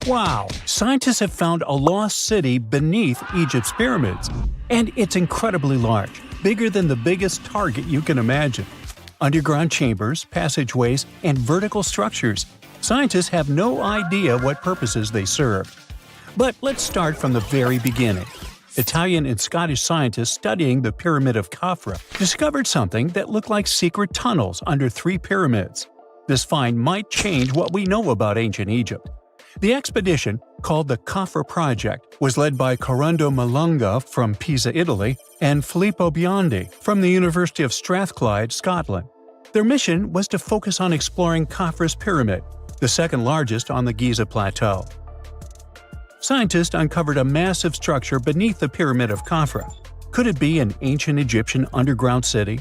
Wow! Scientists have found a lost city beneath Egypt's pyramids. And it's incredibly large, bigger than the biggest target you can imagine. Underground chambers, passageways, and vertical structures. Scientists have no idea what purposes they served. But let's start from the very beginning. Italian and Scottish scientists studying the Pyramid of Khafra discovered something that looked like secret tunnels under 3 pyramids. This find might change what we know about ancient Egypt. The expedition, called the Khafra Project, was led by Corrado Malunga from Pisa, Italy, and Filippo Biondi from the University of Strathclyde, Scotland. Their mission was to focus on exploring Khafra's pyramid, the second largest on the Giza Plateau. Scientists uncovered a massive structure beneath the Pyramid of Khafra. Could it be an ancient Egyptian underground city?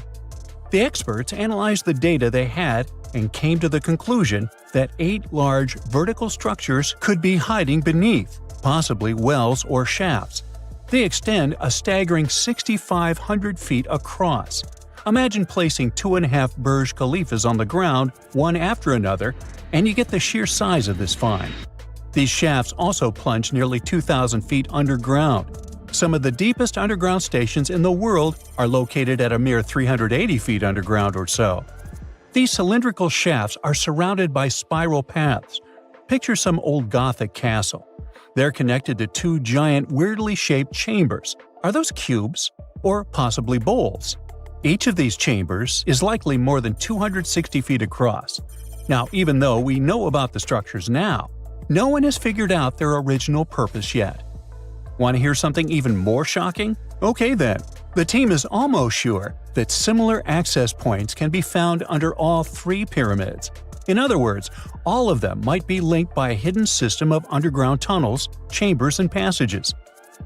The experts analyzed the data they had and came to the conclusion that 8 large vertical structures could be hiding beneath, possibly wells or shafts. They extend a staggering 6,500 feet across. Imagine placing 2.5 Burj Khalifas on the ground, one after another, and you get the sheer size of this find. These shafts also plunge nearly 2,000 feet underground. Some of the deepest underground stations in the world are located at a mere 380 feet underground or so. These cylindrical shafts are surrounded by spiral paths. Picture some old Gothic castle. They're connected to 2 giant, weirdly shaped chambers. Are those cubes? Or possibly bowls? Each of these chambers is likely more than 260 feet across. Now, even though we know about the structures now, no one has figured out their original purpose yet. Want to hear something even more shocking? Okay then. The team is almost sure that similar access points can be found under all 3 pyramids. In other words, all of them might be linked by a hidden system of underground tunnels, chambers, and passages.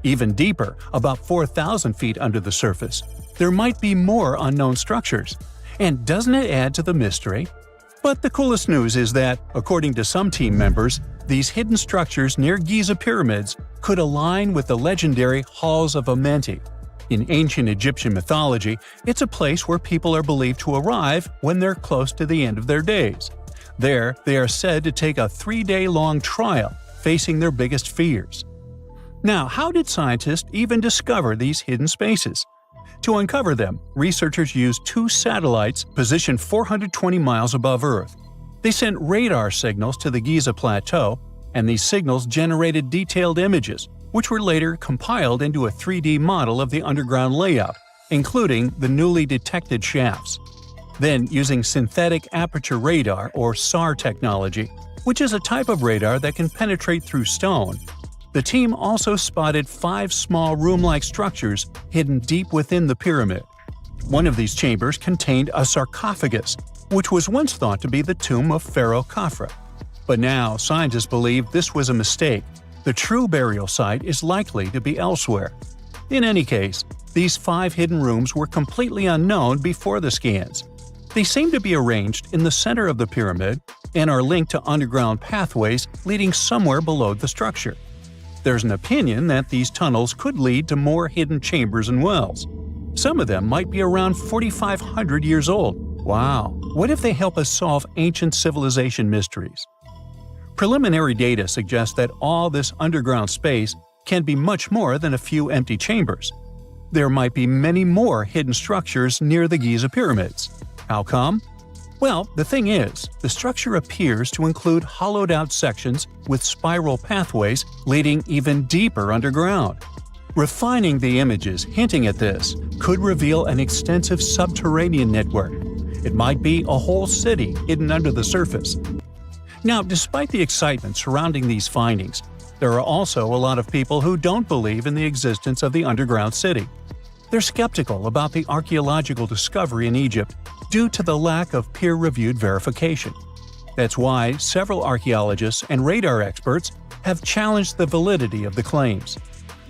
Even deeper, about 4,000 feet under the surface, there might be more unknown structures. And doesn't it add to the mystery? But the coolest news is that, according to some team members, these hidden structures near Giza pyramids could align with the legendary Halls of Amenti. In ancient Egyptian mythology, it's a place where people are believed to arrive when they're close to the end of their days. There, they are said to take a 3-day-long trial, facing their biggest fears. Now, how did scientists even discover these hidden spaces? To uncover them, researchers used 2 satellites positioned 420 miles above Earth. They sent radar signals to the Giza Plateau, and these signals generated detailed images, which were later compiled into a 3D model of the underground layout, including the newly detected shafts. Then, using synthetic aperture radar or SAR technology, which is a type of radar that can penetrate through stone, the team also spotted 5 small room-like structures hidden deep within the pyramid. One of these chambers contained a sarcophagus, which was once thought to be the tomb of Pharaoh Khafra. But now, scientists believe this was a mistake. The true burial site is likely to be elsewhere. In any case, these 5 hidden rooms were completely unknown before the scans. They seem to be arranged in the center of the pyramid and are linked to underground pathways leading somewhere below the structure. There's an opinion that these tunnels could lead to more hidden chambers and wells. Some of them might be around 4,500 years old. Wow! What if they help us solve ancient civilization mysteries? Preliminary data suggests that all this underground space can be much more than a few empty chambers. There might be many more hidden structures near the Giza pyramids. How come? Well, the thing is, the structure appears to include hollowed-out sections with spiral pathways leading even deeper underground. Refining the images hinting at this could reveal an extensive subterranean network. It might be a whole city hidden under the surface. Now, despite the excitement surrounding these findings, there are also a lot of people who don't believe in the existence of the underground city. They're skeptical about the archaeological discovery in Egypt due to the lack of peer-reviewed verification. That's why several archaeologists and radar experts have challenged the validity of the claims.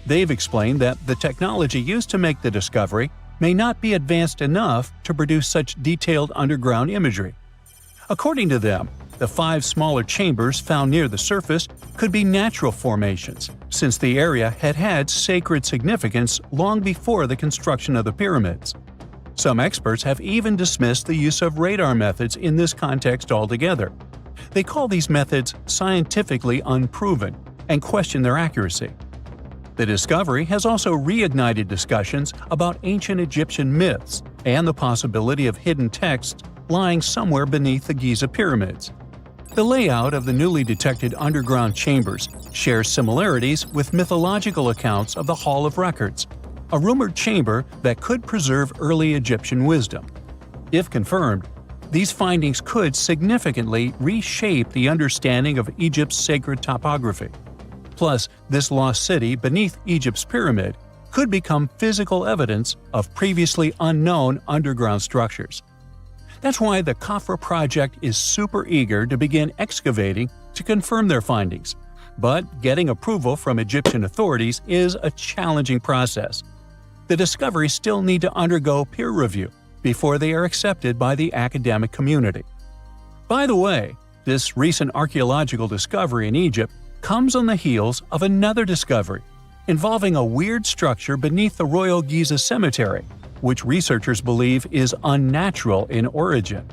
They've explained that the technology used to make the discovery may not be advanced enough to produce such detailed underground imagery. According to them, the 5 smaller chambers found near the surface could be natural formations, since the area had had sacred significance long before the construction of the pyramids. Some experts have even dismissed the use of radar methods in this context altogether. They call these methods scientifically unproven and question their accuracy. The discovery has also reignited discussions about ancient Egyptian myths and the possibility of hidden texts lying somewhere beneath the Giza pyramids. The layout of the newly detected underground chambers shares similarities with mythological accounts of the Hall of Records, a rumored chamber that could preserve early Egyptian wisdom. If confirmed, these findings could significantly reshape the understanding of Egypt's sacred topography. Plus, this lost city beneath Egypt's pyramid could become physical evidence of previously unknown underground structures. That's why the Khafra project is super eager to begin excavating to confirm their findings. But getting approval from Egyptian authorities is a challenging process. The discoveries still need to undergo peer review before they are accepted by the academic community. By the way, this recent archaeological discovery in Egypt comes on the heels of another discovery involving a weird structure beneath the Royal Giza Cemetery, which researchers believe is unnatural in origin.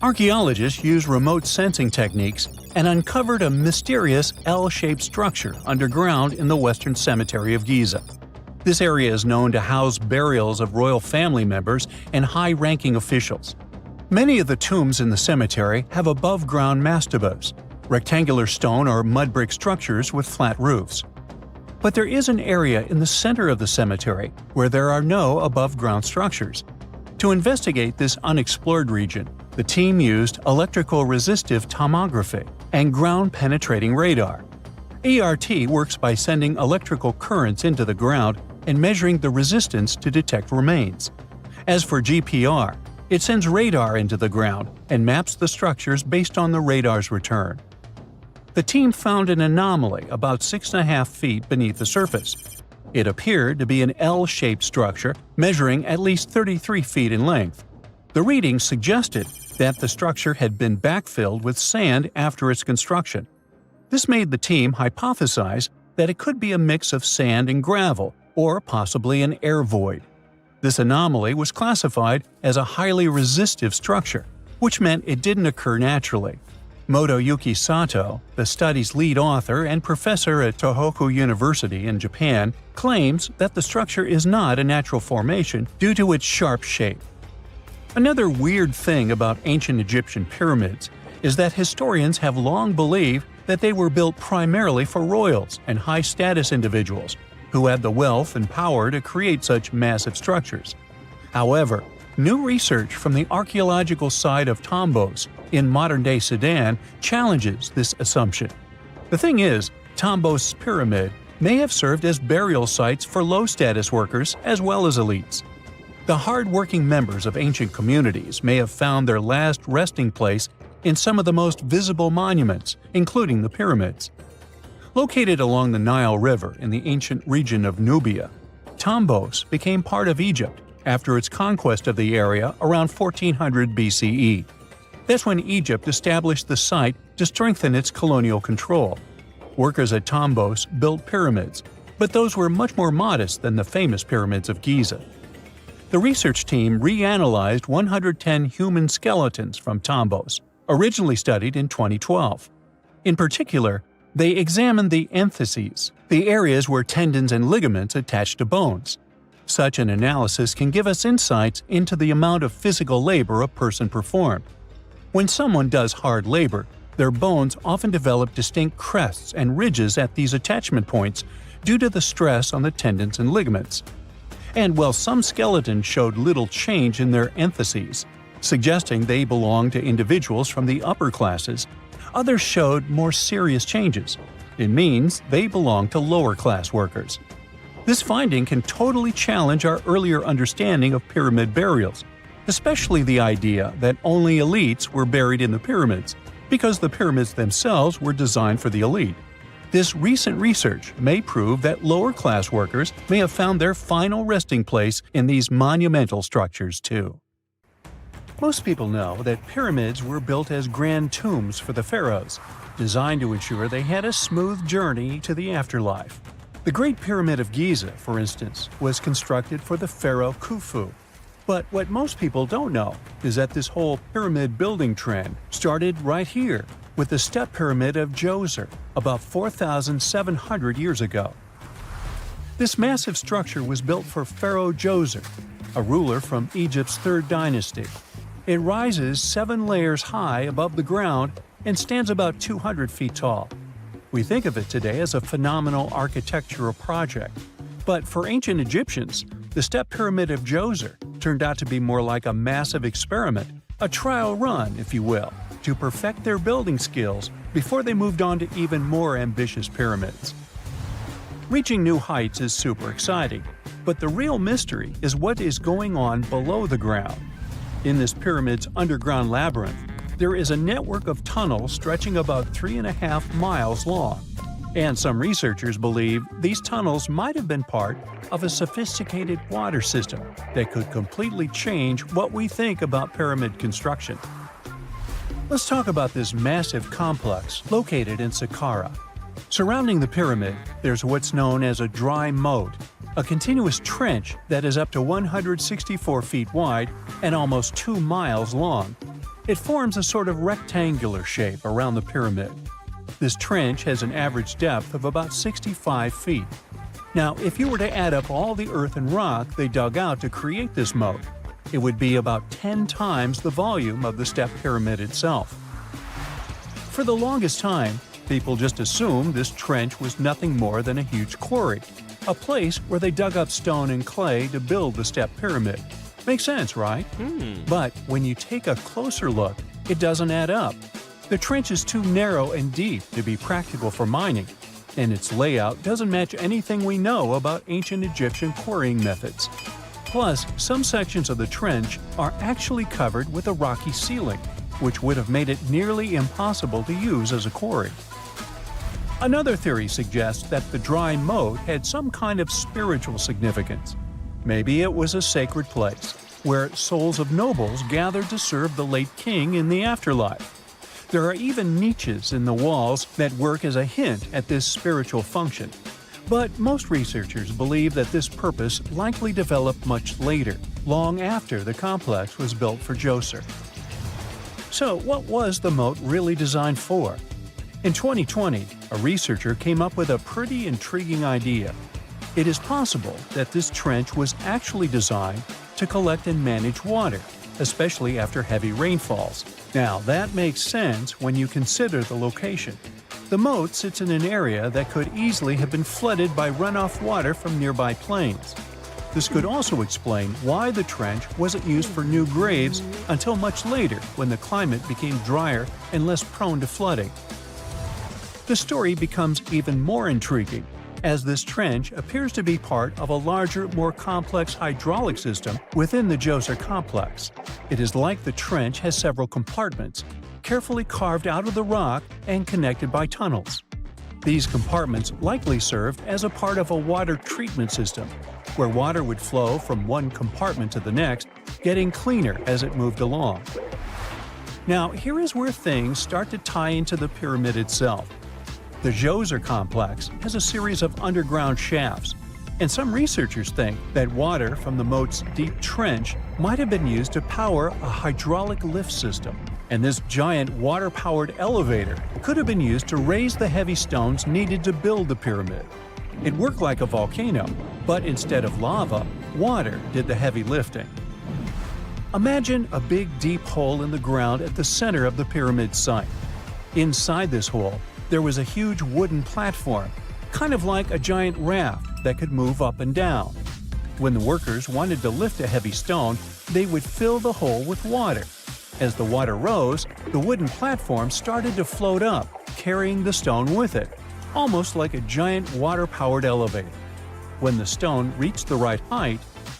Archaeologists used remote sensing techniques and uncovered a mysterious L-shaped structure underground in the Western Cemetery of Giza. This area is known to house burials of royal family members and high-ranking officials. Many of the tombs in the cemetery have above-ground mastabas, rectangular stone or mud brick structures with flat roofs. But there is an area in the center of the cemetery where there are no above-ground structures. To investigate this unexplored region, the team used electrical resistive tomography and ground-penetrating radar. ERT works by sending electrical currents into the ground and measuring the resistance to detect remains. As for GPR, it sends radar into the ground and maps the structures based on the radar's return. The team found an anomaly about 6.5 feet beneath the surface. It appeared to be an L-shaped structure measuring at least 33 feet in length. The readings suggested that the structure had been backfilled with sand after its construction. This made the team hypothesize that it could be a mix of sand and gravel, or possibly an air void. This anomaly was classified as a highly resistive structure, which meant it didn't occur naturally. Motoyuki Sato, the study's lead author and professor at Tohoku University in Japan, claims that the structure is not a natural formation due to its sharp shape. Another weird thing about ancient Egyptian pyramids is that historians have long believed that they were built primarily for royals and high-status individuals who had the wealth and power to create such massive structures. However, new research from the archaeological site of Tombos in modern-day Sudan challenges this assumption. The thing is, Tombos' pyramid may have served as burial sites for low-status workers as well as elites. The hard-working members of ancient communities may have found their last resting place in some of the most visible monuments, including the pyramids. Located along the Nile River in the ancient region of Nubia, Tombos became part of Egypt after its conquest of the area around 1400 BCE. That's when Egypt established the site to strengthen its colonial control. Workers at Tombos built pyramids, but those were much more modest than the famous pyramids of Giza. The research team reanalyzed 110 human skeletons from Tombos, originally studied in 2012. In particular, they examined the entheses, the areas where tendons and ligaments attach to bones. Such an analysis can give us insights into the amount of physical labor a person performed. When someone does hard labor, their bones often develop distinct crests and ridges at these attachment points due to the stress on the tendons and ligaments. And while some skeletons showed little change in their entheses, suggesting they belonged to individuals from the upper classes, others showed more serious changes. It means they belong to lower-class workers. This finding can totally challenge our earlier understanding of pyramid burials, especially the idea that only elites were buried in the pyramids, because the pyramids themselves were designed for the elite. This recent research may prove that lower-class workers may have found their final resting place in these monumental structures too. Most people know that pyramids were built as grand tombs for the pharaohs, designed to ensure they had a smooth journey to the afterlife. The Great Pyramid of Giza, for instance, was constructed for the pharaoh Khufu. But what most people don't know is that this whole pyramid building trend started right here with the step pyramid of Djoser about 4,700 years ago. This massive structure was built for Pharaoh Djoser, a ruler from Egypt's 3rd dynasty. It rises 7 layers high above the ground and stands about 200 feet tall. We think of it today as a phenomenal architectural project, but for ancient Egyptians, the step pyramid of Djoser turned out to be more like a massive experiment, a trial run, if you will, to perfect their building skills before they moved on to even more ambitious pyramids. Reaching new heights is super exciting, but the real mystery is what is going on below the ground. In this pyramid's underground labyrinth, there is a network of tunnels stretching about 3.5 miles long, and some researchers believe these tunnels might have been part of a sophisticated water system that could completely change what we think about pyramid construction. Let's talk about this massive complex located in Saqqara. Surrounding the pyramid, there's what's known as a dry moat, a continuous trench that is up to 164 feet wide and almost 2 miles long. It forms a sort of rectangular shape around the pyramid. This trench has an average depth of about 65 feet. Now, if you were to add up all the earth and rock they dug out to create this moat, it would be about 10 times the volume of the step pyramid itself. For the longest time, people just assumed this trench was nothing more than a huge quarry, a place where they dug up stone and clay to build the step pyramid. Makes sense, right? But when you take a closer look, it doesn't add up. The trench is too narrow and deep to be practical for mining, and its layout doesn't match anything we know about ancient Egyptian quarrying methods. Plus, some sections of the trench are actually covered with a rocky ceiling, which would have made it nearly impossible to use as a quarry. Another theory suggests that the dry moat had some kind of spiritual significance. Maybe it was a sacred place, where souls of nobles gathered to serve the late king in the afterlife. There are even niches in the walls that work as a hint at this spiritual function. But most researchers believe that this purpose likely developed much later, long after the complex was built for Djoser. So, what was the moat really designed for? In 2020, a researcher came up with a pretty intriguing idea. It is possible that this trench was actually designed to collect and manage water, especially after heavy rainfalls. Now, that makes sense when you consider the location. The moat sits in an area that could easily have been flooded by runoff water from nearby plains. This could also explain why the trench wasn't used for new graves until much later when the climate became drier and less prone to flooding. The story becomes even more intriguing, as this trench appears to be part of a larger, more complex hydraulic system within the Djoser complex. It is like the trench has several compartments, carefully carved out of the rock and connected by tunnels. These compartments likely served as a part of a water treatment system, where water would flow from one compartment to the next, getting cleaner as it moved along. Now, here is where things start to tie into the pyramid itself. The Djoser complex has a series of underground shafts, and some researchers think that water from the moat's deep trench might have been used to power a hydraulic lift system, and this giant water-powered elevator could have been used to raise the heavy stones needed to build the pyramid. It worked like a volcano, but instead of lava, water did the heavy lifting. Imagine a big deep hole in the ground at the center of the pyramid site. Inside this hole, there was a huge wooden platform, kind of like a giant raft that could move up and down. When the workers wanted to lift a heavy stone, they would fill the hole with water. As the water rose, the wooden platform started to float up, carrying the stone with it, almost like a giant water-powered elevator. When the stone reached the right height,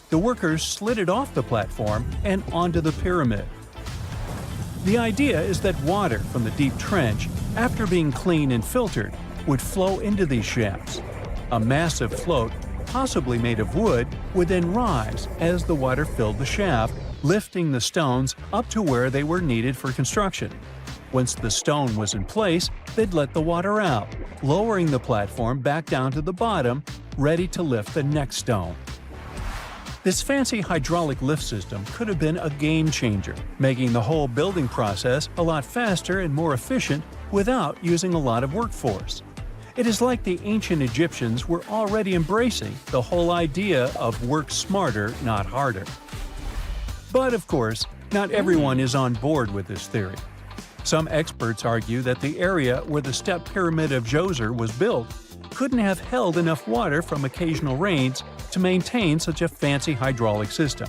the workers slid it off the platform and onto the pyramid. The idea is that water from the deep trench, after being cleaned and filtered, would flow into these shafts. A massive float, possibly made of wood, would then rise as the water filled the shaft, lifting the stones up to where they were needed for construction. Once the stone was in place, they'd let the water out, lowering the platform back down to the bottom, ready to lift the next stone. This fancy hydraulic lift system could have been a game changer, making the whole building process a lot faster and more efficient without using a lot of workforce. It is like the ancient Egyptians were already embracing the whole idea of work smarter, not harder. But of course, not everyone is on board with this theory. Some experts argue that the area where the step pyramid of Djoser was built couldn't have held enough water from occasional rains to maintain such a fancy hydraulic system.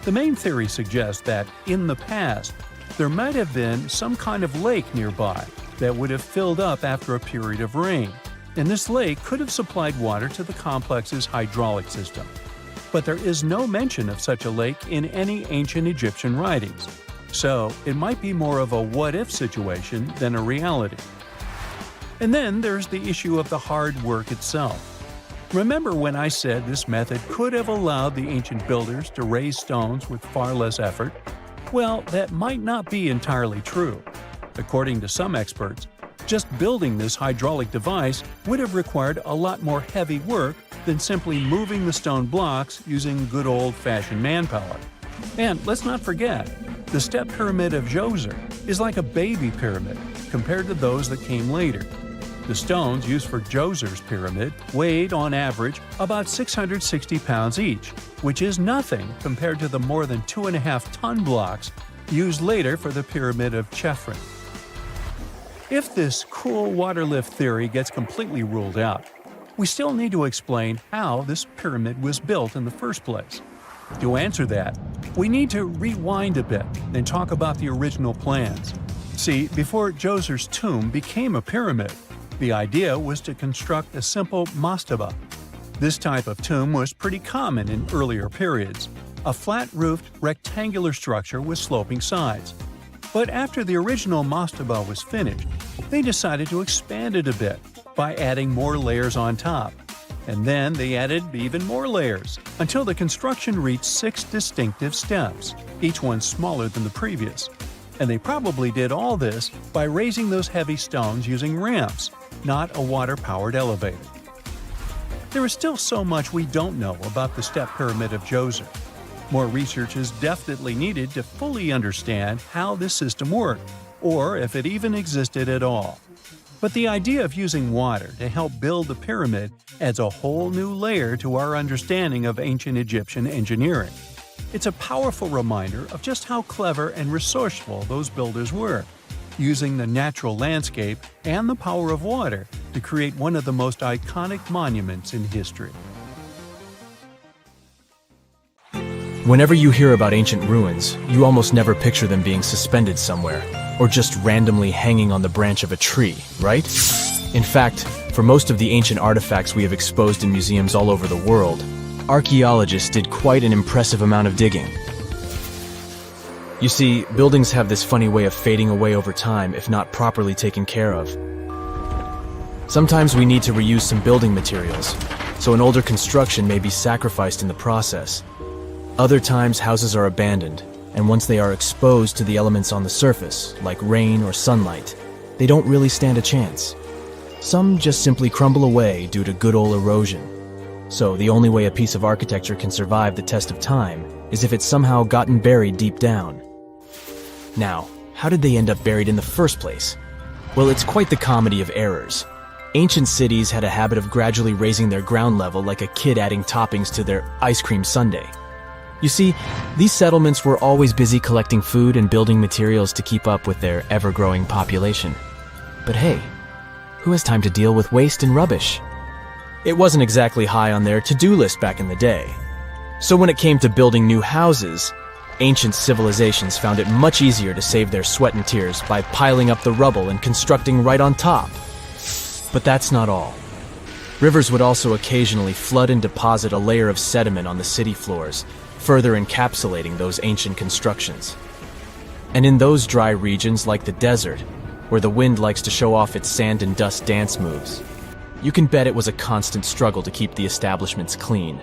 The main theory suggests that, in the past, there might have been some kind of lake nearby that would have filled up after a period of rain, and this lake could have supplied water to the complex's hydraulic system. But there is no mention of such a lake in any ancient Egyptian writings, so it might be more of a what-if situation than a reality. And then there's the issue of the hard work itself. Remember when I said this method could have allowed the ancient builders to raise stones with far less effort? Well, that might not be entirely true. According to some experts, just building this hydraulic device would have required a lot more heavy work than simply moving the stone blocks using good old-fashioned manpower. And let's not forget, the step pyramid of Djoser is like a baby pyramid compared to those that came later. The stones used for Djoser's pyramid weighed, on average, about 660 pounds each, which is nothing compared to the more than 2.5-ton blocks used later for the pyramid of Chephren. If this cool water lift theory gets completely ruled out, we still need to explain how this pyramid was built in the first place. To answer that, we need to rewind a bit and talk about the original plans. See, before Djoser's tomb became a pyramid, the idea was to construct a simple mastaba. This type of tomb was pretty common in earlier periods, a flat-roofed, rectangular structure with sloping sides. But after the original mastaba was finished, they decided to expand it a bit by adding more layers on top. And then they added even more layers, until the construction reached 6 distinctive steps, each one smaller than the previous. And they probably did all this by raising those heavy stones using ramps, not a water-powered elevator. There is still so much we don't know about the step pyramid of Djoser. More research is definitely needed to fully understand how this system worked, or if it even existed at all. But the idea of using water to help build the pyramid adds a whole new layer to our understanding of ancient Egyptian engineering. It's a powerful reminder of just how clever and resourceful those builders were, using the natural landscape and the power of water to create one of the most iconic monuments in history. Whenever you hear about ancient ruins, you almost never picture them being suspended somewhere, or just randomly hanging on the branch of a tree, right? In fact, for most of the ancient artifacts we have exposed in museums all over the world, archaeologists did quite an impressive amount of digging. You see, buildings have this funny way of fading away over time if not properly taken care of. Sometimes we need to reuse some building materials, so an older construction may be sacrificed in the process. Other times houses are abandoned, and once they are exposed to the elements on the surface, like rain or sunlight, they don't really stand a chance. Some just simply crumble away due to good old erosion. So the only way a piece of architecture can survive the test of time is if it's somehow gotten buried deep down. Now, how did they end up buried in the first place? Well, it's quite the comedy of errors. Ancient cities had a habit of gradually raising their ground level like a kid adding toppings to their ice cream sundae. You see, these settlements were always busy collecting food and building materials to keep up with their ever-growing population. But hey, who has time to deal with waste and rubbish? It wasn't exactly high on their to-do list back in the day. So when it came to building new houses, ancient civilizations found it much easier to save their sweat and tears by piling up the rubble and constructing right on top. But that's not all. Rivers would also occasionally flood and deposit a layer of sediment on the city floors, further encapsulating those ancient constructions. And in those dry regions like the desert, where the wind likes to show off its sand and dust dance moves, you can bet it was a constant struggle to keep the establishments clean.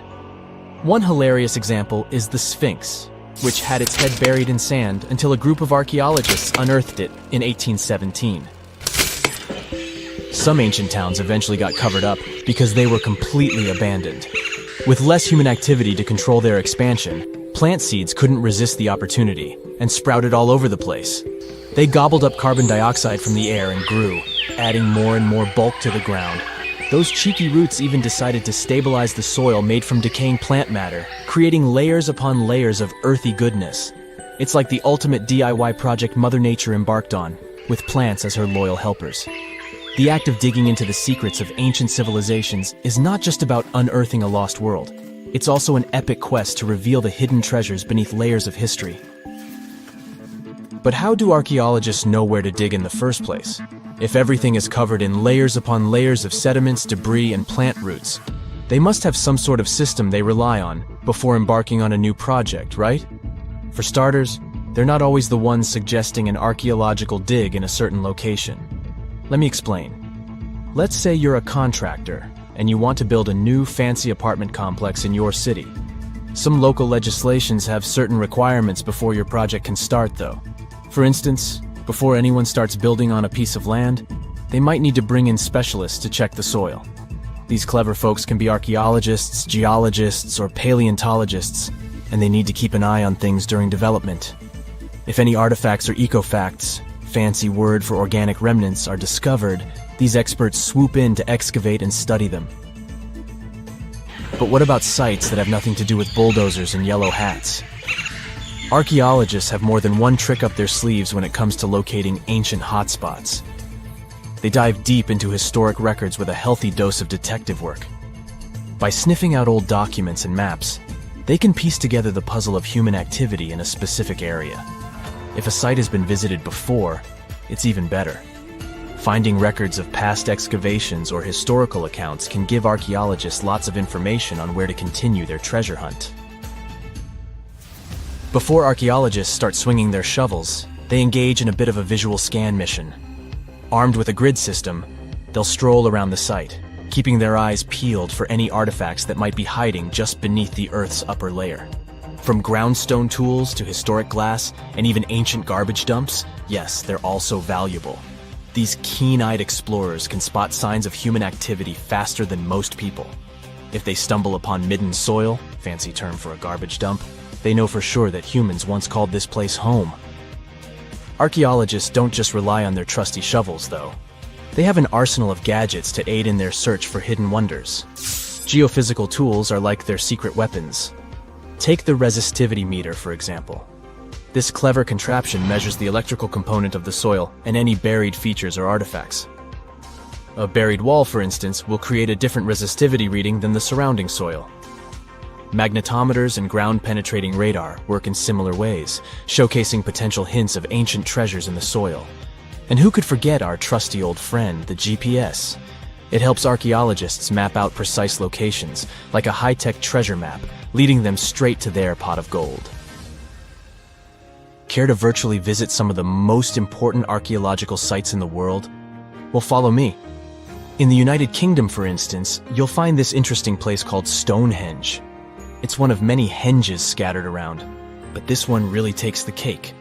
One hilarious example is the Sphinx, which had its head buried in sand until a group of archaeologists unearthed it in 1817. Some ancient towns eventually got covered up because they were completely abandoned. With less human activity to control their expansion, plant seeds couldn't resist the opportunity and sprouted all over the place. They gobbled up carbon dioxide from the air and grew, adding more and more bulk to the ground. Those cheeky roots even decided to stabilize the soil made from decaying plant matter, creating layers upon layers of earthy goodness. It's like the ultimate DIY project Mother Nature embarked on, with plants as her loyal helpers. The act of digging into the secrets of ancient civilizations is not just about unearthing a lost world. It's also an epic quest to reveal the hidden treasures beneath layers of history. But how do archaeologists know where to dig in the first place? If everything is covered in layers upon layers of sediments, debris, and plant roots, they must have some sort of system they rely on before embarking on a new project, right? For starters, they're not always the ones suggesting an archaeological dig in a certain location. Let me explain. Let's say you're a contractor and you want to build a new fancy apartment complex in your city. Some local legislations have certain requirements before your project can start, though. For instance, before anyone starts building on a piece of land, they might need to bring in specialists to check the soil. These clever folks can be archaeologists, geologists, or paleontologists, and they need to keep an eye on things during development. If any artifacts or ecofacts, fancy word for organic remnants, are discovered, these experts swoop in to excavate and study them. But what about sites that have nothing to do with bulldozers and yellow hats? Archaeologists have more than one trick up their sleeves when it comes to locating ancient hotspots. They dive deep into historic records with a healthy dose of detective work. By sniffing out old documents and maps, they can piece together the puzzle of human activity in a specific area. If a site has been visited before, it's even better. Finding records of past excavations or historical accounts can give archaeologists lots of information on where to continue their treasure hunt. Before archaeologists start swinging their shovels, they engage in a bit of a visual scan mission. Armed with a grid system, they'll stroll around the site, keeping their eyes peeled for any artifacts that might be hiding just beneath the Earth's upper layer. From groundstone tools to historic glass and even ancient garbage dumps, yes, they're also valuable. These keen-eyed explorers can spot signs of human activity faster than most people. If they stumble upon midden soil, fancy term for a garbage dump, they know for sure that humans once called this place home. Archaeologists don't just rely on their trusty shovels, though. They have an arsenal of gadgets to aid in their search for hidden wonders. Geophysical tools are like their secret weapons. Take the resistivity meter, for example. This clever contraption measures the electrical component of the soil and any buried features or artifacts. A buried wall, for instance, will create a different resistivity reading than the surrounding soil. Magnetometers and ground-penetrating radar work in similar ways, showcasing potential hints of ancient treasures in the soil. And who could forget our trusty old friend, the GPS? It helps archaeologists map out precise locations, like a high-tech treasure map, leading them straight to their pot of gold. Care to virtually visit some of the most important archaeological sites in the world? Well, follow me. In the United Kingdom, for instance, you'll find this interesting place called Stonehenge. It's one of many henges scattered around, but this one really takes the cake.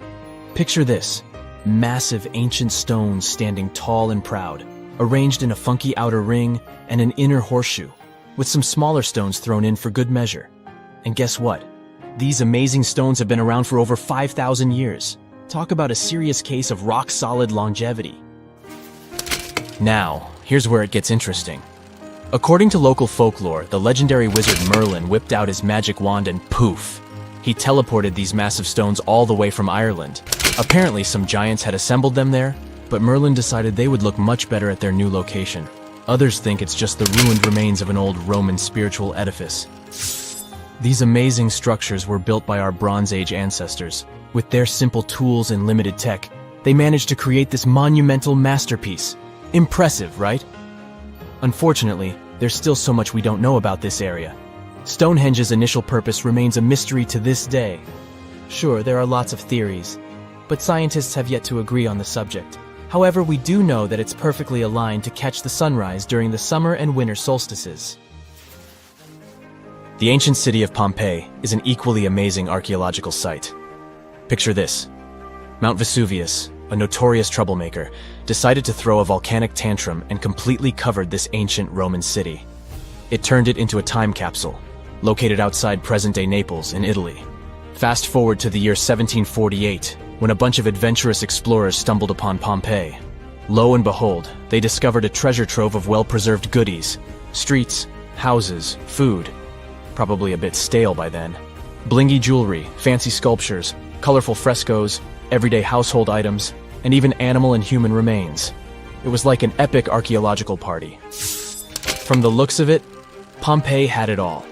Picture this: massive ancient stones standing tall and proud, arranged in a funky outer ring and an inner horseshoe, with some smaller stones thrown in for good measure. And guess what? These amazing stones have been around for over 5,000 years. Talk about a serious case of rock-solid longevity. Now, here's where it gets interesting. According to local folklore, the legendary wizard Merlin whipped out his magic wand and poof! He teleported these massive stones all the way from Ireland. Apparently, some giants had assembled them there, but Merlin decided they would look much better at their new location. Others think it's just the ruined remains of an old Roman spiritual edifice. These amazing structures were built by our Bronze Age ancestors. With their simple tools and limited tech, they managed to create this monumental masterpiece. Impressive, right? Unfortunately, there's still so much we don't know about this area. Stonehenge's initial purpose remains a mystery to this day. Sure, there are lots of theories, but scientists have yet to agree on the subject. However, we do know that it's perfectly aligned to catch the sunrise during the summer and winter solstices. The ancient city of Pompeii is an equally amazing archaeological site. Picture this: Mount Vesuvius, a notorious troublemaker, decided to throw a volcanic tantrum and completely covered this ancient Roman city. It turned it into a time capsule, located outside present-day Naples in Italy. Fast forward to the year 1748, when a bunch of adventurous explorers stumbled upon Pompeii. Lo and behold, they discovered a treasure trove of well-preserved goodies: streets, houses, food. Probably a bit stale by then. Blingy jewelry, fancy sculptures, colorful frescoes, everyday household items, and even animal and human remains. It was like an epic archaeological party. From the looks of it, Pompeii had it all.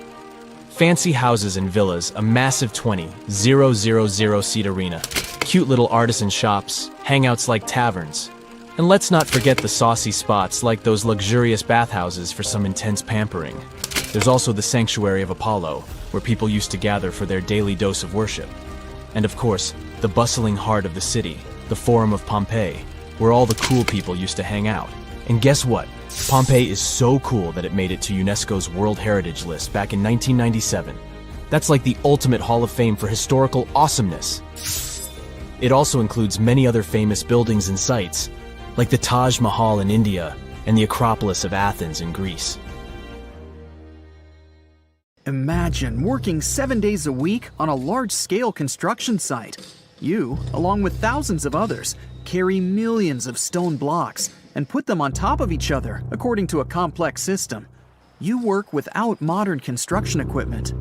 Fancy houses and villas, a massive 20,000-seat arena, cute little artisan shops, hangouts like taverns. And let's not forget the saucy spots like those luxurious bathhouses for some intense pampering. There's also the Sanctuary of Apollo, where people used to gather for their daily dose of worship. And of course, the bustling heart of the city, the Forum of Pompeii, where all the cool people used to hang out. And guess what? Pompeii is so cool that it made it to UNESCO's World Heritage List back in 1997. That's like the ultimate Hall of Fame for historical awesomeness. It also includes many other famous buildings and sites, like the Taj Mahal in India and the Acropolis of Athens in Greece. Imagine working 7 days a week on a large-scale construction site. You, along with thousands of others, carry millions of stone blocks and put them on top of each other according to a complex system. You work without modern construction equipment.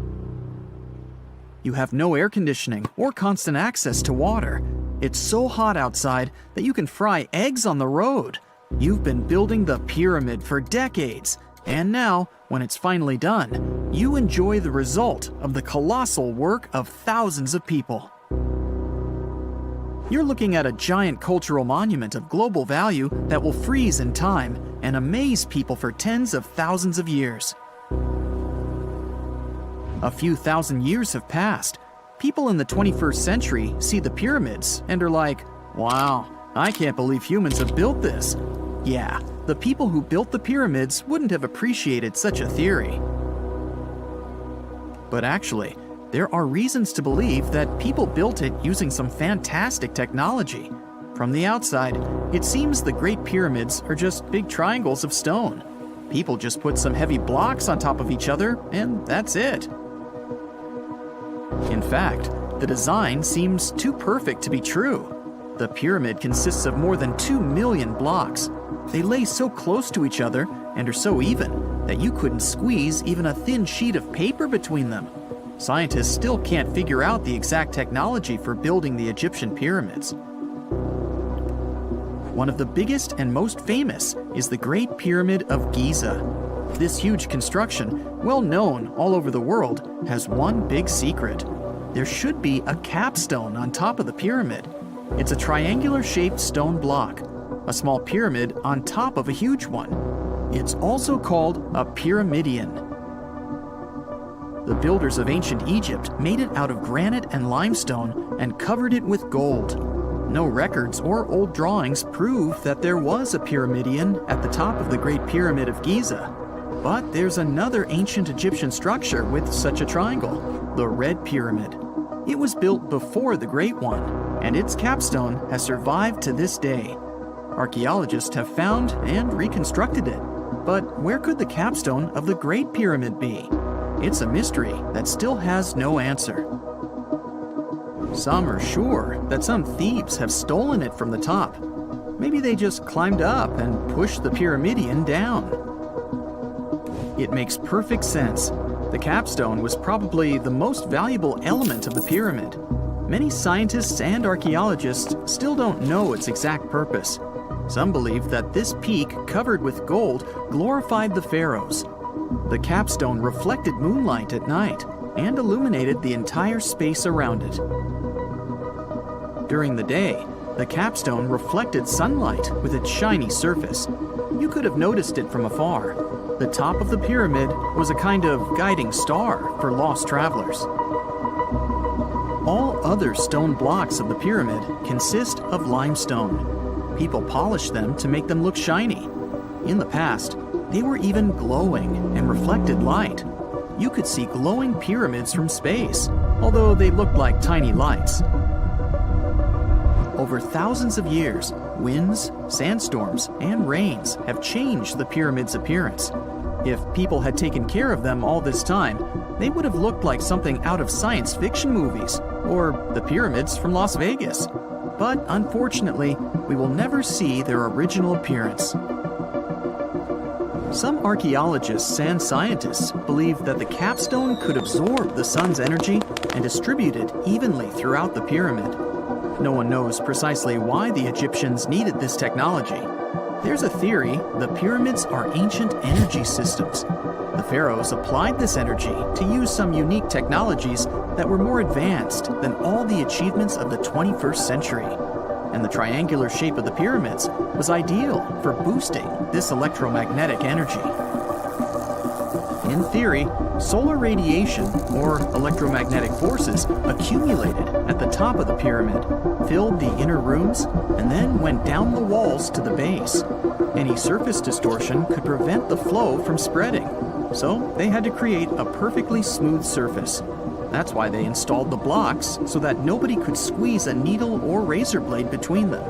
You have no air conditioning or constant access to water. It's so hot outside that you can fry eggs on the road. You've been building the pyramid for decades, and now, when it's finally done, you enjoy the result of the colossal work of thousands of people. You're looking at a giant cultural monument of global value that will freeze in time and amaze people for tens of thousands of years. A few thousand years have passed. People in the 21st century see the pyramids and are like, "Wow, I can't believe humans have built this." Yeah, the people who built the pyramids wouldn't have appreciated such a theory. But actually, there are reasons to believe that people built it using some fantastic technology. From the outside, it seems the Great Pyramids are just big triangles of stone. People just put some heavy blocks on top of each other, and that's it. In fact, the design seems too perfect to be true. The pyramid consists of more than 2 million blocks. They lay so close to each other and are so even that you couldn't squeeze even a thin sheet of paper between them. Scientists still can't figure out the exact technology for building the Egyptian pyramids. One of the biggest and most famous is the Great Pyramid of Giza. This huge construction, well known all over the world, has one big secret. There should be a capstone on top of the pyramid. It's a triangular-shaped stone block, a small pyramid on top of a huge one. It's also called a pyramidion. The builders of ancient Egypt made it out of granite and limestone and covered it with gold. No records or old drawings prove that there was a pyramidion at the top of the Great Pyramid of Giza. But there's another ancient Egyptian structure with such a triangle, the Red Pyramid. It was built before the Great One, and its capstone has survived to this day. Archaeologists have found and reconstructed it. But where could the capstone of the Great Pyramid be? It's a mystery that still has no answer. Some are sure that some thieves have stolen it from the top. Maybe they just climbed up and pushed the pyramidion down. It makes perfect sense. The capstone was probably the most valuable element of the pyramid. Many scientists and archaeologists still don't know its exact purpose. Some believe that this peak covered with gold glorified the pharaohs. The capstone reflected moonlight at night and illuminated the entire space around it. During the day, the capstone reflected sunlight with its shiny surface. You could have noticed it from afar. The top of the pyramid was a kind of guiding star for lost travelers. All other stone blocks of the pyramid consist of limestone. People polished them to make them look shiny. In the past, they were even glowing and reflected light. You could see glowing pyramids from space, although they looked like tiny lights. Over thousands of years, winds, sandstorms, and rains have changed the pyramid's appearance. If people had taken care of them all this time, they would have looked like something out of science fiction movies or the pyramids from Las Vegas. But unfortunately, we will never see their original appearance. Some archaeologists and scientists believe that the capstone could absorb the sun's energy and distribute it evenly throughout the pyramid. No one knows precisely why the Egyptians needed this technology. There's a theory the pyramids are ancient energy systems. The pharaohs applied this energy to use some unique technologies that were more advanced than all the achievements of the 21st century. And the triangular shape of the pyramids was ideal for boosting this electromagnetic energy. In theory, solar radiation, or electromagnetic forces, accumulated at the top of the pyramid, filled the inner rooms, and then went down the walls to the base. Any surface distortion could prevent the flow from spreading, so they had to create a perfectly smooth surface. That's why they installed the blocks so that nobody could squeeze a needle or razor blade between them.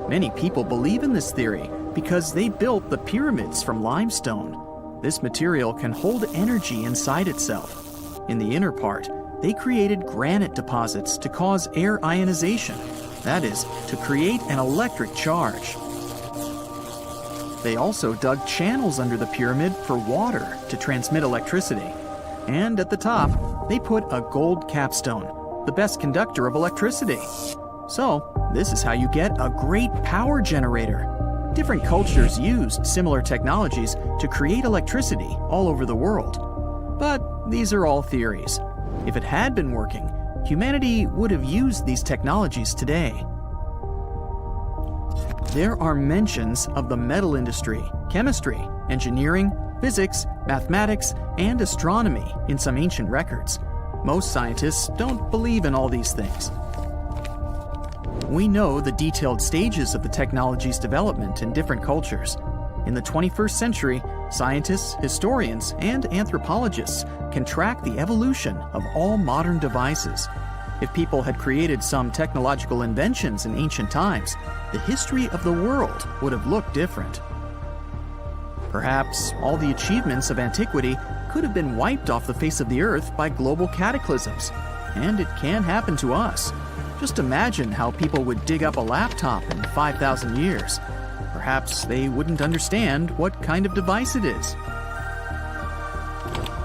Many people believe in this theory because they built the pyramids from limestone. This material can hold energy inside itself. In the inner part, they created granite deposits to cause air ionization, that is, to create an electric charge. They also dug channels under the pyramid for water to transmit electricity. And at the top, they put a gold capstone, the best conductor of electricity. So, this is how you get a great power generator. Different cultures used similar technologies to create electricity all over the world. But these are all theories. If it had been working, humanity would have used these technologies today. There are mentions of the metal industry, chemistry, engineering, physics, mathematics, and astronomy in some ancient records. Most scientists don't believe in all these things. We know the detailed stages of the technology's development in different cultures. In the 21st century, scientists, historians, and anthropologists can track the evolution of all modern devices. If people had created some technological inventions in ancient times, the history of the world would have looked different. Perhaps all the achievements of antiquity could have been wiped off the face of the earth by global cataclysms. And it can happen to us. Just imagine how people would dig up a laptop in 5,000 years. Perhaps they wouldn't understand what kind of device it is.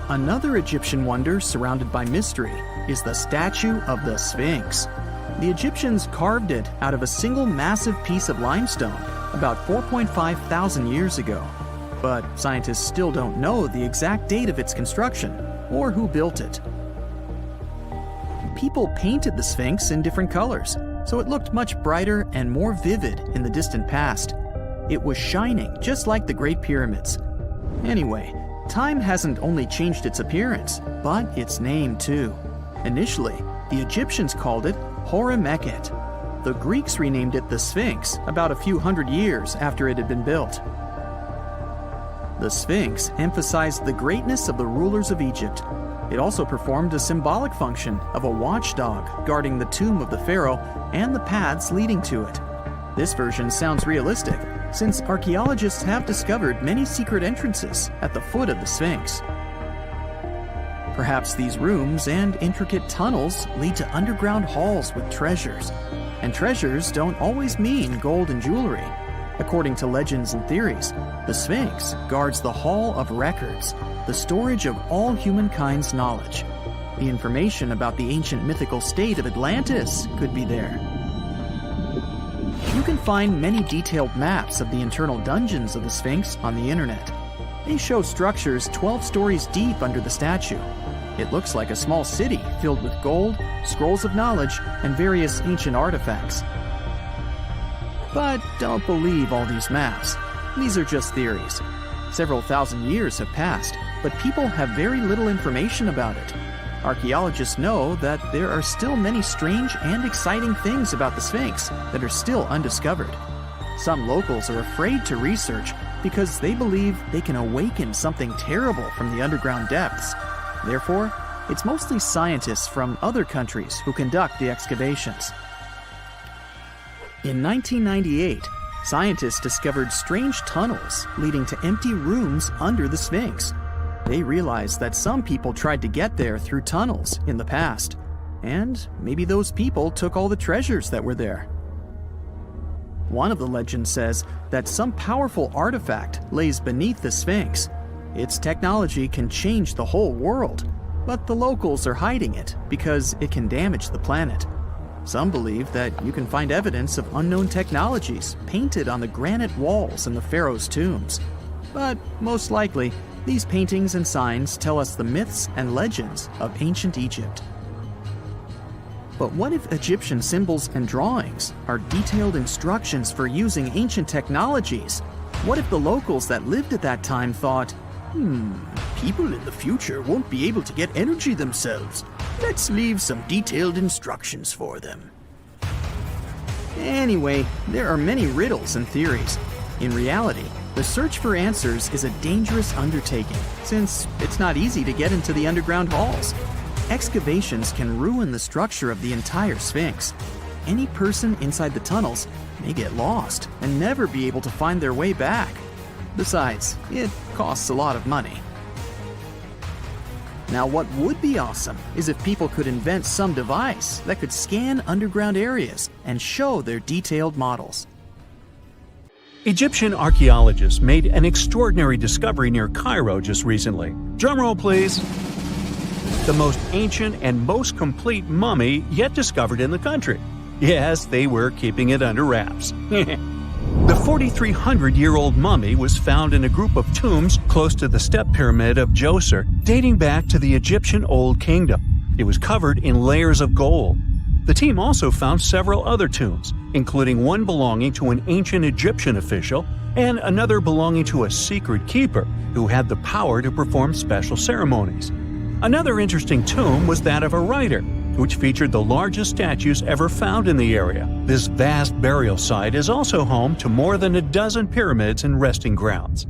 Another Egyptian wonder surrounded by mystery is the statue of the Sphinx. The Egyptians carved it out of a single massive piece of limestone about 4.5 thousand years ago. But scientists still don't know the exact date of its construction or who built it. People painted the Sphinx in different colors, so it looked much brighter and more vivid in the distant past. It was shining just like the Great Pyramids. Anyway, time hasn't only changed its appearance, but its name too. Initially, the Egyptians called it Hor-Mekhet. The Greeks renamed it the Sphinx about a few hundred years after it had been built. The Sphinx emphasized the greatness of the rulers of Egypt. It also performed a symbolic function of a watchdog guarding the tomb of the pharaoh and the paths leading to it. This version sounds realistic, since archaeologists have discovered many secret entrances at the foot of the Sphinx. Perhaps these rooms and intricate tunnels lead to underground halls with treasures. And treasures don't always mean gold and jewelry. According to legends and theories, the Sphinx guards the Hall of Records, the storage of all humankind's knowledge. The information about the ancient mythical state of Atlantis could be there. You can find many detailed maps of the internal dungeons of the Sphinx on the internet. They show structures 12 stories deep under the statue. It looks like a small city filled with gold, scrolls of knowledge, and various ancient artifacts. But don't believe all these maps. These are just theories. Several thousand years have passed, but people have very little information about it. Archaeologists know that there are still many strange and exciting things about the Sphinx that are still undiscovered. Some locals are afraid to research because they believe they can awaken something terrible from the underground depths. Therefore, it's mostly scientists from other countries who conduct the excavations. In 1998, scientists discovered strange tunnels leading to empty rooms under the Sphinx. They realized that some people tried to get there through tunnels in the past, and maybe those people took all the treasures that were there. One of the legends says that some powerful artifact lays beneath the Sphinx. Its technology can change the whole world, but the locals are hiding it because it can damage the planet. Some believe that you can find evidence of unknown technologies painted on the granite walls in the pharaoh's tombs. But most likely, these paintings and signs tell us the myths and legends of ancient Egypt. But what if Egyptian symbols and drawings are detailed instructions for using ancient technologies? What if the locals that lived at that time thought, people in the future won't be able to get energy themselves. Let's leave some detailed instructions for them. Anyway, there are many riddles and theories. In reality, the search for answers is a dangerous undertaking, since it's not easy to get into the underground halls. Excavations can ruin the structure of the entire Sphinx. Any person inside the tunnels may get lost and never be able to find their way back. Besides, it costs a lot of money. Now, what would be awesome is if people could invent some device that could scan underground areas and show their detailed models. Egyptian archaeologists made an extraordinary discovery near Cairo just recently. Drumroll, please. The most ancient and most complete mummy yet discovered in the country. Yes, they were keeping it under wraps. The 4,300-year-old mummy was found in a group of tombs close to the step pyramid of Djoser, dating back to the Egyptian Old Kingdom. It was covered in layers of gold. The team also found several other tombs, including one belonging to an ancient Egyptian official and another belonging to a secret keeper who had the power to perform special ceremonies. Another interesting tomb was that of a writer, which featured the largest statues ever found in the area. This vast burial site is also home to more than a dozen pyramids and resting grounds.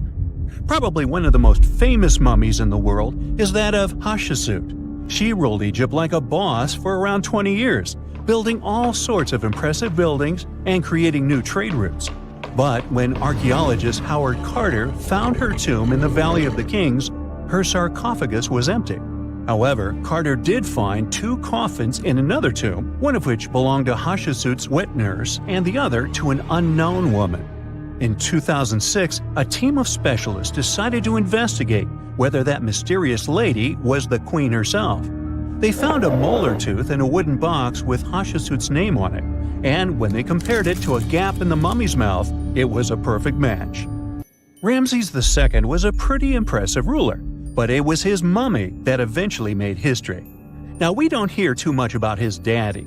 Probably one of the most famous mummies in the world is that of Hatshepsut. She ruled Egypt like a boss for around 20 years, building all sorts of impressive buildings and creating new trade routes. But when archaeologist Howard Carter found her tomb in the Valley of the Kings, her sarcophagus was empty. However, Carter did find two coffins in another tomb, one of which belonged to Hatshepsut's wet nurse and the other to an unknown woman. In 2006, a team of specialists decided to investigate whether that mysterious lady was the queen herself. They found a molar tooth in a wooden box with Hatshepsut's name on it, and when they compared it to a gap in the mummy's mouth, it was a perfect match. Ramses II was a pretty impressive ruler, but it was his mummy that eventually made history. Now, we don't hear too much about his daddy.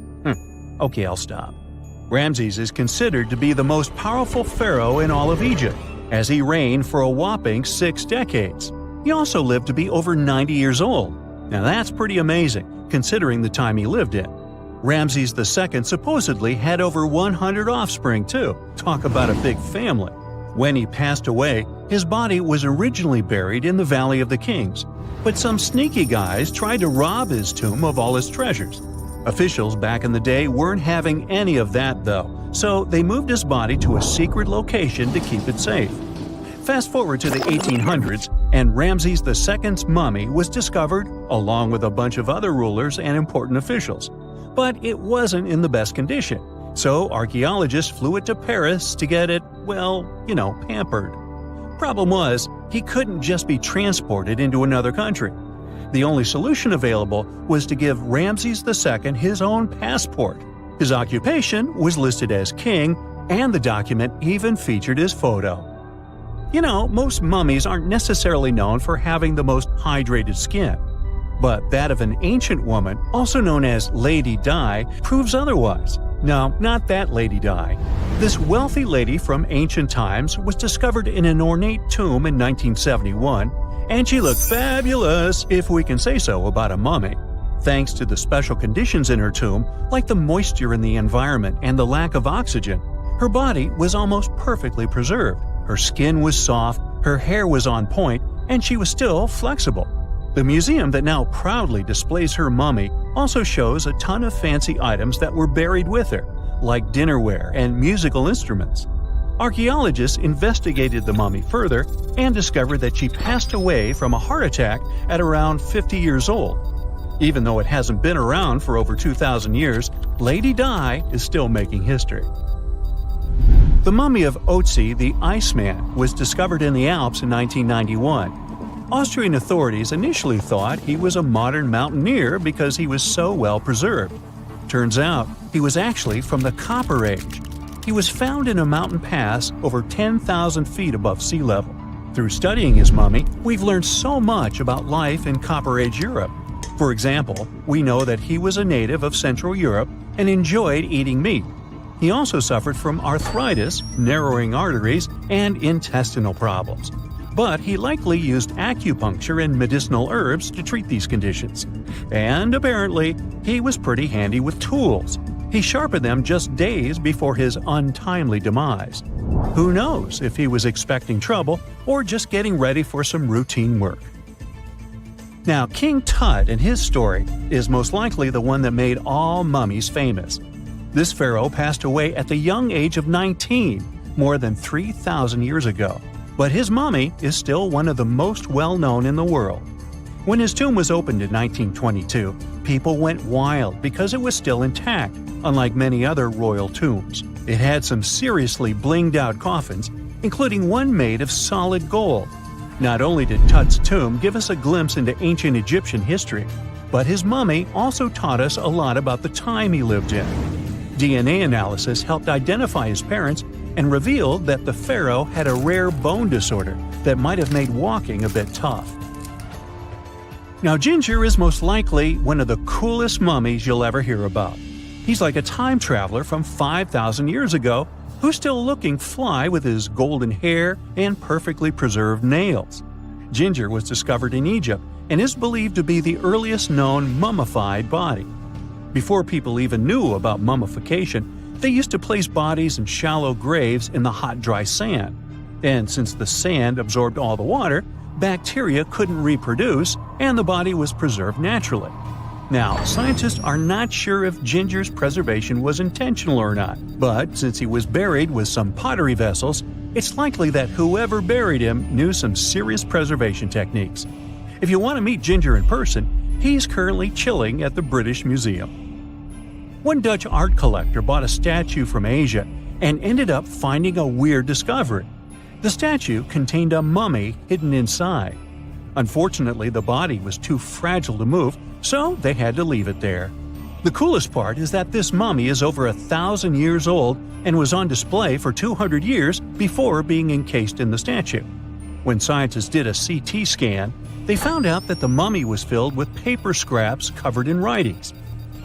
Okay, I'll stop. Ramses is considered to be the most powerful pharaoh in all of Egypt, as he reigned for a whopping 6 decades. He also lived to be over 90 years old. Now that's pretty amazing, considering the time he lived in. Ramses II supposedly had over 100 offspring too. Talk about a big family. When he passed away, his body was originally buried in the Valley of the Kings, but some sneaky guys tried to rob his tomb of all his treasures. Officials back in the day weren't having any of that though, so they moved his body to a secret location to keep it safe. Fast forward to the 1800s, and Ramses II's mummy was discovered along with a bunch of other rulers and important officials. But it wasn't in the best condition, so archaeologists flew it to Paris to get it, pampered. Problem was, he couldn't just be transported into another country. The only solution available was to give Ramses II his own passport. His occupation was listed as king, and the document even featured his photo. Most mummies aren't necessarily known for having the most hydrated skin. But that of an ancient woman, also known as Lady Di, proves otherwise. No, not that Lady Di. This wealthy lady from ancient times was discovered in an ornate tomb in 1971, and she looked fabulous, if we can say so about a mummy. Thanks to the special conditions in her tomb, like the moisture in the environment and the lack of oxygen, her body was almost perfectly preserved. Her skin was soft, her hair was on point, and she was still flexible. The museum that now proudly displays her mummy also shows a ton of fancy items that were buried with her, like dinnerware and musical instruments. Archaeologists investigated the mummy further and discovered that she passed away from a heart attack at around 50 years old. Even though it hasn't been around for over 2,000 years, Lady Di is still making history. The mummy of Otzi the Iceman was discovered in the Alps in 1991. Austrian authorities initially thought he was a modern mountaineer because he was so well preserved. Turns out, he was actually from the Copper Age. He was found in a mountain pass over 10,000 feet above sea level. Through studying his mummy, we've learned so much about life in Copper Age Europe. For example, we know that he was a native of Central Europe and enjoyed eating meat. He also suffered from arthritis, narrowing arteries, and intestinal problems. But he likely used acupuncture and medicinal herbs to treat these conditions. And apparently, he was pretty handy with tools. He sharpened them just days before his untimely demise. Who knows if he was expecting trouble or just getting ready for some routine work. Now, King Tut and his story is most likely the one that made all mummies famous. This pharaoh passed away at the young age of 19, more than 3,000 years ago. But his mummy is still one of the most well-known in the world. When his tomb was opened in 1922, people went wild because it was still intact, unlike many other royal tombs. It had some seriously blinged-out coffins, including one made of solid gold. Not only did Tut's tomb give us a glimpse into ancient Egyptian history, but his mummy also taught us a lot about the time he lived in. DNA analysis helped identify his parents and revealed that the pharaoh had a rare bone disorder that might have made walking a bit tough. Now, Ginger is most likely one of the coolest mummies you'll ever hear about. He's like a time traveler from 5,000 years ago who's still looking fly with his golden hair and perfectly preserved nails. Ginger was discovered in Egypt and is believed to be the earliest known mummified body. Before people even knew about mummification, they used to place bodies in shallow graves in the hot, dry sand. And since the sand absorbed all the water, bacteria couldn't reproduce and the body was preserved naturally. Now, scientists are not sure if Ginger's preservation was intentional or not, but since he was buried with some pottery vessels, it's likely that whoever buried him knew some serious preservation techniques. If you want to meet Ginger in person, he's currently chilling at the British Museum. One Dutch art collector bought a statue from Asia and ended up finding a weird discovery. The statue contained a mummy hidden inside. Unfortunately, the body was too fragile to move, so they had to leave it there. The coolest part is that this mummy is over 1,000 years old and was on display for 200 years before being encased in the statue. When scientists did a CT scan, they found out that the mummy was filled with paper scraps covered in writings.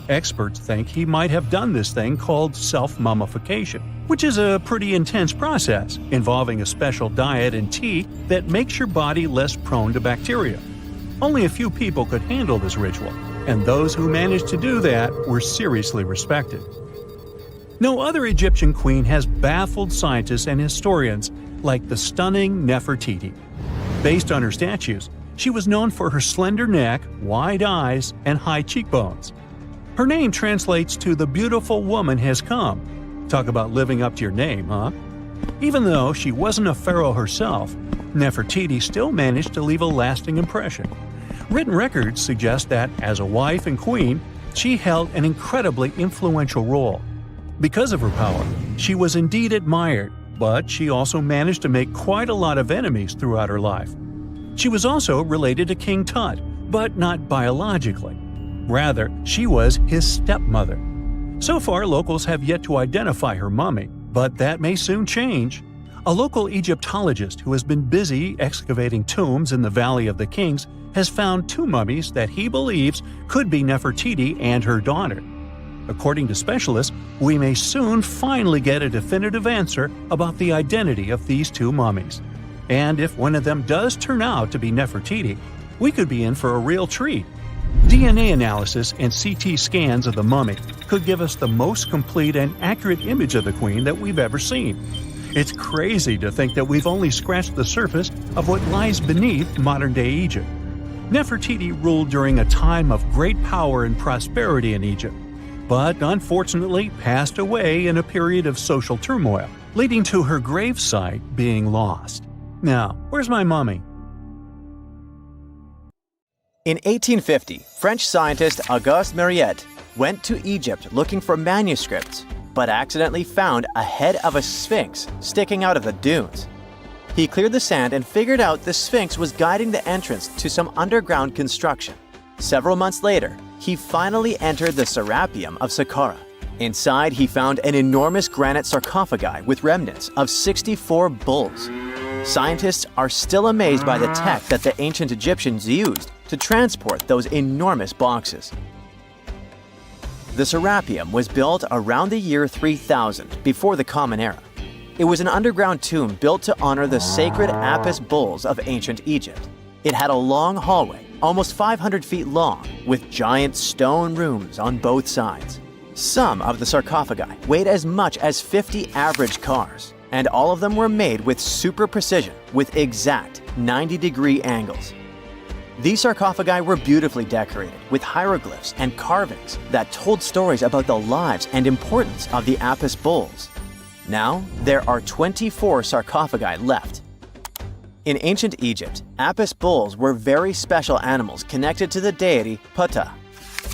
Experts think he might have done this thing called self-mummification, which is a pretty intense process involving a special diet and tea that makes your body less prone to bacteria. Only a few people could handle this ritual, and those who managed to do that were seriously respected. No other Egyptian queen has baffled scientists and historians like the stunning Nefertiti. Based on her statues, she was known for her slender neck, wide eyes, and high cheekbones. Her name translates to "the beautiful woman has come." Talk about living up to your name, huh? Even though she wasn't a pharaoh herself, Nefertiti still managed to leave a lasting impression. Written records suggest that, as a wife and queen, she held an incredibly influential role. Because of her power, she was indeed admired, but she also managed to make quite a lot of enemies throughout her life. She was also related to King Tut, but not biologically. Rather, she was his stepmother. So far, locals have yet to identify her mummy, but that may soon change. A local Egyptologist who has been busy excavating tombs in the Valley of the Kings has found two mummies that he believes could be Nefertiti and her daughter. According to specialists, we may soon finally get a definitive answer about the identity of these two mummies. And if one of them does turn out to be Nefertiti, we could be in for a real treat. DNA analysis and CT scans of the mummy could give us the most complete and accurate image of the queen that we've ever seen. It's crazy to think that we've only scratched the surface of what lies beneath modern-day Egypt. Nefertiti ruled during a time of great power and prosperity in Egypt, but unfortunately passed away in a period of social turmoil. leading to her gravesite being lost. Now, where's my mummy? In 1850, French scientist Auguste Mariette went to Egypt looking for manuscripts, but accidentally found a head of a sphinx sticking out of the dunes. He cleared the sand and figured out the sphinx was guiding the entrance to some underground construction. Several months later, he finally entered the Serapeum of Saqqara. Inside, he found an enormous granite sarcophagi with remnants of 64 bulls. Scientists are still amazed by the tech that the ancient Egyptians used to transport those enormous boxes. The Serapeum was built around the year 3000 before the Common Era. It was an underground tomb built to honor the sacred Apis bulls of ancient Egypt. It had a long hallway, almost 500 feet long, with giant stone rooms on both sides. Some of the sarcophagi weighed as much as 50 average cars, and all of them were made with super precision with exact 90-degree angles. These sarcophagi were beautifully decorated with hieroglyphs and carvings that told stories about the lives and importance of the Apis bulls. Now, there are 24 sarcophagi left. In ancient Egypt, Apis bulls were very special animals connected to the deity Ptah.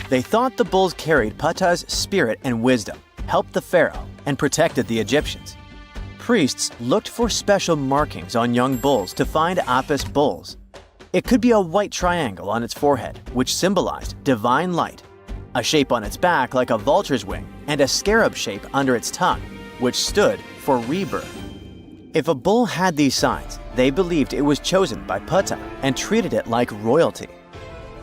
They thought the bulls carried Ptah's spirit and wisdom, helped the pharaoh, and protected the Egyptians. Priests looked for special markings on young bulls to find Apis bulls. It could be a white triangle on its forehead, which symbolized divine light, a shape on its back like a vulture's wing, and a scarab shape under its tongue, which stood for rebirth. If a bull had these signs, they believed it was chosen by Ptah and treated it like royalty.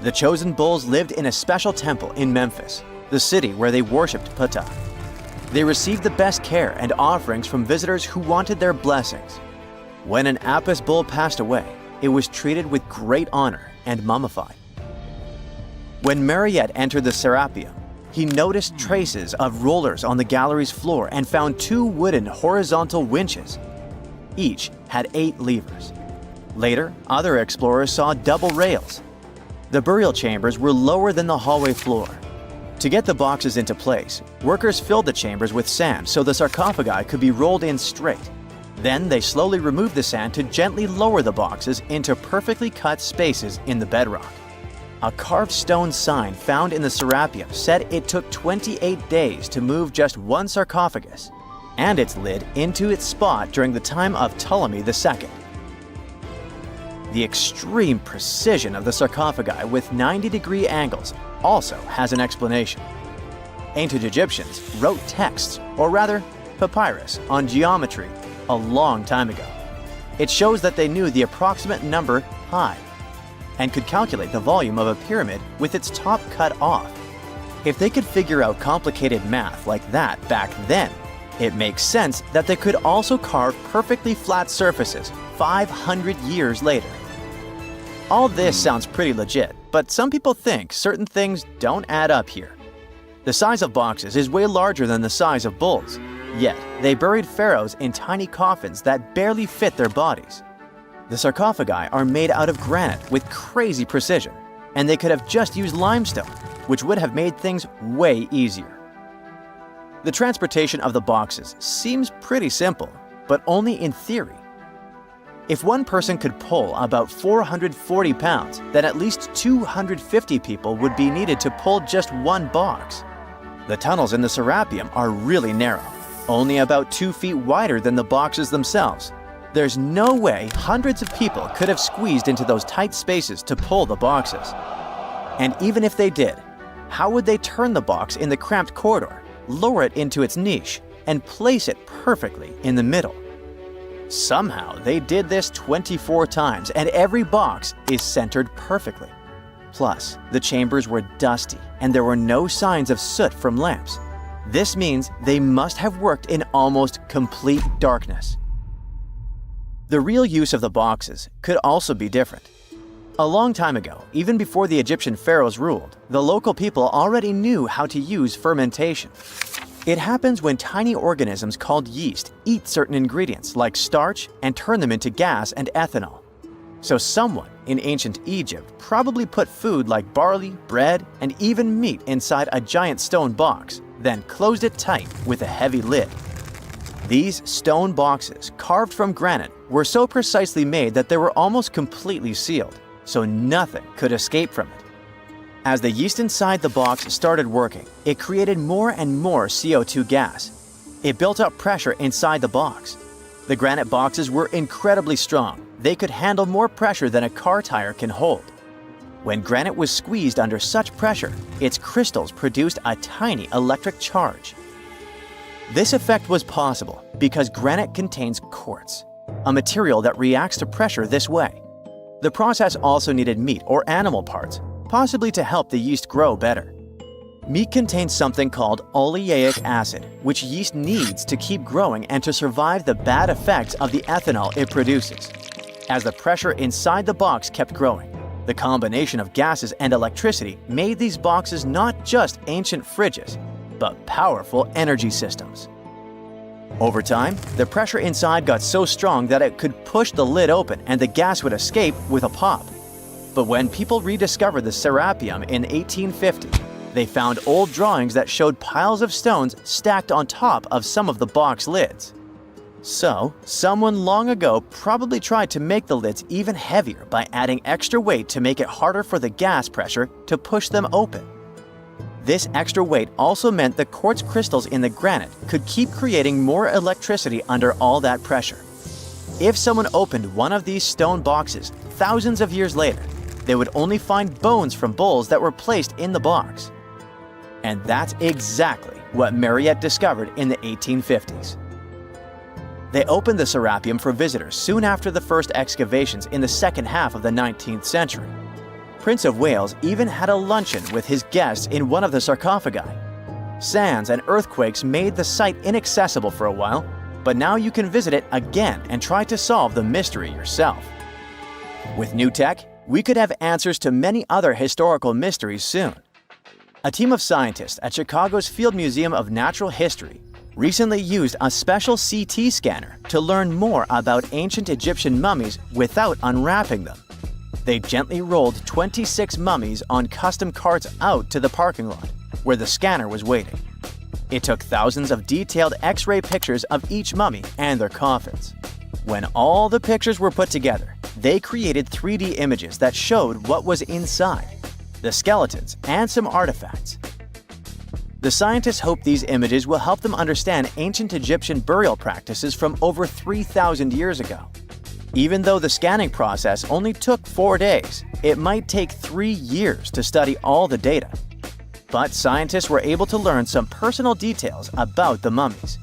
The chosen bulls lived in a special temple in Memphis, the city where they worshipped Ptah. They received the best care and offerings from visitors who wanted their blessings. When an Apis bull passed away, it was treated with great honor and mummified. When Mariette entered the Serapeum, he noticed traces of rollers on the gallery's floor and found 2 wooden horizontal winches. Each had 8 levers. Later, other explorers saw double rails. The burial chambers were lower than the hallway floor. To get the boxes into place, workers filled the chambers with sand so the sarcophagi could be rolled in straight. Then they slowly removed the sand to gently lower the boxes into perfectly cut spaces in the bedrock. A carved stone sign found in the Serapeum said it took 28 days to move just one sarcophagus and its lid into its spot during the time of Ptolemy II. The extreme precision of the sarcophagi with 90-degree angles also has an explanation. Ancient Egyptians wrote texts, or rather, papyrus, on geometry a long time ago. It shows that they knew the approximate number pi and could calculate the volume of a pyramid with its top cut off. If they could figure out complicated math like that back then, it makes sense that they could also carve perfectly flat surfaces 500 years later. All this sounds pretty legit, but some people think certain things don't add up here. The size of boxes is way larger than the size of bulls, yet they buried pharaohs in tiny coffins that barely fit their bodies. The sarcophagi are made out of granite with crazy precision, and they could have just used limestone, which would have made things way easier. The transportation of the boxes seems pretty simple, but only in theory. If one person could pull about 440 pounds, then at least 250 people would be needed to pull just one box. The tunnels in the Serapeum are really narrow, only about 2 feet wider than the boxes themselves. There's no way hundreds of people could have squeezed into those tight spaces to pull the boxes. And even if they did, how would they turn the box in the cramped corridor, lower it into its niche, and place it perfectly in the middle? Somehow, they did this 24 times, and every box is centered perfectly. Plus, the chambers were dusty, and there were no signs of soot from lamps. This means they must have worked in almost complete darkness. The real use of the boxes could also be different. A long time ago, even before the Egyptian pharaohs ruled, the local people already knew how to use fermentation. It happens when tiny organisms called yeast eat certain ingredients like starch and turn them into gas and ethanol. So someone in ancient Egypt probably put food like barley, bread, and even meat inside a giant stone box, then closed it tight with a heavy lid. These stone boxes, carved from granite, were so precisely made that they were almost completely sealed, so nothing could escape from it. As the yeast inside the box started working, it created more and more CO2 gas. It built up pressure inside the box. The granite boxes were incredibly strong. They could handle more pressure than a car tire can hold. When granite was squeezed under such pressure, its crystals produced a tiny electric charge. This effect was possible because granite contains quartz, a material that reacts to pressure this way. The process also needed meat or animal parts, possibly to help the yeast grow better. Meat contains something called oleic acid, which yeast needs to keep growing and to survive the bad effects of the ethanol it produces. As the pressure inside the box kept growing, the combination of gases and electricity made these boxes not just ancient fridges, but powerful energy systems. Over time, the pressure inside got so strong that it could push the lid open and the gas would escape with a pop. But when people rediscovered the Serapeum in 1850, they found old drawings that showed piles of stones stacked on top of some of the box lids. So, someone long ago probably tried to make the lids even heavier by adding extra weight to make it harder for the gas pressure to push them open. This extra weight also meant the quartz crystals in the granite could keep creating more electricity under all that pressure. If someone opened one of these stone boxes thousands of years later, they would only find bones from bulls that were placed in the box. And that's exactly what Mariette discovered in the 1850s. They opened the Serapeum for visitors soon after the first excavations in the second half of the 19th century. Prince of Wales even had a luncheon with his guests in one of the sarcophagi. Sands and earthquakes made the site inaccessible for a while, but now you can visit it again and try to solve the mystery yourself. With new tech, we could have answers to many other historical mysteries soon. A team of scientists at Chicago's Field Museum of Natural History recently used a special CT scanner to learn more about ancient Egyptian mummies without unwrapping them. They gently rolled 26 mummies on custom carts out to the parking lot, where the scanner was waiting. It took thousands of detailed X-ray pictures of each mummy and their coffins. When all the pictures were put together, they created 3D images that showed what was inside, the skeletons, and some artifacts. The scientists hope these images will help them understand ancient Egyptian burial practices from over 3,000 years ago. Even though the scanning process only took 4 days, it might take 3 years to study all the data. But scientists were able to learn some personal details about the mummies.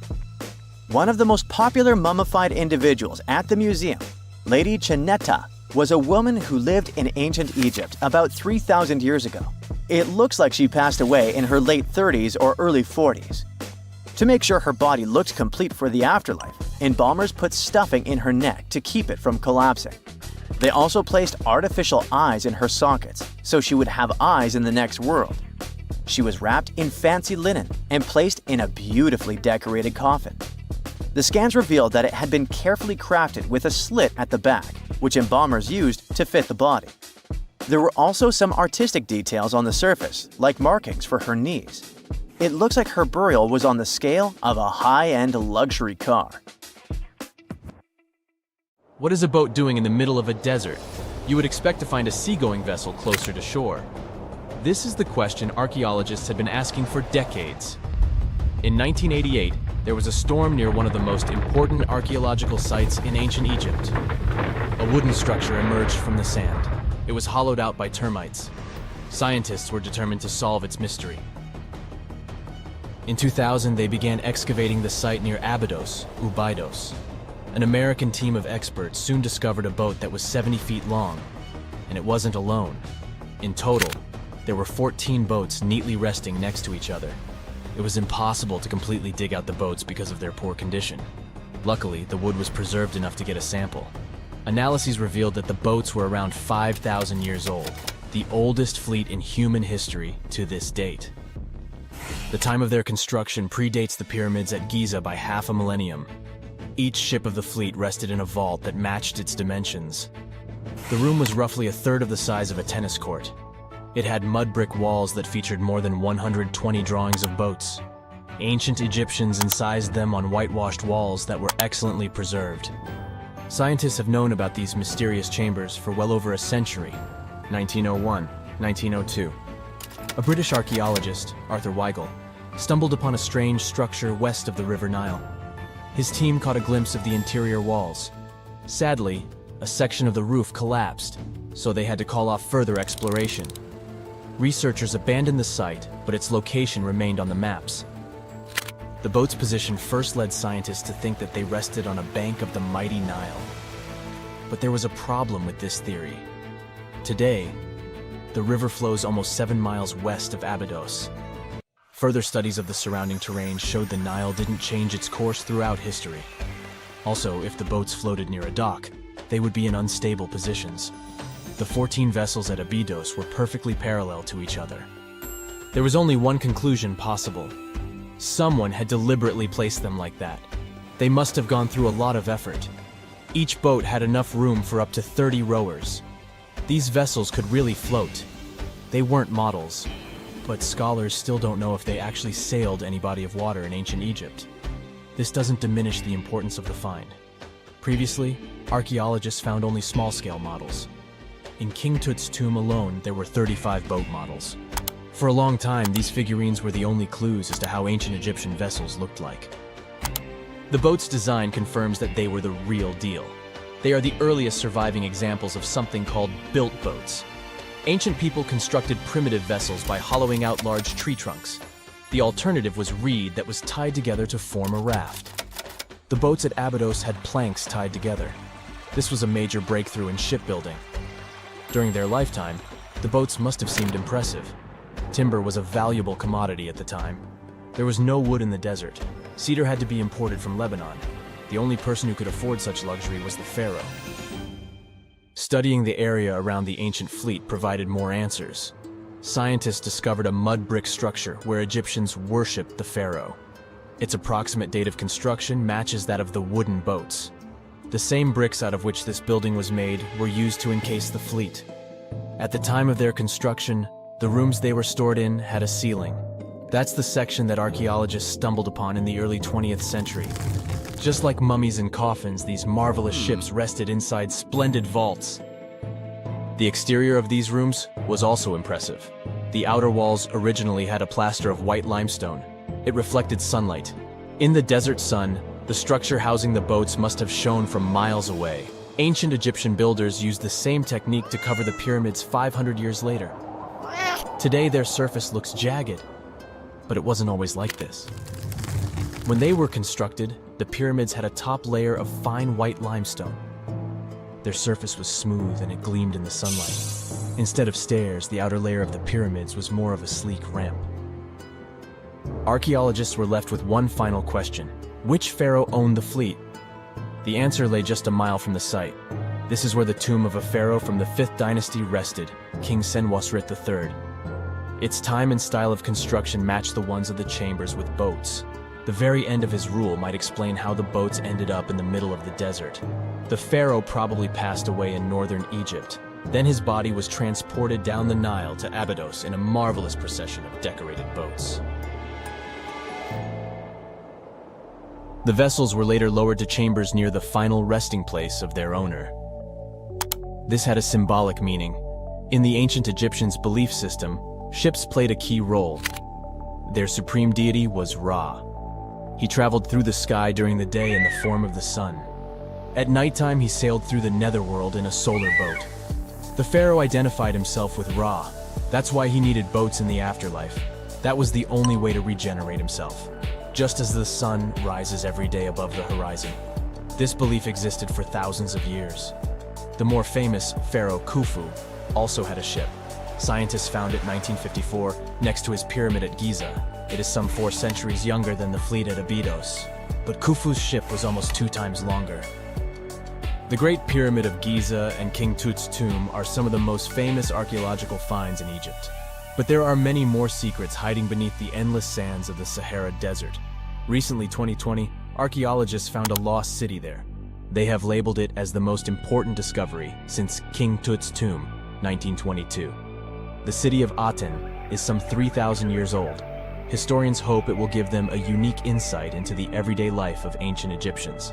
One of the most popular mummified individuals at the museum, Lady Chineta, was a woman who lived in ancient Egypt about 3,000 years ago. It looks like she passed away in her late 30s or early 40s. To make sure her body looked complete for the afterlife, embalmers put stuffing in her neck to keep it from collapsing. They also placed artificial eyes in her sockets, so she would have eyes in the next world. She was wrapped in fancy linen and placed in a beautifully decorated coffin. The scans revealed that it had been carefully crafted with a slit at the back, which embalmers used to fit the body. There were also some artistic details on the surface, like markings for her knees. It looks like her burial was on the scale of a high-end luxury car. What is a boat doing in the middle of a desert? You would expect to find a seagoing vessel closer to shore. This is the question archaeologists had been asking for decades. In 1988, there was a storm near one of the most important archaeological sites in ancient Egypt. A wooden structure emerged from the sand. It was hollowed out by termites. Scientists were determined to solve its mystery. In 2000, they began excavating the site near Abydos, Ubidos. An American team of experts soon discovered a boat that was 70 feet long, and it wasn't alone. In total, there were 14 boats neatly resting next to each other. It was impossible to completely dig out the boats because of their poor condition. Luckily, the wood was preserved enough to get a sample. Analyses revealed that the boats were around 5,000 years old, the oldest fleet in human history to this date. The time of their construction predates the pyramids at Giza by half a millennium. Each ship of the fleet rested in a vault that matched its dimensions. The room was roughly a third of the size of a tennis court. It had mud brick walls that featured more than 120 drawings of boats. Ancient Egyptians incised them on whitewashed walls that were excellently preserved. Scientists have known about these mysterious chambers for well over a century. 1901, 1902. A British archaeologist, Arthur Weigel, stumbled upon a strange structure west of the River Nile. His team caught a glimpse of the interior walls. Sadly, a section of the roof collapsed, so they had to call off further exploration. Researchers abandoned the site, but its location remained on the maps. The boat's position first led scientists to think that they rested on a bank of the mighty Nile. But there was a problem with this theory. Today, the river flows almost 7 miles west of Abydos. Further studies of the surrounding terrain showed the Nile didn't change its course throughout history. Also, if the boats floated near a dock, they would be in unstable positions. The 14 vessels at Abydos were perfectly parallel to each other. There was only one conclusion possible. Someone had deliberately placed them like that. They must have gone through a lot of effort. Each boat had enough room for up to 30 rowers. These vessels could really float. They weren't models, but scholars still don't know if they actually sailed any body of water in ancient Egypt. This doesn't diminish the importance of the find. Previously, archaeologists found only small-scale models. In King Tut's tomb alone, there were 35 boat models. For a long time, these figurines were the only clues as to how ancient Egyptian vessels looked like. The boat's design confirms that they were the real deal. They are the earliest surviving examples of something called built boats. Ancient people constructed primitive vessels by hollowing out large tree trunks. The alternative was reed that was tied together to form a raft. The boats at Abydos had planks tied together. This was a major breakthrough in shipbuilding. During their lifetime, the boats must have seemed impressive. Timber was a valuable commodity at the time. There was no wood in the desert. Cedar had to be imported from Lebanon. The only person who could afford such luxury was the pharaoh. Studying the area around the ancient fleet provided more answers. Scientists discovered a mud brick structure where Egyptians worshipped the pharaoh. Its approximate date of construction matches that of the wooden boats. The same bricks out of which this building was made were used to encase the fleet. At the time of their construction, the rooms they were stored in had a ceiling. That's the section that archaeologists stumbled upon in the early 20th century. Just like mummies and coffins, these marvelous ships rested inside splendid vaults. The exterior of these rooms was also impressive. The outer walls originally had a plaster of white limestone. It reflected sunlight. In the desert sun, the structure housing the boats must have shone from miles away. Ancient Egyptian builders used the same technique to cover the pyramids 500 years later. Today, their surface looks jagged, but it wasn't always like this. When they were constructed, the pyramids had a top layer of fine white limestone. Their surface was smooth and it gleamed in the sunlight. Instead of stairs, the outer layer of the pyramids was more of a sleek ramp. Archaeologists were left with one final question. Which pharaoh owned the fleet? The answer lay just a mile from the site. This is where the tomb of a pharaoh from the 5th dynasty rested, King Senwosret III. Its time and style of construction matched the ones of the chambers with boats. The very end of his rule might explain how the boats ended up in the middle of the desert. The pharaoh probably passed away in northern Egypt. Then his body was transported down the Nile to Abydos in a marvelous procession of decorated boats. The vessels were later lowered to chambers near the final resting place of their owner. This had a symbolic meaning. In the ancient Egyptians' belief system, ships played a key role. Their supreme deity was Ra. He traveled through the sky during the day in the form of the sun. At nighttime, he sailed through the netherworld in a solar boat. The pharaoh identified himself with Ra. That's why he needed boats in the afterlife. That was the only way to regenerate himself. Just as the sun rises every day above the horizon. This belief existed for thousands of years. The more famous Pharaoh Khufu also had a ship. Scientists found it in 1954 next to his pyramid at Giza. It is some 4 centuries younger than the fleet at Abydos, but Khufu's ship was almost 2 times longer. The Great Pyramid of Giza and King Tut's tomb are some of the most famous archaeological finds in Egypt. But there are many more secrets hiding beneath the endless sands of the Sahara Desert. Recently, 2020, archaeologists found a lost city there. They have labeled it as the most important discovery since King Tut's tomb, 1922. The city of Aten is some 3,000 years old. Historians hope it will give them a unique insight into the everyday life of ancient Egyptians.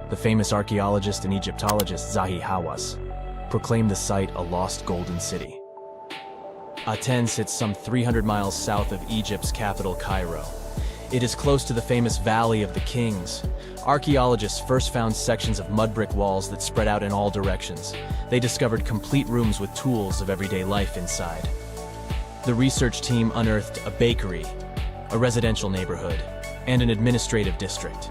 The famous archaeologist and Egyptologist Zahi Hawass proclaimed the site a lost golden city. Aten sits some 300 miles south of Egypt's capital, Cairo. It is close to the famous Valley of the Kings. Archaeologists first found sections of mud brick walls that spread out in all directions. They discovered complete rooms with tools of everyday life inside. The research team unearthed a bakery, a residential neighborhood, and an administrative district.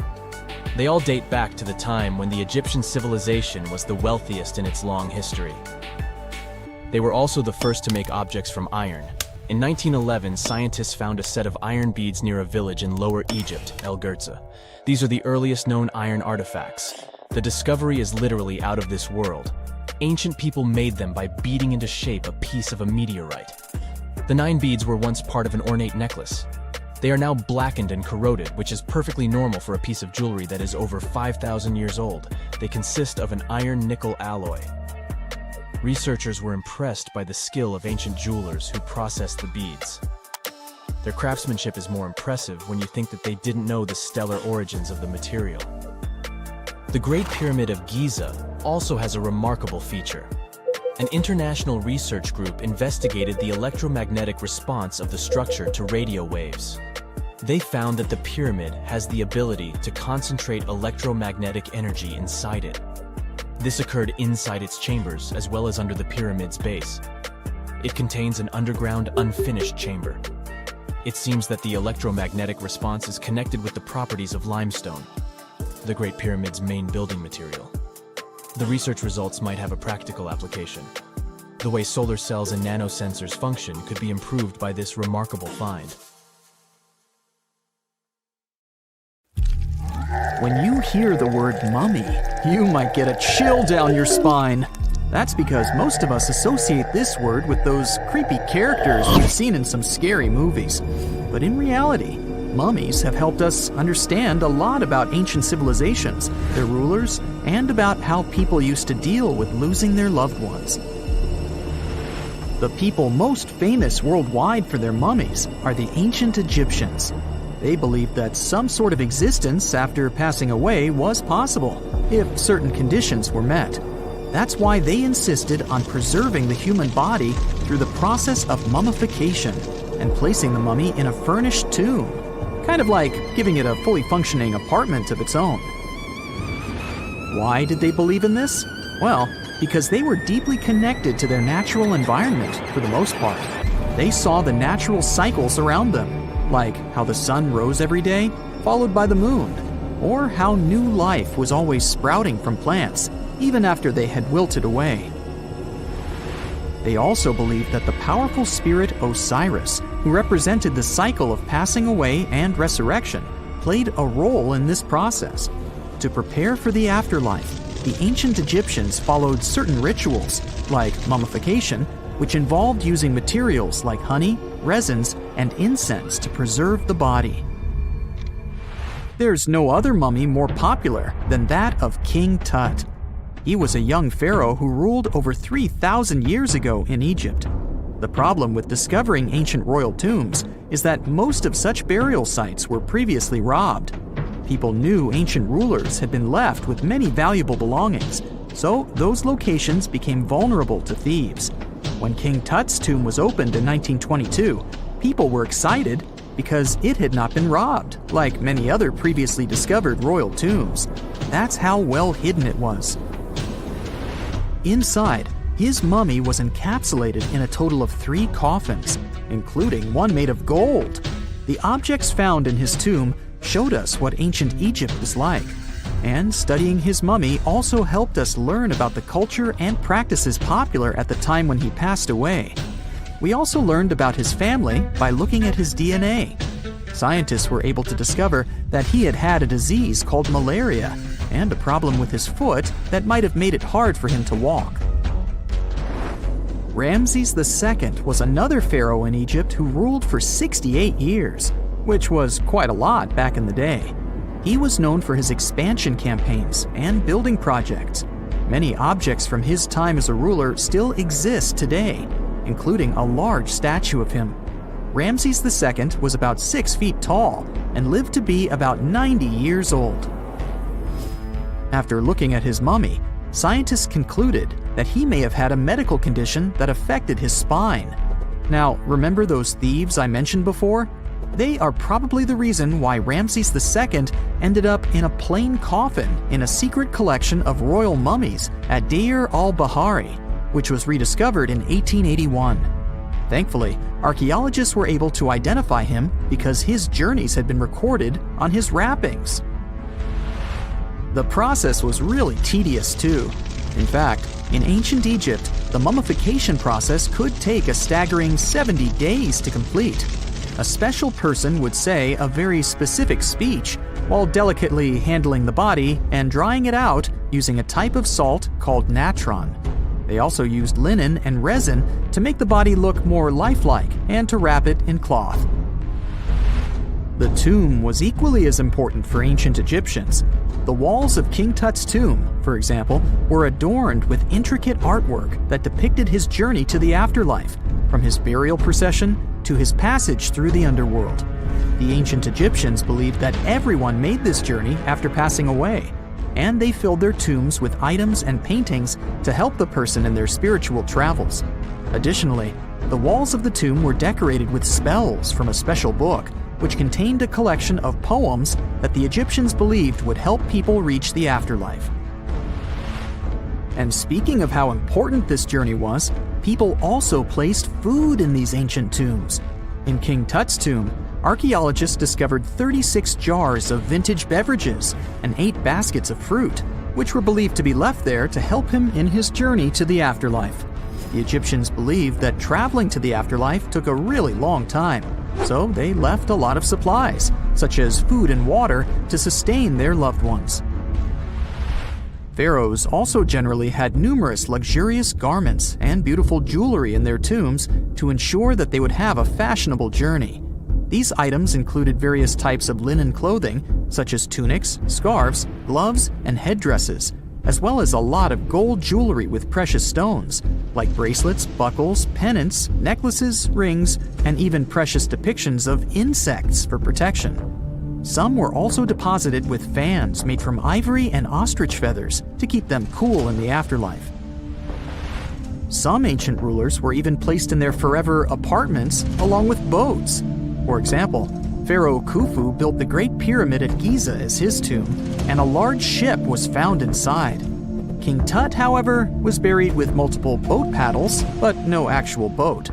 They all date back to the time when the Egyptian civilization was the wealthiest in its long history. They were also the first to make objects from iron. In 1911, scientists found a set of iron beads near a village in Lower Egypt, El Girza. These are the earliest known iron artifacts. The discovery is literally out of this world. Ancient people made them by beating into shape a piece of a meteorite. The 9 beads were once part of an ornate necklace. They are now blackened and corroded, which is perfectly normal for a piece of jewelry that is over 5,000 years old. They consist of an iron-nickel alloy. Researchers were impressed by the skill of ancient jewelers who processed the beads. Their craftsmanship is more impressive when you think that they didn't know the stellar origins of the material. The Great Pyramid of Giza also has a remarkable feature. An international research group investigated the electromagnetic response of the structure to radio waves. They found that the pyramid has the ability to concentrate electromagnetic energy inside it. This occurred inside its chambers as well as under the pyramid's base. It contains an underground, unfinished chamber. It seems that the electromagnetic response is connected with the properties of limestone, the Great Pyramid's main building material. The research results might have a practical application. The way solar cells and nanosensors function could be improved by this remarkable find. When you hear the word mummy, you might get a chill down your spine. That's because most of us associate this word with those creepy characters we've seen in some scary movies. But in reality, mummies have helped us understand a lot about ancient civilizations, their rulers, and about how people used to deal with losing their loved ones. The people most famous worldwide for their mummies are the ancient Egyptians. They believed that some sort of existence after passing away was possible, if certain conditions were met. That's why they insisted on preserving the human body through the process of mummification and placing the mummy in a furnished tomb, kind of like giving it a fully functioning apartment of its own. Why did they believe in this? Well, because they were deeply connected to their natural environment for the most part. They saw the natural cycles around them, like how the sun rose every day, followed by the moon, or how new life was always sprouting from plants, even after they had wilted away. They also believed that the powerful spirit Osiris, who represented the cycle of passing away and resurrection, played a role in this process. To prepare for the afterlife, the ancient Egyptians followed certain rituals, like mummification, which involved using materials like honey, resins, and incense to preserve the body. There's no other mummy more popular than that of King Tut. He was a young pharaoh who ruled over 3,000 years ago in Egypt. The problem with discovering ancient royal tombs is that most of such burial sites were previously robbed. People knew ancient rulers had been left with many valuable belongings, so those locations became vulnerable to thieves. When King Tut's tomb was opened in 1922, people were excited because it had not been robbed, like many other previously discovered royal tombs. That's how well hidden it was. Inside, his mummy was encapsulated in a total of 3 coffins, including one made of gold. The objects found in his tomb showed us what ancient Egypt was like, and studying his mummy also helped us learn about the culture and practices popular at the time when he passed away. We also learned about his family by looking at his DNA. Scientists were able to discover that he had had a disease called malaria and a problem with his foot that might have made it hard for him to walk. Ramses II was another pharaoh in Egypt who ruled for 68 years, which was quite a lot back in the day. He was known for his expansion campaigns and building projects. Many objects from his time as a ruler still exist today, including a large statue of him. Ramses II was about 6 feet tall and lived to be about 90 years old. After looking at his mummy, scientists concluded that he may have had a medical condition that affected his spine. Now, remember those thieves I mentioned before? They are probably the reason why Ramses II ended up in a plain coffin in a secret collection of royal mummies at Deir al-Bahari, which was rediscovered in 1881. Thankfully, archaeologists were able to identify him because his journeys had been recorded on his wrappings. The process was really tedious too. In fact, in ancient Egypt, the mummification process could take a staggering 70 days to complete. A special person would say a very specific speech while delicately handling the body and drying it out using a type of salt called natron. They also used linen and resin to make the body look more lifelike and to wrap it in cloth. The tomb was equally as important for ancient Egyptians. The walls of King Tut's tomb, for example, were adorned with intricate artwork that depicted his journey to the afterlife, from his burial procession to his passage through the underworld. The ancient Egyptians believed that everyone made this journey after passing away, and they filled their tombs with items and paintings to help the person in their spiritual travels. Additionally, the walls of the tomb were decorated with spells from a special book, which contained a collection of poems that the Egyptians believed would help people reach the afterlife. And speaking of how important this journey was, people also placed food in these ancient tombs. In King Tut's tomb, archaeologists discovered 36 jars of vintage beverages and 8 baskets of fruit, which were believed to be left there to help him in his journey to the afterlife. The Egyptians believed that traveling to the afterlife took a really long time, so they left a lot of supplies, such as food and water, to sustain their loved ones. Pharaohs also generally had numerous luxurious garments and beautiful jewelry in their tombs to ensure that they would have a fashionable journey. These items included various types of linen clothing, such as tunics, scarves, gloves, and headdresses, as well as a lot of gold jewelry with precious stones, like bracelets, buckles, pendants, necklaces, rings, and even precious depictions of insects for protection. Some were also deposited with fans made from ivory and ostrich feathers to keep them cool in the afterlife. Some ancient rulers were even placed in their forever apartments along with boats. For example, Pharaoh Khufu built the Great Pyramid at Giza as his tomb, and a large ship was found inside. King Tut, however, was buried with multiple boat paddles, but no actual boat.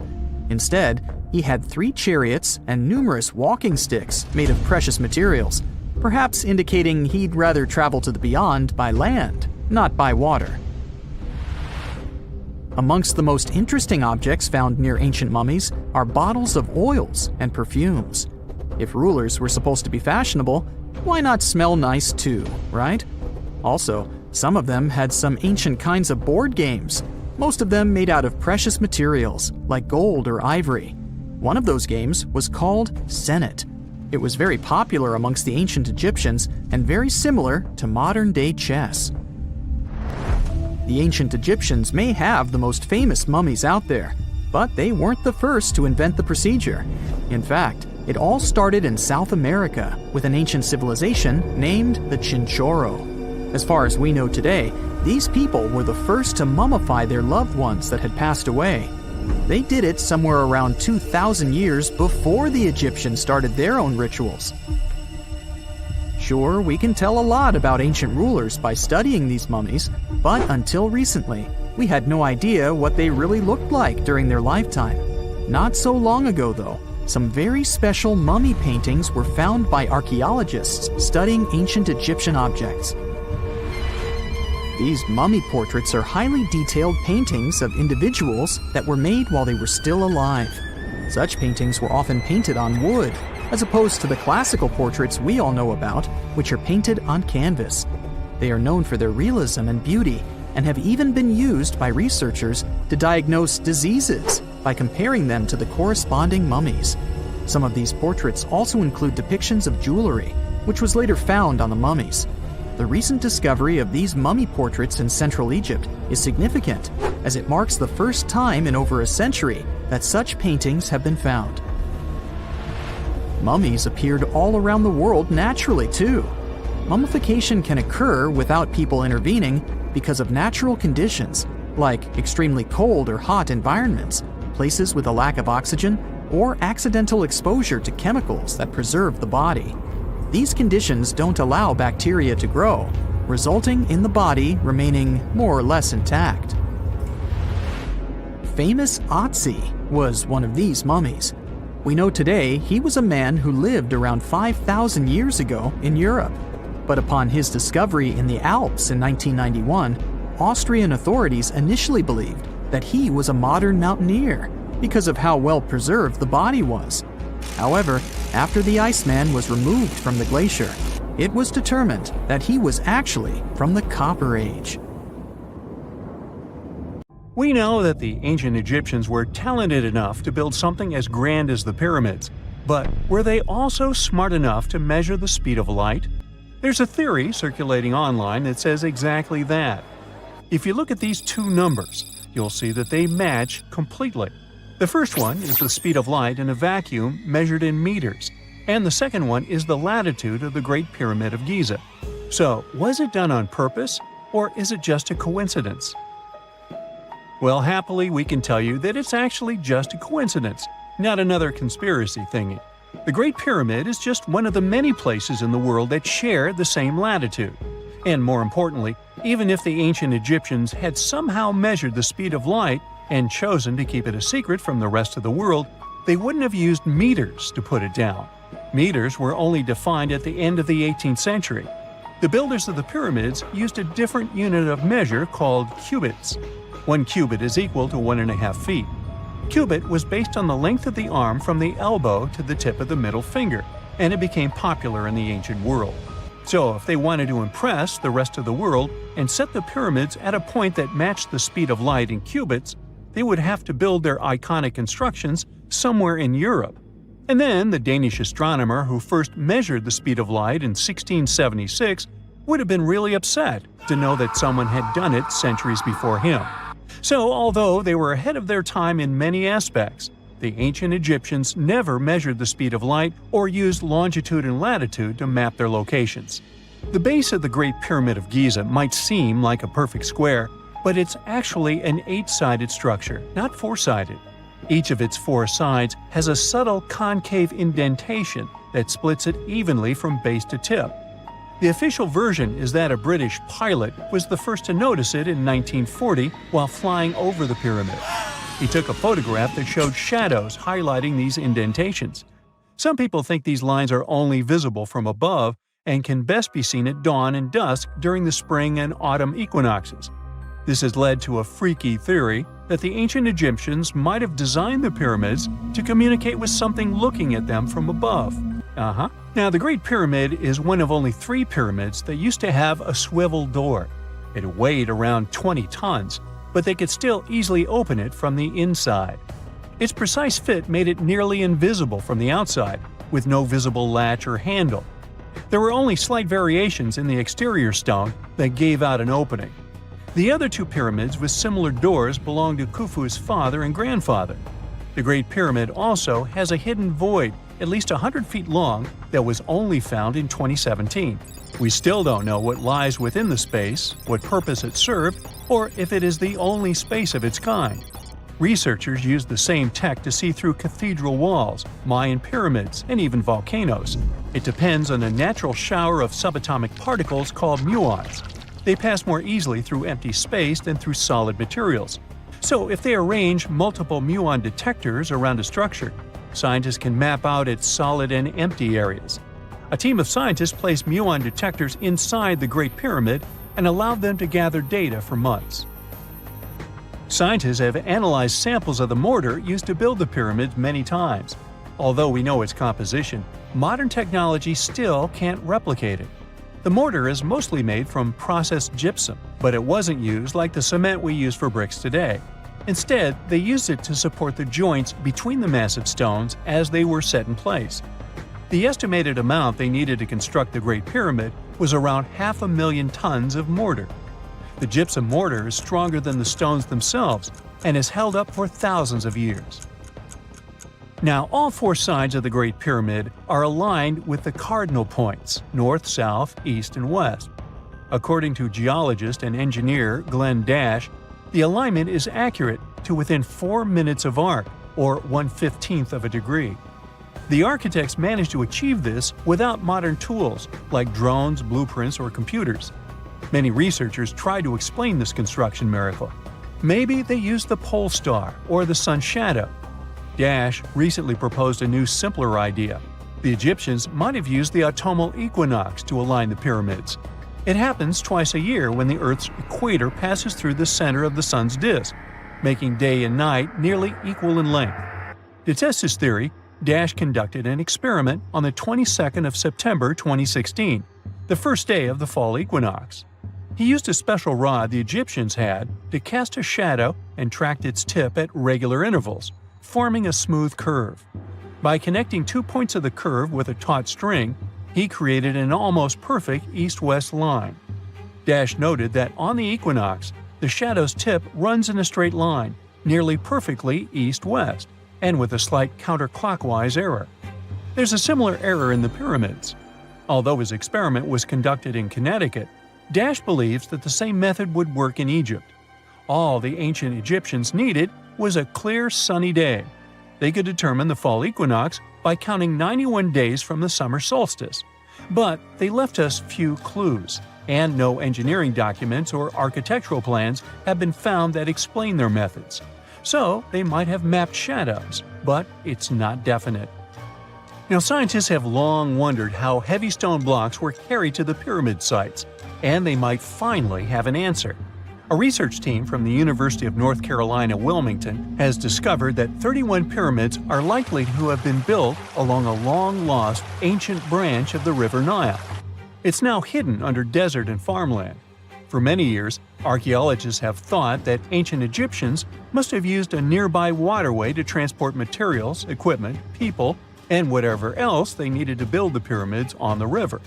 Instead, he had 3 chariots and numerous walking sticks made of precious materials, perhaps indicating he'd rather travel to the beyond by land, not by water. Amongst the most interesting objects found near ancient mummies are bottles of oils and perfumes. If rulers were supposed to be fashionable, why not smell nice too, right? Also, some of them had some ancient kinds of board games, most of them made out of precious materials like gold or ivory. One of those games was called Senet. It was very popular amongst the ancient Egyptians and very similar to modern-day chess. The ancient Egyptians may have the most famous mummies out there, but they weren't the first to invent the procedure. In fact, it all started in South America with an ancient civilization named the Chinchorro. As far as we know today, these people were the first to mummify their loved ones that had passed away. They did it somewhere around 2,000 years before the Egyptians started their own rituals. Sure, we can tell a lot about ancient rulers by studying these mummies, but until recently, we had no idea what they really looked like during their lifetime. Not so long ago, though, some very special mummy paintings were found by archaeologists studying ancient Egyptian objects. These mummy portraits are highly detailed paintings of individuals that were made while they were still alive. Such paintings were often painted on wood, as opposed to the classical portraits we all know about, which are painted on canvas. They are known for their realism and beauty, and have even been used by researchers to diagnose diseases by comparing them to the corresponding mummies. Some of these portraits also include depictions of jewelry, which was later found on the mummies. The recent discovery of these mummy portraits in Central Egypt is significant, as it marks the first time in over a century that such paintings have been found. Mummies appeared all around the world naturally, too. Mummification can occur without people intervening because of natural conditions, like extremely cold or hot environments, places with a lack of oxygen, or accidental exposure to chemicals that preserve the body. These conditions don't allow bacteria to grow, resulting in the body remaining more or less intact. Famous Otzi was one of these mummies. We know today he was a man who lived around 5,000 years ago in Europe. But upon his discovery in the Alps in 1991, Austrian authorities initially believed that he was a modern mountaineer because of how well preserved the body was. However, after the Iceman was removed from the glacier, it was determined that he was actually from the Copper Age. We know that the ancient Egyptians were talented enough to build something as grand as the pyramids, but were they also smart enough to measure the speed of light? There's a theory circulating online that says exactly that. If you look at these two numbers, you'll see that they match completely. The first one is the speed of light in a vacuum measured in meters, and the second one is the latitude of the Great Pyramid of Giza. So, was it done on purpose, or is it just a coincidence? Well, happily, we can tell you that it's actually just a coincidence, not another conspiracy thingy. The Great Pyramid is just one of the many places in the world that share the same latitude. And more importantly, even if the ancient Egyptians had somehow measured the speed of light and chosen to keep it a secret from the rest of the world, they wouldn't have used meters to put it down. Meters were only defined at the end of the 18th century. The builders of the pyramids used a different unit of measure called cubits. 1 cubit is equal to 1.5 feet. Cubit was based on the length of the arm from the elbow to the tip of the middle finger, and it became popular in the ancient world. So if they wanted to impress the rest of the world and set the pyramids at a point that matched the speed of light in cubits, they would have to build their iconic constructions somewhere in Europe. And then the Danish astronomer who first measured the speed of light in 1676 would have been really upset to know that someone had done it centuries before him. So, although they were ahead of their time in many aspects, the ancient Egyptians never measured the speed of light or used longitude and latitude to map their locations. The base of the Great Pyramid of Giza might seem like a perfect square, but it's actually an 8-sided structure, not 4-sided. Each of its 4 sides has a subtle concave indentation that splits it evenly from base to tip. The official version is that a British pilot was the first to notice it in 1940 while flying over the pyramid. He took a photograph that showed shadows highlighting these indentations. Some people think these lines are only visible from above and can best be seen at dawn and dusk during the spring and autumn equinoxes. This has led to a freaky theory that the ancient Egyptians might have designed the pyramids to communicate with something looking at them from above. Now, the Great Pyramid is one of only 3 pyramids that used to have a swivel door. It weighed around 20 tons, but they could still easily open it from the inside. Its precise fit made it nearly invisible from the outside, with no visible latch or handle. There were only slight variations in the exterior stone that gave out an opening. The other 2 pyramids with similar doors belonged to Khufu's father and grandfather. The Great Pyramid also has a hidden void at least 100 feet long that was only found in 2017. We still don't know what lies within the space, what purpose it served, or if it is the only space of its kind. Researchers used the same tech to see through cathedral walls, Mayan pyramids, and even volcanoes. It depends on a natural shower of subatomic particles called muons. They pass more easily through empty space than through solid materials. So if they arrange multiple muon detectors around a structure, scientists can map out its solid and empty areas. A team of scientists placed muon detectors inside the Great Pyramid and allowed them to gather data for months. Scientists have analyzed samples of the mortar used to build the pyramids many times. Although we know its composition, modern technology still can't replicate it. The mortar is mostly made from processed gypsum, but it wasn't used like the cement we use for bricks today. Instead, they used it to support the joints between the massive stones as they were set in place. The estimated amount they needed to construct the Great Pyramid was around 500,000 tons of mortar. The gypsum mortar is stronger than the stones themselves and has held up for thousands of years. Now, all four sides of the Great Pyramid are aligned with the cardinal points – north, south, east, and west. According to geologist and engineer Glenn Dash, the alignment is accurate to within 4 minutes of arc, or 1/15th of a degree. The architects managed to achieve this without modern tools like drones, blueprints, or computers. Many researchers try to explain this construction miracle. Maybe they used the pole star or the sun's shadow. Dash recently proposed a new, simpler idea. The Egyptians might have used the autumnal equinox to align the pyramids. It happens twice a year when the Earth's equator passes through the center of the sun's disk, making day and night nearly equal in length. To test his theory, Dash conducted an experiment on the 22nd of September 2016, the first day of the fall equinox. He used a special rod the Egyptians had to cast a shadow and tracked its tip at regular intervals, forming a smooth curve. By connecting 2 points of the curve with a taut string, he created an almost perfect east-west line. Dash noted that on the equinox, the shadow's tip runs in a straight line, nearly perfectly east-west, and with a slight counterclockwise error. There's a similar error in the pyramids. Although his experiment was conducted in Connecticut, Dash believes that the same method would work in Egypt. All the ancient Egyptians needed was a clear, sunny day. They could determine the fall equinox by counting 91 days from the summer solstice. But they left us few clues, and no engineering documents or architectural plans have been found that explain their methods. So they might have mapped shadows, but it's not definite. Now, scientists have long wondered how heavy stone blocks were carried to the pyramid sites, and they might finally have an answer. A research team from the University of North Carolina, Wilmington, has discovered that 31 pyramids are likely to have been built along a long-lost ancient branch of the River Nile. It's now hidden under desert and farmland. For many years, archaeologists have thought that ancient Egyptians must have used a nearby waterway to transport materials, equipment, people, and whatever else they needed to build the pyramids on the river.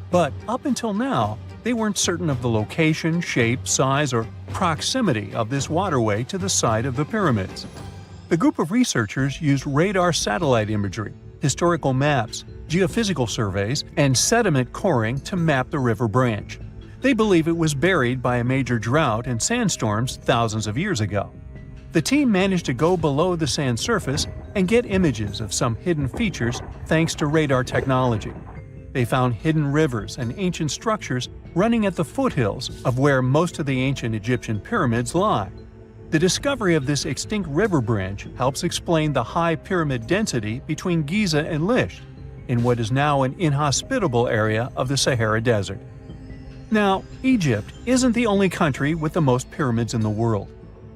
But up until now, they weren't certain of the location, shape, size, or proximity of this waterway to the site of the pyramids. The group of researchers used radar satellite imagery, historical maps, geophysical surveys, and sediment coring to map the river branch. They believe it was buried by a major drought and sandstorms thousands of years ago. The team managed to go below the sand surface and get images of some hidden features thanks to radar technology. They found hidden rivers and ancient structures running at the foothills of where most of the ancient Egyptian pyramids lie. The discovery of this extinct river branch helps explain the high pyramid density between Giza and Lisht, in what is now an inhospitable area of the Sahara Desert. Now, Egypt isn't the only country with the most pyramids in the world.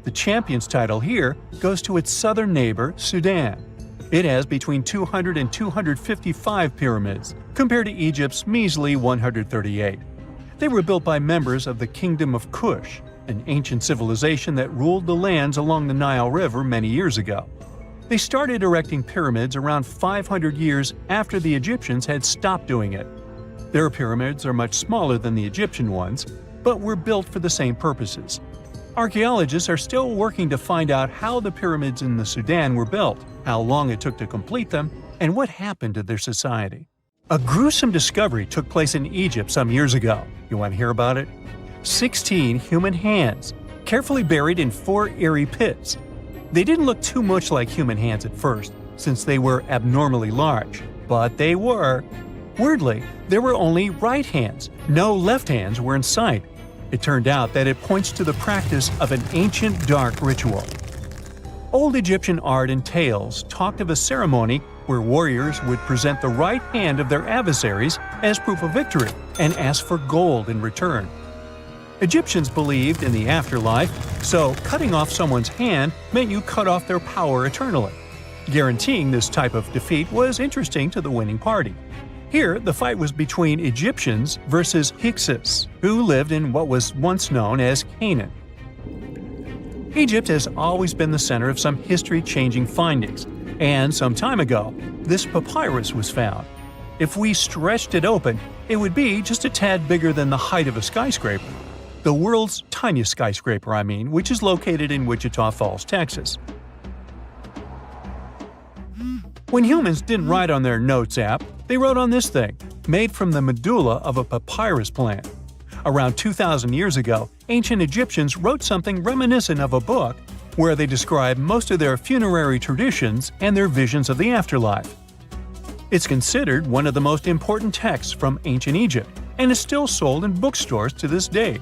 The champion's title here goes to its southern neighbor, Sudan. It has between 200 and 255 pyramids, compared to Egypt's measly 138. They were built by members of the Kingdom of Kush, an ancient civilization that ruled the lands along the Nile River many years ago. They started erecting pyramids around 500 years after the Egyptians had stopped doing it. Their pyramids are much smaller than the Egyptian ones, but were built for the same purposes. Archaeologists are still working to find out how the pyramids in the Sudan were built, how long it took to complete them, and what happened to their society. A gruesome discovery took place in Egypt some years ago. You want to hear about it? 16 human hands, carefully buried in 4 eerie pits. They didn't look too much like human hands at first, since they were abnormally large, but they were. Weirdly, there were only right hands. No left hands were in sight. It turned out that it points to the practice of an ancient dark ritual. Old Egyptian art and tales talked of a ceremony where warriors would present the right hand of their adversaries as proof of victory and ask for gold in return. Egyptians believed in the afterlife, so cutting off someone's hand meant you cut off their power eternally. Guaranteeing this type of defeat was interesting to the winning party. Here, the fight was between Egyptians versus Hyksos, who lived in what was once known as Canaan. Egypt has always been the center of some history-changing findings, and some time ago, this papyrus was found. If we stretched it open, it would be just a tad bigger than the height of a skyscraper. The world's tiniest skyscraper, which is located in Wichita Falls, Texas. When humans didn't write on their notes app, they wrote on this thing, made from the medulla of a papyrus plant. Around 2,000 years ago, ancient Egyptians wrote something reminiscent of a book where they describe most of their funerary traditions and their visions of the afterlife. It's considered one of the most important texts from ancient Egypt and is still sold in bookstores to this day.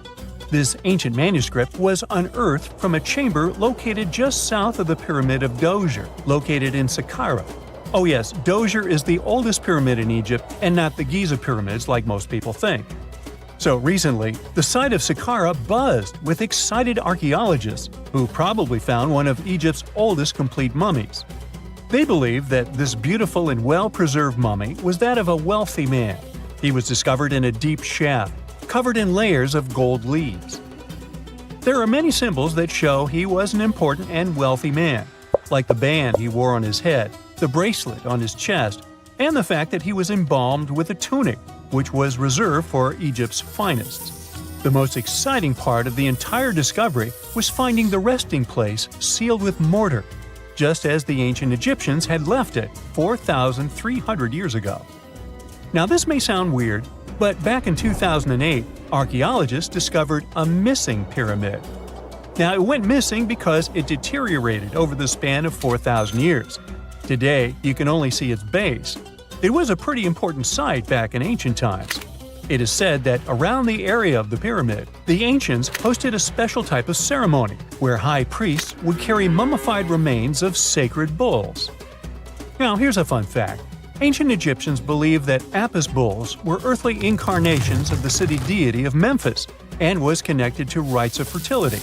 This ancient manuscript was unearthed from a chamber located just south of the Pyramid of Djoser, located in Saqqara. Oh yes, Djoser is the oldest pyramid in Egypt and not the Giza pyramids like most people think. So recently, the site of Saqqara buzzed with excited archaeologists who probably found one of Egypt's oldest complete mummies. They believe that this beautiful and well-preserved mummy was that of a wealthy man. He was discovered in a deep shaft, covered in layers of gold leaves. There are many symbols that show he was an important and wealthy man, like the band he wore on his head, the bracelet on his chest, and the fact that he was embalmed with a tunic, which was reserved for Egypt's finest. The most exciting part of the entire discovery was finding the resting place sealed with mortar, just as the ancient Egyptians had left it 4,300 years ago. Now this may sound weird, but back in 2008, archaeologists discovered a missing pyramid. Now it went missing because it deteriorated over the span of 4,000 years. Today, you can only see its base. It was a pretty important site back in ancient times. It is said that around the area of the pyramid, the ancients hosted a special type of ceremony where high priests would carry mummified remains of sacred bulls. Now here's a fun fact. Ancient Egyptians believed that Apis bulls were earthly incarnations of the city deity of Memphis and was connected to rites of fertility.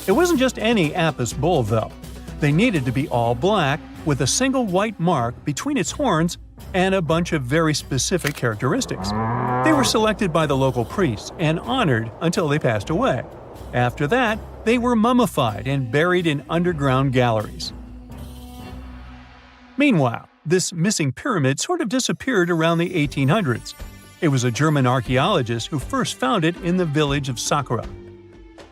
It wasn't just any Apis bull, though. They needed to be all black, with a single white mark between its horns and a bunch of very specific characteristics. They were selected by the local priests and honored until they passed away. After that, they were mummified and buried in underground galleries. Meanwhile, this missing pyramid sort of disappeared around the 1800s. It was a German archaeologist who first found it in the village of Saqqara.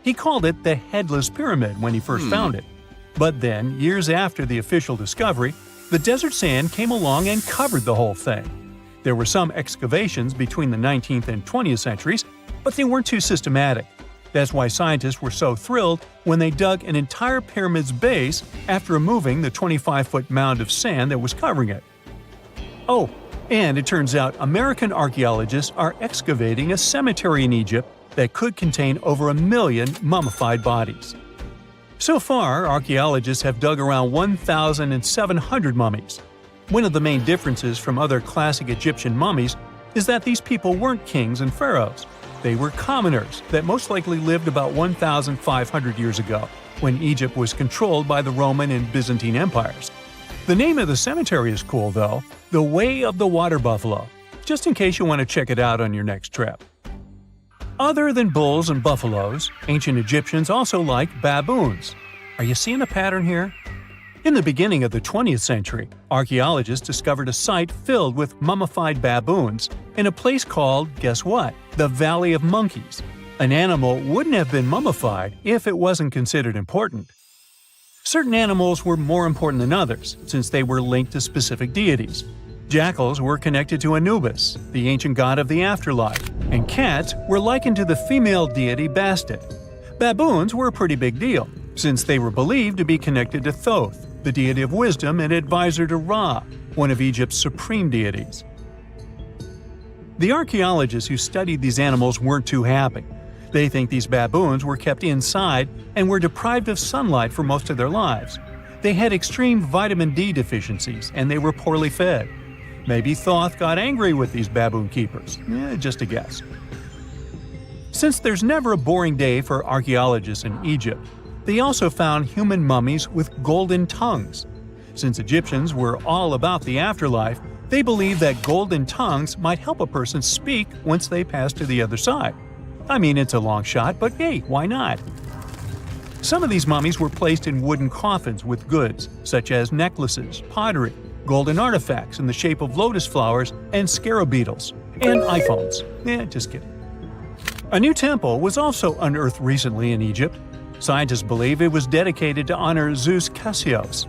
He called it the Headless Pyramid when he first found it. But then, years after the official discovery, the desert sand came along and covered the whole thing. There were some excavations between the 19th and 20th centuries, but they weren't too systematic. That's why scientists were so thrilled when they dug an entire pyramid's base after removing the 25-foot mound of sand that was covering it. Oh, and it turns out American archaeologists are excavating a cemetery in Egypt that could contain over 1 million mummified bodies. So far, archaeologists have dug around 1,700 mummies. One of the main differences from other classic Egyptian mummies is that these people weren't kings and pharaohs. They were commoners that most likely lived about 1,500 years ago, when Egypt was controlled by the Roman and Byzantine empires. The name of the cemetery is cool, though, the Way of the Water Buffalo, just in case you want to check it out on your next trip. Other than bulls and buffaloes, ancient Egyptians also liked baboons. Are you seeing a pattern here? In the beginning of the 20th century, archaeologists discovered a site filled with mummified baboons in a place called, guess what? The Valley of Monkeys. An animal wouldn't have been mummified if it wasn't considered important. Certain animals were more important than others, since they were linked to specific deities. Jackals were connected to Anubis, the ancient god of the afterlife, and cats were likened to the female deity Bastet. Baboons were a pretty big deal, since they were believed to be connected to Thoth, the deity of wisdom and advisor to Ra, one of Egypt's supreme deities. The archaeologists who studied these animals weren't too happy. They think these baboons were kept inside and were deprived of sunlight for most of their lives. They had extreme vitamin D deficiencies and they were poorly fed. Maybe Thoth got angry with these baboon keepers. Just a guess. Since there's never a boring day for archaeologists in Egypt, they also found human mummies with golden tongues. Since Egyptians were all about the afterlife, they believed that golden tongues might help a person speak once they pass to the other side. I mean, it's a long shot, but hey, why not? Some of these mummies were placed in wooden coffins with goods, such as necklaces, pottery, golden artifacts in the shape of lotus flowers and scarab beetles, and iPhones. Just kidding. A new temple was also unearthed recently in Egypt. Scientists believe it was dedicated to honor Zeus Cassius.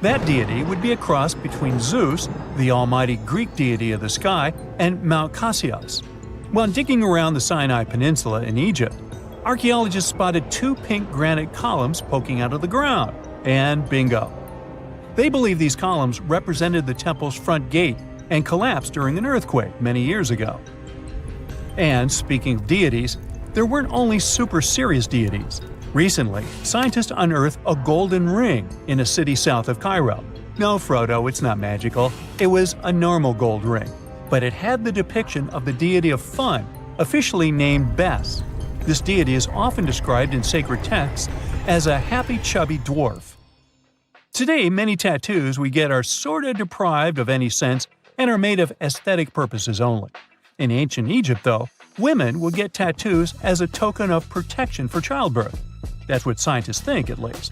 That deity would be a cross between Zeus, the almighty Greek deity of the sky, and Mount Cassius. While digging around the Sinai Peninsula in Egypt, archaeologists spotted two pink granite columns poking out of the ground, and bingo. They believe these columns represented the temple's front gate and collapsed during an earthquake many years ago. And speaking of deities, there weren't only super serious deities. Recently, scientists unearthed a golden ring in a city south of Cairo. No, Frodo, it's not magical. It was a normal gold ring, but it had the depiction of the deity of fun, officially named Bes. This deity is often described in sacred texts as a happy chubby dwarf. Today, many tattoos we get are sorta deprived of any sense and are made of aesthetic purposes only. In ancient Egypt, though, women would get tattoos as a token of protection for childbirth. That's what scientists think, at least.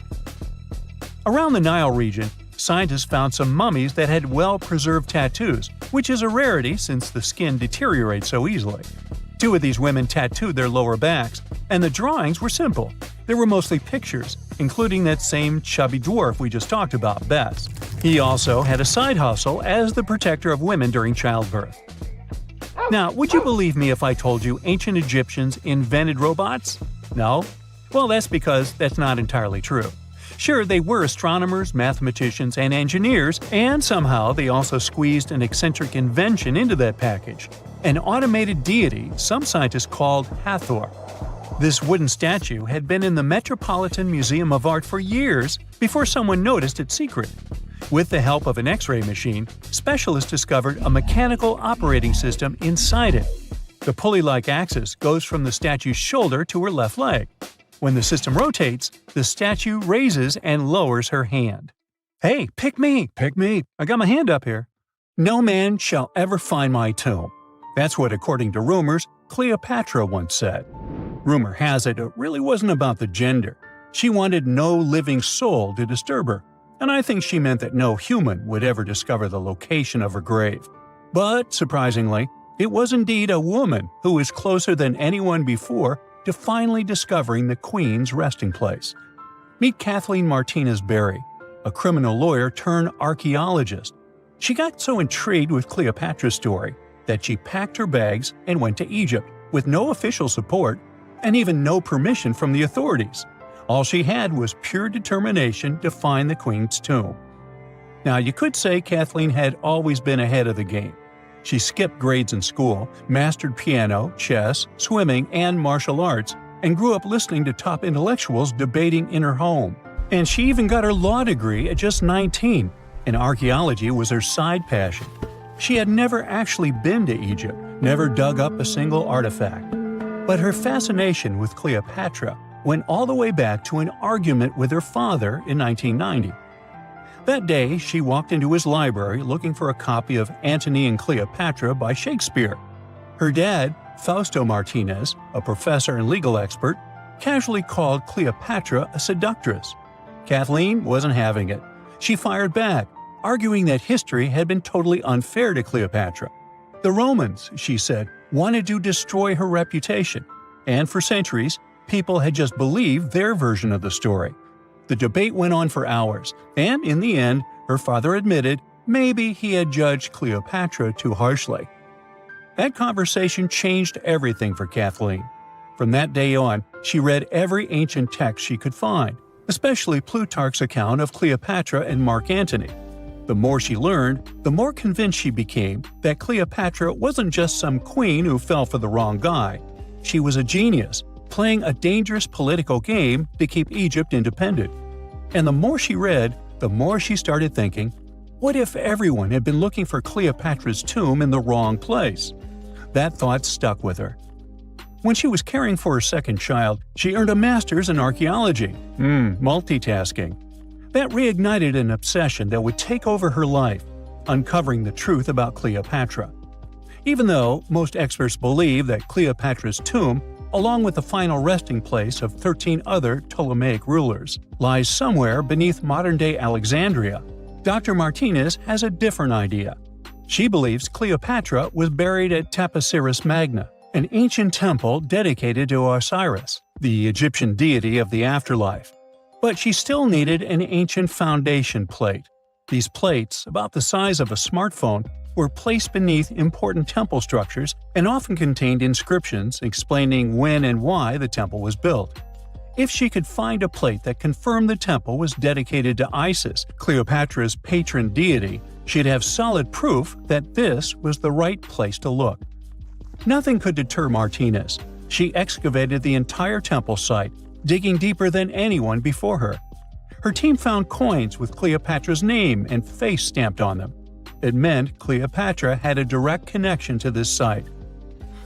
Around the Nile region, scientists found some mummies that had well-preserved tattoos, which is a rarity since the skin deteriorates so easily. Two of these women tattooed their lower backs, and the drawings were simple. They were mostly pictures, including that same chubby dwarf we just talked about, Bes. He also had a side hustle as the protector of women during childbirth. Now, would you believe me if I told you ancient Egyptians invented robots? No? Well, that's because that's not entirely true. Sure, they were astronomers, mathematicians, and engineers, and somehow they also squeezed an eccentric invention into that package – an automated deity some scientists called Hathor. This wooden statue had been in the Metropolitan Museum of Art for years before someone noticed its secret. With the help of an X-ray machine, specialists discovered a mechanical operating system inside it. The pulley-like axis goes from the statue's shoulder to her left leg. When the system rotates, the statue raises and lowers her hand. Hey, pick me! I got my hand up here. No man shall ever find my tomb. That's what, according to rumors, Cleopatra once said. Rumor has it really wasn't about the gender. She wanted no living soul to disturb her, and I think she meant that no human would ever discover the location of her grave. But, surprisingly, it was indeed a woman who was closer than anyone before to finally discovering the Queen's resting place. Meet Kathleen Martinez Berry, a criminal lawyer turned archaeologist. She got so intrigued with Cleopatra's story that she packed her bags and went to Egypt with no official support and even no permission from the authorities. All she had was pure determination to find the Queen's tomb. Now, you could say Kathleen had always been ahead of the game. She skipped grades in school, mastered piano, chess, swimming, and martial arts, and grew up listening to top intellectuals debating in her home. And she even got her law degree at just 19, and archaeology was her side passion. She had never actually been to Egypt, never dug up a single artifact. But her fascination with Cleopatra went all the way back to an argument with her father in 1990. That day, she walked into his library looking for a copy of Antony and Cleopatra by Shakespeare. Her dad, Fausto Martinez, a professor and legal expert, casually called Cleopatra a seductress. Kathleen wasn't having it. She fired back, arguing that history had been totally unfair to Cleopatra. The Romans, she said, wanted to destroy her reputation, and for centuries, people had just believed their version of the story. The debate went on for hours, and in the end, her father admitted maybe he had judged Cleopatra too harshly. That conversation changed everything for Kathleen. From that day on, she read every ancient text she could find, especially Plutarch's account of Cleopatra and Mark Antony. The more she learned, the more convinced she became that Cleopatra wasn't just some queen who fell for the wrong guy. She was a genius, playing a dangerous political game to keep Egypt independent. And the more she read, the more she started thinking, what if everyone had been looking for Cleopatra's tomb in the wrong place? That thought stuck with her. When she was caring for her second child, she earned a master's in archaeology. Multitasking. That reignited an obsession that would take over her life, uncovering the truth about Cleopatra. Even though most experts believe that Cleopatra's tomb, along with the final resting place of 13 other Ptolemaic rulers, lies somewhere beneath modern-day Alexandria, Dr. Martinez has a different idea. She believes Cleopatra was buried at Taposiris Magna, an ancient temple dedicated to Osiris, the Egyptian deity of the afterlife. But she still needed an ancient foundation plate, These plates, about the size of a smartphone, were placed beneath important temple structures and often contained inscriptions explaining when and why the temple was built. If she could find a plate that confirmed the temple was dedicated to Isis, Cleopatra's patron deity, she'd have solid proof that this was the right place to look. Nothing could deter Martinez. She excavated the entire temple site, digging deeper than anyone before her. Her team found coins with Cleopatra's name and face stamped on them. It meant Cleopatra had a direct connection to this site.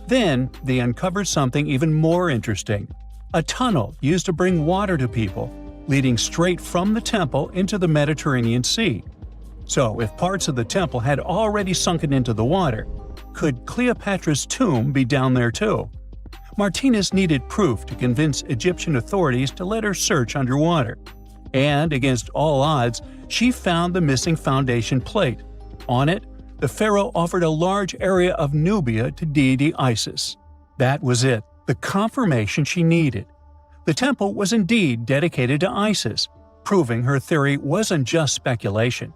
Then, they uncovered something even more interesting: a tunnel used to bring water to people, leading straight from the temple into the Mediterranean Sea. So, if parts of the temple had already sunken into the water, could Cleopatra's tomb be down there too? Martinez needed proof to convince Egyptian authorities to let her search underwater. And, against all odds, she found the missing foundation plate. On it, the pharaoh offered a large area of Nubia to deity Isis. That was it, the confirmation she needed. The temple was indeed dedicated to Isis, proving her theory wasn't just speculation.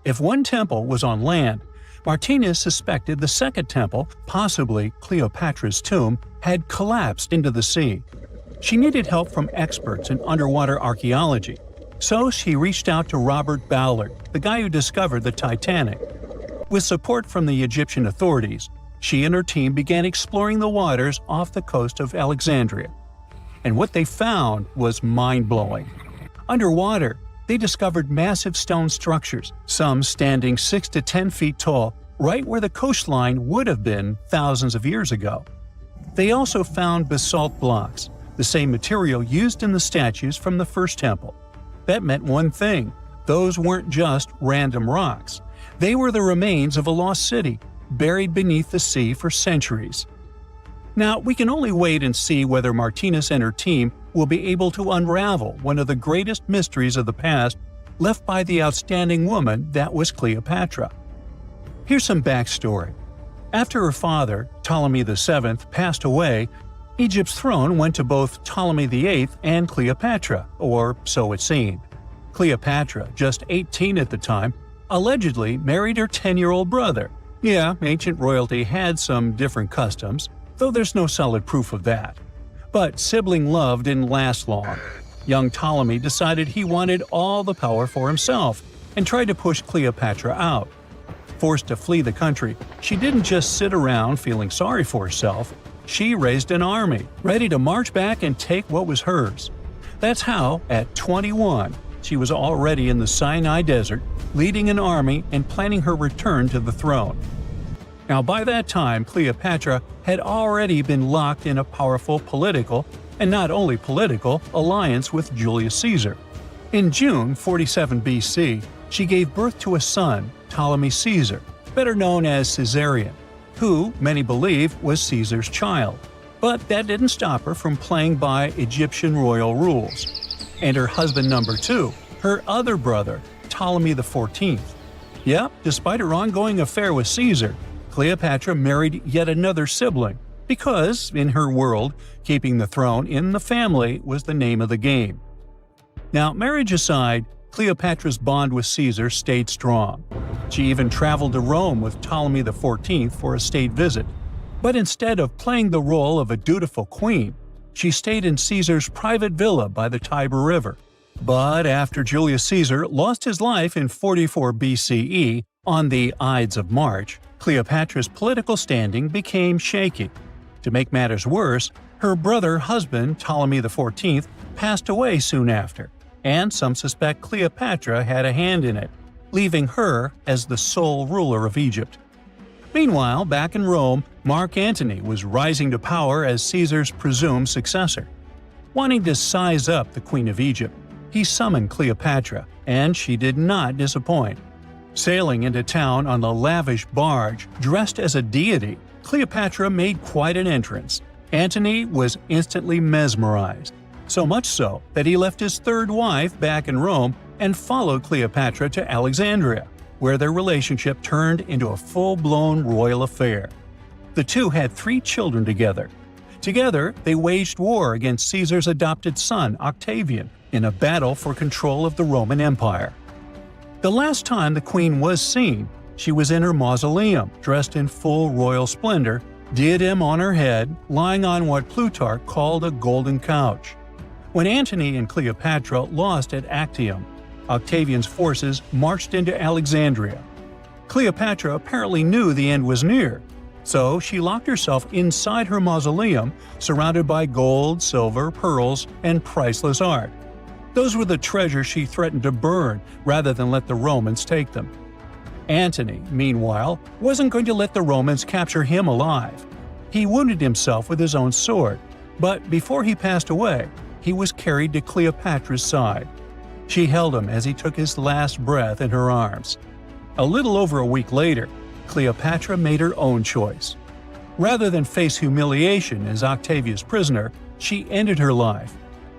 If one temple was on land, Martinez suspected the second temple, possibly Cleopatra's tomb, had collapsed into the sea. She needed help from experts in underwater archaeology, so she reached out to Robert Ballard, the guy who discovered the Titanic. With support from the Egyptian authorities, she and her team began exploring the waters off the coast of Alexandria. And what they found was mind-blowing. Underwater, they discovered massive stone structures, some standing 6 to 10 feet tall, right where the coastline would have been thousands of years ago. They also found basalt blocks, the same material used in the statues from the first temple. That meant one thing: those weren't just random rocks. They were the remains of a lost city, buried beneath the sea for centuries. Now, we can only wait and see whether Martinez and her team will be able to unravel one of the greatest mysteries of the past left by the outstanding woman that was Cleopatra. Here's some backstory. After her father, Ptolemy VII, passed away, Egypt's throne went to both Ptolemy VIII and Cleopatra, or so it seemed. Cleopatra, just 18 at the time, allegedly married her 10-year-old brother. Yeah, ancient royalty had some different customs, though there's no solid proof of that. But sibling love didn't last long. Young Ptolemy decided he wanted all the power for himself and tried to push Cleopatra out. Forced to flee the country, she didn't just sit around feeling sorry for herself. She raised an army, ready to march back and take what was hers. That's how, at 21, she was already in the Sinai Desert, leading an army and planning her return to the throne. Now, by that time, Cleopatra had already been locked in a powerful political, and not only political, alliance with Julius Caesar. In June 47 BC, she gave birth to a son, Ptolemy Caesar, better known as Caesarion, who, many believe, was Caesar's child. But that didn't stop her from playing by Egyptian royal rules. And her husband number 2, her other brother, Ptolemy XIV. Yep, despite her ongoing affair with Caesar, Cleopatra married yet another sibling, because, in her world, keeping the throne in the family was the name of the game. Now, marriage aside, Cleopatra's bond with Caesar stayed strong. She even traveled to Rome with Ptolemy XIV for a state visit. But instead of playing the role of a dutiful queen, she stayed in Caesar's private villa by the Tiber River. But after Julius Caesar lost his life in 44 BCE on the Ides of March, Cleopatra's political standing became shaky. To make matters worse, her brother-husband Ptolemy XIV passed away soon after, and some suspect Cleopatra had a hand in it, leaving her as the sole ruler of Egypt. Meanwhile, back in Rome, Mark Antony was rising to power as Caesar's presumed successor. Wanting to size up the Queen of Egypt, he summoned Cleopatra, and she did not disappoint. Sailing into town on a lavish barge dressed as a deity, Cleopatra made quite an entrance. Antony was instantly mesmerized, so much so that he left his third wife back in Rome and followed Cleopatra to Alexandria, where their relationship turned into a full-blown royal affair. The two had 3 children together. Together, they waged war against Caesar's adopted son, Octavian, in a battle for control of the Roman Empire. The last time the queen was seen, she was in her mausoleum, dressed in full royal splendor, diadem on her head, lying on what Plutarch called a golden couch. When Antony and Cleopatra lost at Actium, Octavian's forces marched into Alexandria. Cleopatra apparently knew the end was near, so she locked herself inside her mausoleum, surrounded by gold, silver, pearls, and priceless art. Those were the treasures she threatened to burn rather than let the Romans take them. Antony, meanwhile, wasn't going to let the Romans capture him alive. He wounded himself with his own sword, but before he passed away, he was carried to Cleopatra's side. She held him as he took his last breath in her arms. A little over a week later, Cleopatra made her own choice. Rather than face humiliation as Octavia's prisoner, she ended her life.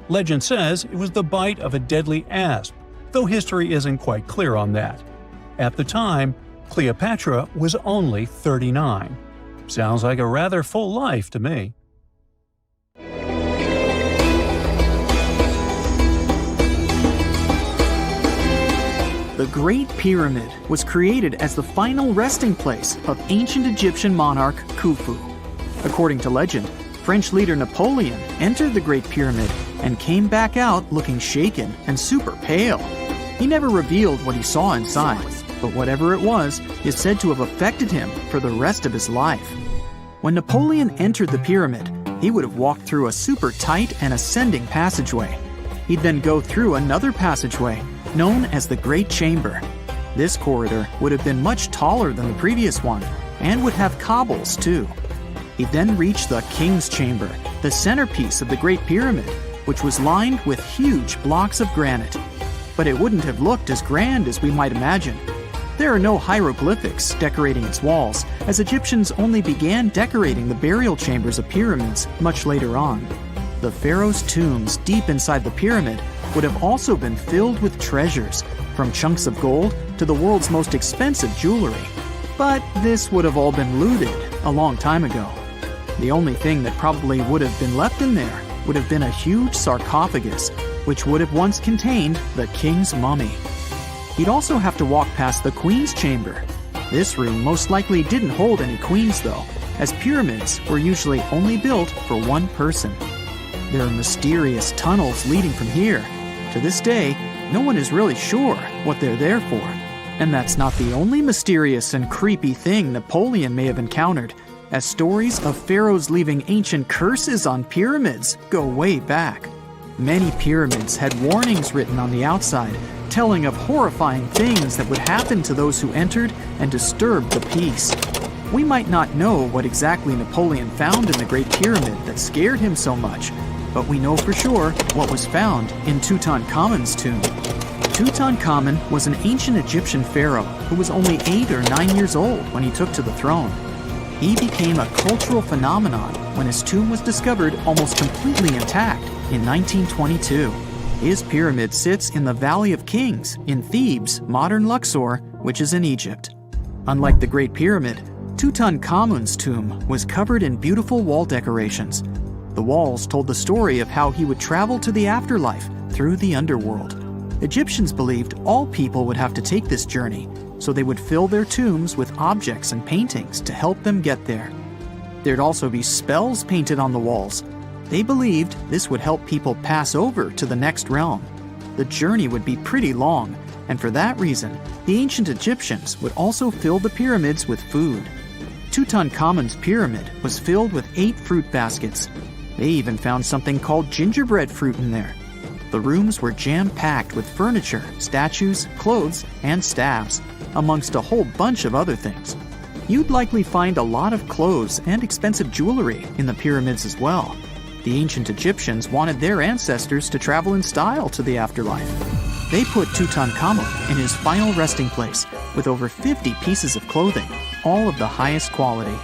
Legend says it was the bite of a deadly asp, though history isn't quite clear on that. At the time, Cleopatra was only 39. Sounds like a rather full life to me. The Great Pyramid was created as the final resting place of ancient Egyptian monarch Khufu. According to legend, French leader Napoleon entered the Great Pyramid and came back out looking shaken and super pale. He never revealed what he saw inside, but whatever it was is said to have affected him for the rest of his life. When Napoleon entered the pyramid, he would have walked through a super tight and ascending passageway. He'd then go through another passageway, known as the Great Chamber. This corridor would have been much taller than the previous one, and would have cobbles too. He'd then reach the King's Chamber, the centerpiece of the Great Pyramid, which was lined with huge blocks of granite. But it wouldn't have looked as grand as we might imagine. There are no hieroglyphics decorating its walls, as Egyptians only began decorating the burial chambers of pyramids much later on. The pharaoh's tombs deep inside the pyramid would have also been filled with treasures, from chunks of gold to the world's most expensive jewelry. But this would have all been looted a long time ago. The only thing that probably would have been left in there would have been a huge sarcophagus, which would have once contained the king's mummy. He'd also have to walk past the queen's chamber. This room most likely didn't hold any queens though, as pyramids were usually only built for one person. There are mysterious tunnels leading from here. To this day, no one is really sure what they're there for. And that's not the only mysterious and creepy thing Napoleon may have encountered, as stories of pharaohs leaving ancient curses on pyramids go way back. Many pyramids had warnings written on the outside, telling of horrifying things that would happen to those who entered and disturbed the peace. We might not know what exactly Napoleon found in the Great Pyramid that scared him so much, but we know for sure what was found in Tutankhamun's tomb. Tutankhamun was an ancient Egyptian pharaoh who was only 8 or 9 years old when he took to the throne. He became a cultural phenomenon when his tomb was discovered almost completely intact in 1922. His pyramid sits in the Valley of Kings in Thebes, modern Luxor, which is in Egypt. Unlike the Great Pyramid, Tutankhamun's tomb was covered in beautiful wall decorations. The walls told the story of how he would travel to the afterlife through the underworld. Egyptians believed all people would have to take this journey, so they would fill their tombs with objects and paintings to help them get there. There'd also be spells painted on the walls. They believed this would help people pass over to the next realm. The journey would be pretty long, and for that reason, the ancient Egyptians would also fill the pyramids with food. Tutankhamun's pyramid was filled with 8 fruit baskets. They even found something called gingerbread fruit in there. The rooms were jam-packed with furniture, statues, clothes, and staffs, amongst a whole bunch of other things. You'd likely find a lot of clothes and expensive jewelry in the pyramids as well. The ancient Egyptians wanted their ancestors to travel in style to the afterlife. They put Tutankhamun in his final resting place with over 50 pieces of clothing, all of the highest quality.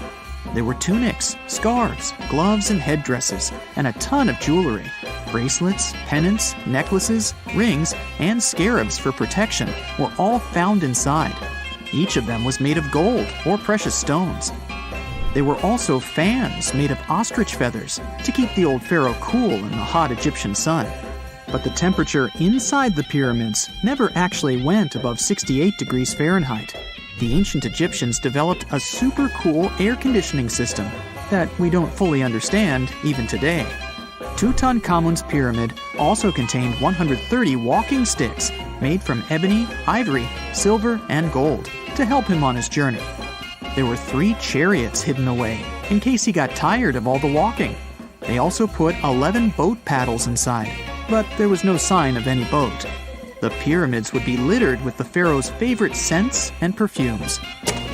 There were tunics, scarves, gloves, and headdresses, and a ton of jewelry. Bracelets, pendants, necklaces, rings, and scarabs for protection were all found inside. Each of them was made of gold or precious stones. There were also fans made of ostrich feathers to keep the old pharaoh cool in the hot Egyptian sun. But the temperature inside the pyramids never actually went above 68 degrees Fahrenheit. The ancient Egyptians developed a super cool air conditioning system that we don't fully understand even today. Tutankhamun's pyramid also contained 130 walking sticks made from ebony, ivory, silver, and gold to help him on his journey. There were 3 chariots hidden away in case he got tired of all the walking. They also put 11 boat paddles inside, but there was no sign of any boat. The pyramids would be littered with the pharaoh's favorite scents and perfumes.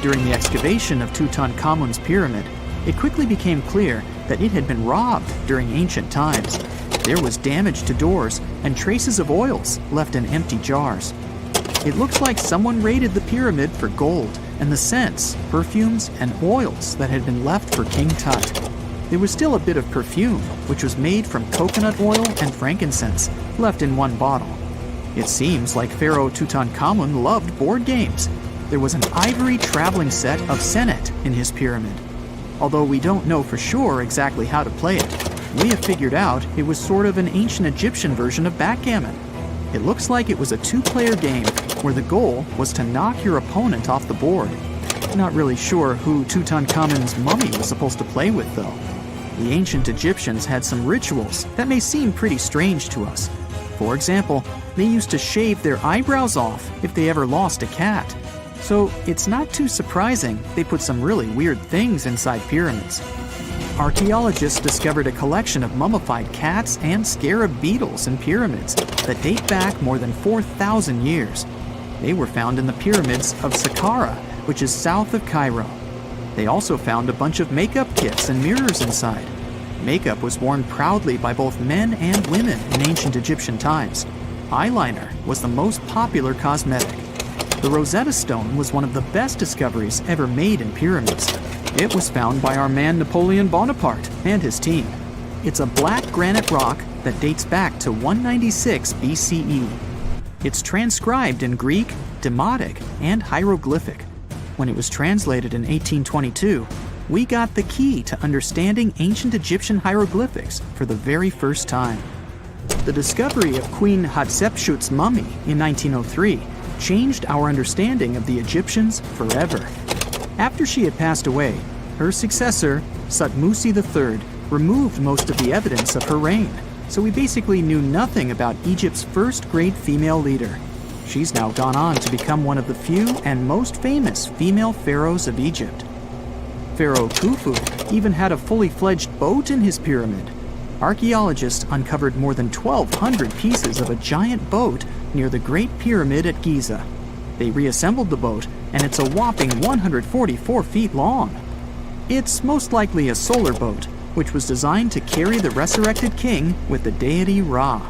During the excavation of Tutankhamun's pyramid, it quickly became clear that it had been robbed during ancient times. There was damage to doors and traces of oils left in empty jars. It looks like someone raided the pyramid for gold and the scents, perfumes, and oils that had been left for King Tut. There was still a bit of perfume, which was made from coconut oil and frankincense, left in one bottle. It seems like Pharaoh Tutankhamun loved board games. There was an ivory traveling set of senet in his pyramid. Although we don't know for sure exactly how to play it, we have figured out it was sort of an ancient Egyptian version of backgammon. It looks like it was a 2-player game where the goal was to knock your opponent off the board. Not really sure who Tutankhamun's mummy was supposed to play with, though. The ancient Egyptians had some rituals that may seem pretty strange to us. For example, they used to shave their eyebrows off if they ever lost a cat. So it's not too surprising they put some really weird things inside pyramids. Archaeologists discovered a collection of mummified cats and scarab beetles in pyramids that date back more than 4,000 years. They were found in the pyramids of Saqqara, which is south of Cairo. They also found a bunch of makeup kits and mirrors inside. Makeup was worn proudly by both men and women in ancient Egyptian times. Eyeliner was the most popular cosmetic. The Rosetta Stone was one of the best discoveries ever made in pyramids. It was found by our man Napoleon Bonaparte and his team. It's a black granite rock that dates back to 196 BCE. It's transcribed in Greek, Demotic, and hieroglyphic. When it was translated in 1822, we got the key to understanding ancient Egyptian hieroglyphics for the very first time. The discovery of Queen Hatshepsut's mummy in 1903 changed our understanding of the Egyptians forever. After she had passed away, her successor, Thutmose III, removed most of the evidence of her reign, so we basically knew nothing about Egypt's first great female leader. She's now gone on to become one of the few and most famous female pharaohs of Egypt. Pharaoh Khufu even had a fully fledged boat in his pyramid. Archaeologists uncovered more than 1,200 pieces of a giant boat near the Great Pyramid at Giza. They reassembled the boat, and it's a whopping 144 feet long. It's most likely a solar boat, which was designed to carry the resurrected king with the deity Ra.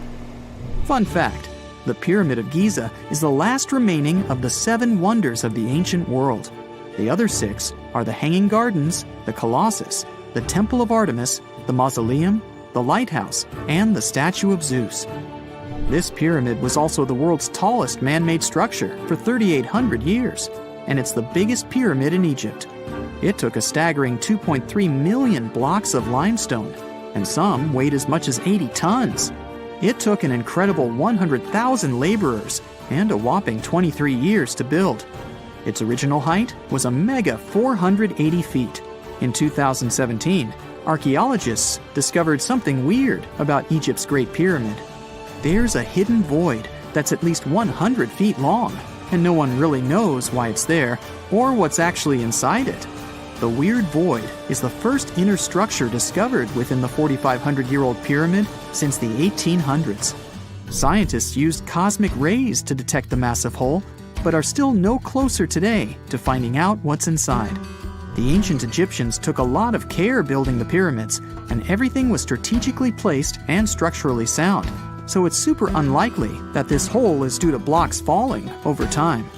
Fun fact, the Pyramid of Giza is the last remaining of the 7 wonders of the ancient world. The other 6 are the Hanging Gardens, the Colossus, the Temple of Artemis, the Mausoleum, the Lighthouse, and the Statue of Zeus. This pyramid was also the world's tallest man-made structure for 3,800 years, and it's the biggest pyramid in Egypt. It took a staggering 2.3 million blocks of limestone, and some weighed as much as 80 tons. It took an incredible 100,000 laborers and a whopping 23 years to build. Its original height was a mega 480 feet. In 2017, archaeologists discovered something weird about Egypt's Great Pyramid. There's a hidden void that's at least 100 feet long, and no one really knows why it's there or what's actually inside it. The weird void is the first inner structure discovered within the 4,500-year-old pyramid since the 1800s. Scientists used cosmic rays to detect the massive hole, but are still no closer today to finding out what's inside. The ancient Egyptians took a lot of care building the pyramids, and everything was strategically placed and structurally sound, so it's super unlikely that this hole is due to blocks falling over time.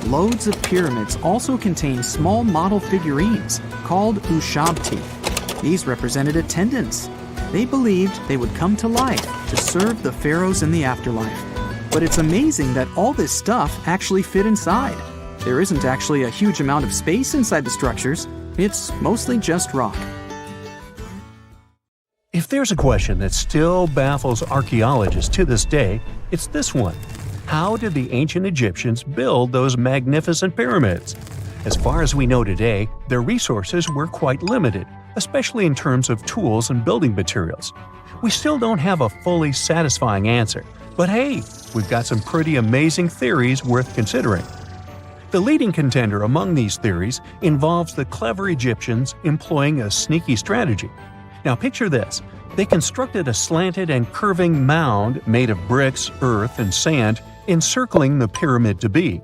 Loads of pyramids also contain small model figurines called ushabti. These represented attendants. They believed they would come to life to serve the pharaohs in the afterlife. But it's amazing that all this stuff actually fit inside. There isn't actually a huge amount of space inside the structures. It's mostly just rock. If there's a question that still baffles archaeologists to this day, it's this one. How did the ancient Egyptians build those magnificent pyramids? As far as we know today, their resources were quite limited, especially in terms of tools and building materials. We still don't have a fully satisfying answer, but hey, we've got some pretty amazing theories worth considering. The leading contender among these theories involves the clever Egyptians employing a sneaky strategy. Now picture this. They constructed a slanted and curving mound made of bricks, earth, and sand encircling the pyramid to be.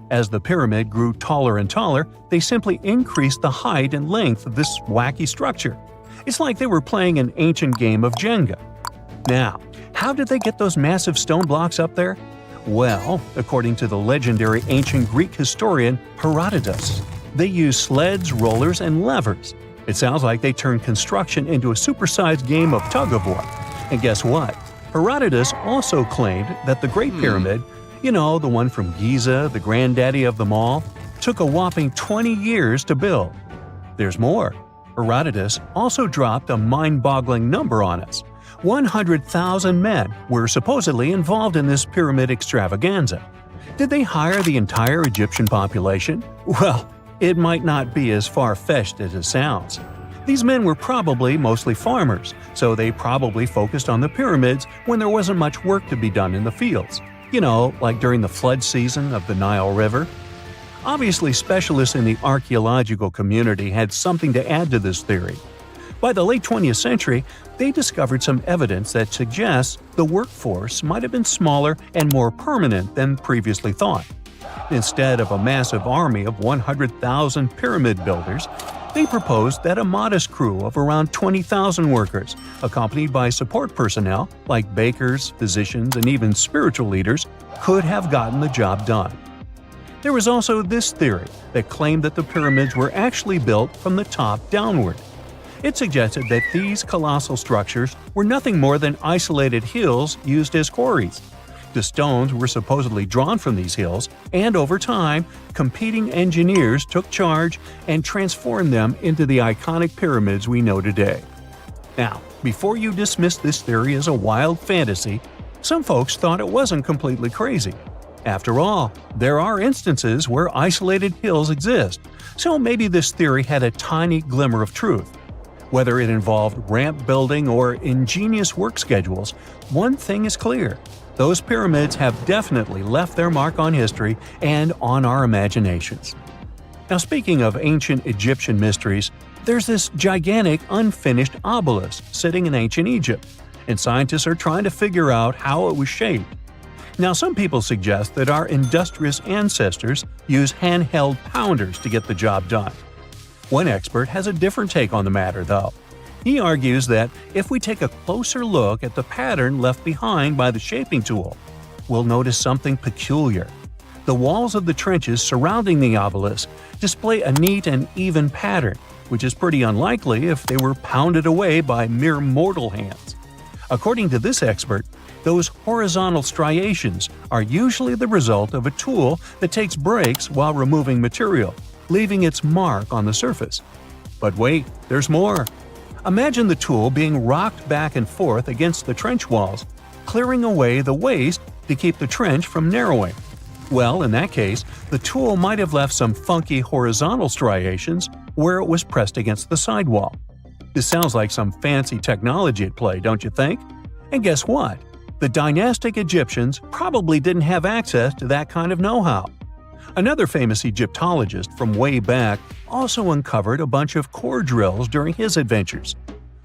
As the pyramid grew taller and taller, they simply increased the height and length of this wacky structure. It's like they were playing an ancient game of Jenga. Now, how did they get those massive stone blocks up there? Well, according to the legendary ancient Greek historian Herodotus, they used sleds, rollers, and levers. It sounds like they turned construction into a supersized game of tug-of-war. And guess what? Herodotus also claimed that the Great Pyramid, the one from Giza, the granddaddy of them all, took a whopping 20 years to build. There's more. Herodotus also dropped a mind-boggling number on us. 100,000 men were supposedly involved in this pyramid extravaganza. Did they hire the entire Egyptian population? Well, it might not be as far-fetched as it sounds. These men were probably mostly farmers, so they probably focused on the pyramids when there wasn't much work to be done in the fields. Like during the flood season of the Nile River. Obviously, specialists in the archaeological community had something to add to this theory. By the late 20th century, they discovered some evidence that suggests the workforce might have been smaller and more permanent than previously thought. Instead of a massive army of 100,000 pyramid builders, they proposed that a modest crew of around 20,000 workers, accompanied by support personnel like bakers, physicians, and even spiritual leaders, could have gotten the job done. There was also this theory that claimed that the pyramids were actually built from the top downward. It suggested that these colossal structures were nothing more than isolated hills used as quarries. The stones were supposedly drawn from these hills, and over time, competing engineers took charge and transformed them into the iconic pyramids we know today. Now, before you dismiss this theory as a wild fantasy, some folks thought it wasn't completely crazy. After all, there are instances where isolated hills exist, so maybe this theory had a tiny glimmer of truth. Whether it involved ramp building or ingenious work schedules, one thing is clear. Those pyramids have definitely left their mark on history and on our imaginations. Now, speaking of ancient Egyptian mysteries, there's this gigantic unfinished obelisk sitting in ancient Egypt, and scientists are trying to figure out how it was shaped. Now, some people suggest that our industrious ancestors used handheld pounders to get the job done. One expert has a different take on the matter, though. He argues that if we take a closer look at the pattern left behind by the shaping tool, we'll notice something peculiar. The walls of the trenches surrounding the obelisk display a neat and even pattern, which is pretty unlikely if they were pounded away by mere mortal hands. According to this expert, those horizontal striations are usually the result of a tool that takes breaks while removing material, leaving its mark on the surface. But wait, there's more. Imagine the tool being rocked back and forth against the trench walls, clearing away the waste to keep the trench from narrowing. Well, in that case, the tool might have left some funky horizontal striations where it was pressed against the sidewall. This sounds like some fancy technology at play, don't you think? And guess what? The dynastic Egyptians probably didn't have access to that kind of know-how. Another famous Egyptologist from way back also uncovered a bunch of core drills during his adventures.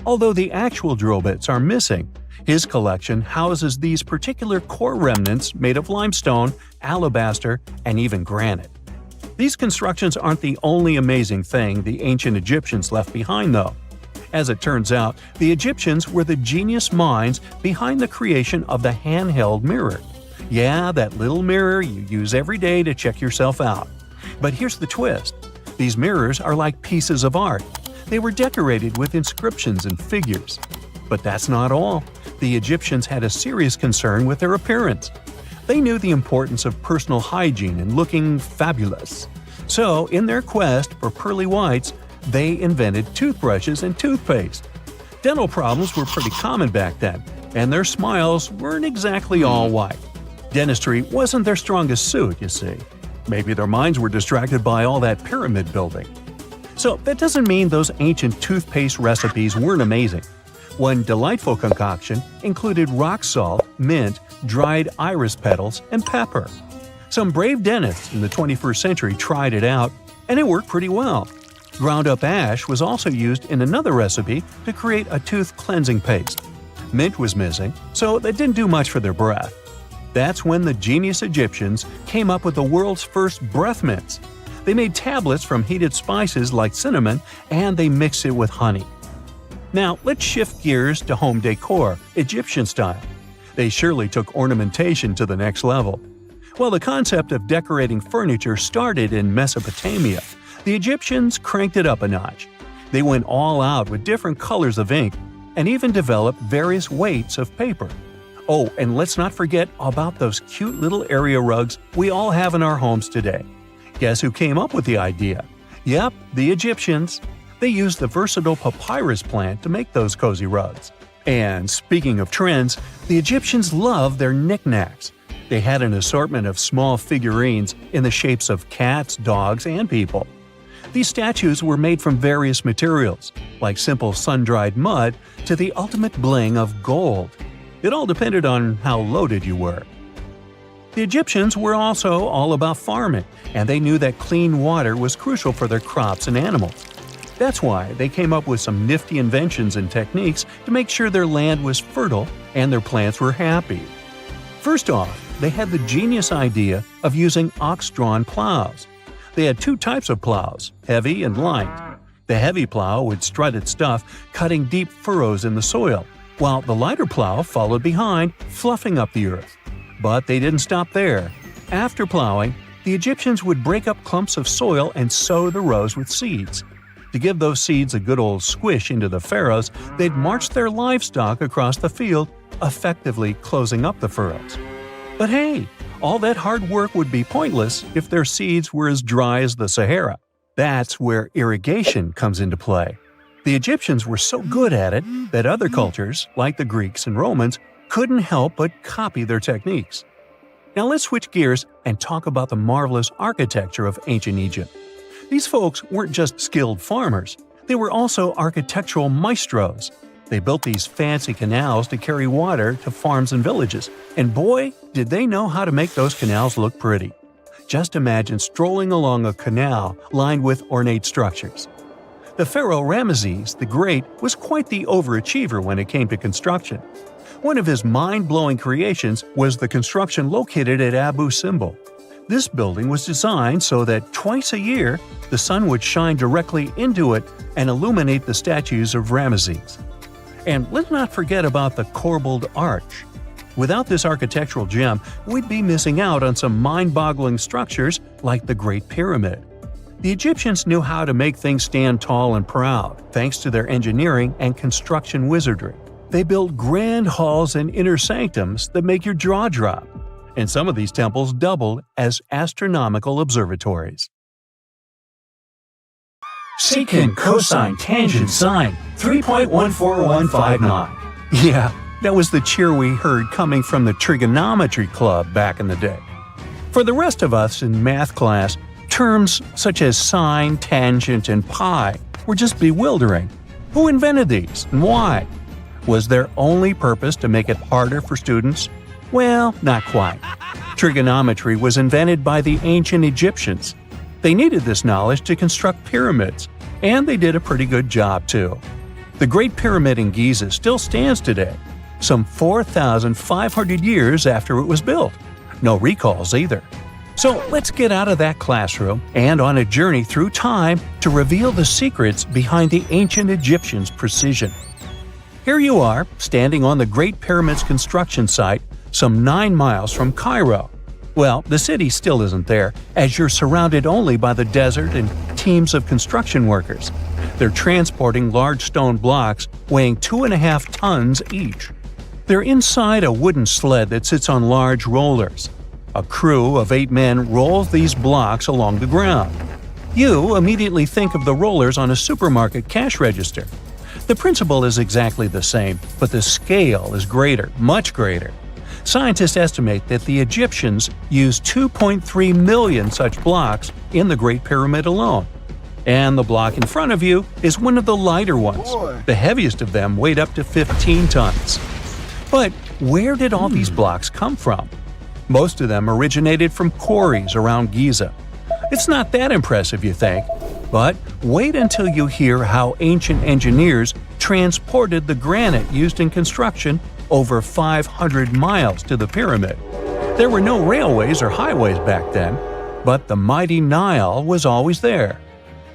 Although the actual drill bits are missing, his collection houses these particular core remnants made of limestone, alabaster, and even granite. These constructions aren't the only amazing thing the ancient Egyptians left behind, though. As it turns out, the Egyptians were the genius minds behind the creation of the handheld mirror. Yeah, that little mirror you use every day to check yourself out. But here's the twist. These mirrors are like pieces of art. They were decorated with inscriptions and figures. But that's not all. The Egyptians had a serious concern with their appearance. They knew the importance of personal hygiene and looking fabulous. So, in their quest for pearly whites, they invented toothbrushes and toothpaste. Dental problems were pretty common back then, and their smiles weren't exactly all white. Dentistry wasn't their strongest suit, you see. Maybe their minds were distracted by all that pyramid building. So that doesn't mean those ancient toothpaste recipes weren't amazing. One delightful concoction included rock salt, mint, dried iris petals, and pepper. Some brave dentists in the 21st century tried it out, and it worked pretty well. Ground-up ash was also used in another recipe to create a tooth cleansing paste. Mint was missing, so that didn't do much for their breath. That's when the genius Egyptians came up with the world's first breath mints. They made tablets from heated spices like cinnamon, and they mixed it with honey. Now, let's shift gears to home decor, Egyptian style. They surely took ornamentation to the next level. While the concept of decorating furniture started in Mesopotamia, the Egyptians cranked it up a notch. They went all out with different colors of ink and even developed various weights of paper. Oh, and let's not forget about those cute little area rugs we all have in our homes today. Guess who came up with the idea? Yep, the Egyptians. They used the versatile papyrus plant to make those cozy rugs. And speaking of trends, the Egyptians loved their knickknacks. They had an assortment of small figurines in the shapes of cats, dogs, and people. These statues were made from various materials, like simple sun-dried mud to the ultimate bling of gold. It all depended on how loaded you were. The Egyptians were also all about farming, and they knew that clean water was crucial for their crops and animals. That's why they came up with some nifty inventions and techniques to make sure their land was fertile and their plants were happy. First off, they had the genius idea of using ox-drawn plows. They had two types of plows, heavy and light. The heavy plow would strut its stuff, cutting deep furrows in the soil, while the lighter plow followed behind, fluffing up the earth. But they didn't stop there. After plowing, the Egyptians would break up clumps of soil and sow the rows with seeds. To give those seeds a good old squish into the furrows, they'd march their livestock across the field, effectively closing up the furrows. But hey, all that hard work would be pointless if their seeds were as dry as the Sahara. That's where irrigation comes into play. The Egyptians were so good at it that other cultures, like the Greeks and Romans, couldn't help but copy their techniques. Now let's switch gears and talk about the marvelous architecture of ancient Egypt. These folks weren't just skilled farmers, they were also architectural maestros. They built these fancy canals to carry water to farms and villages, and boy, did they know how to make those canals look pretty. Just imagine strolling along a canal lined with ornate structures. The pharaoh Ramesses the Great was quite the overachiever when it came to construction. One of his mind-blowing creations was the construction located at Abu Simbel. This building was designed so that twice a year, the sun would shine directly into it and illuminate the statues of Ramesses. And let's not forget about the corbelled arch. Without this architectural gem, we'd be missing out on some mind-boggling structures like the Great Pyramid. The Egyptians knew how to make things stand tall and proud, thanks to their engineering and construction wizardry. They built grand halls and inner sanctums that make your jaw drop. And some of these temples doubled as astronomical observatories. Secant, cosine, tangent, sine, 3.14159. Yeah, that was the cheer we heard coming from the trigonometry club back in the day. For the rest of us in math class, terms such as sine, tangent, and pi were just bewildering. Who invented these and why? Was their only purpose to make it harder for students? Well, not quite. Trigonometry was invented by the ancient Egyptians. They needed this knowledge to construct pyramids, and they did a pretty good job too. The Great Pyramid in Giza still stands today, some 4,500 years after it was built. No recalls either. So let's get out of that classroom and on a journey through time to reveal the secrets behind the ancient Egyptians' precision. Here you are, standing on the Great Pyramid's construction site, some 9 miles from Cairo. Well, the city still isn't there, as you're surrounded only by the desert and teams of construction workers. They're transporting large stone blocks weighing 2.5 tons each. They're inside a wooden sled that sits on large rollers. A crew of 8 men rolls these blocks along the ground. You immediately think of the rollers on a supermarket cash register. The principle is exactly the same, but the scale is greater, much greater. Scientists estimate that the Egyptians used 2.3 million such blocks in the Great Pyramid alone. And the block in front of you is one of the lighter ones. The heaviest of them weighed up to 15 tons. But where did all these blocks come from? Most of them originated from quarries around Giza. It's not that impressive, you think, but wait until you hear how ancient engineers transported the granite used in construction over 500 miles to the pyramid. There were no railways or highways back then, but the mighty Nile was always there.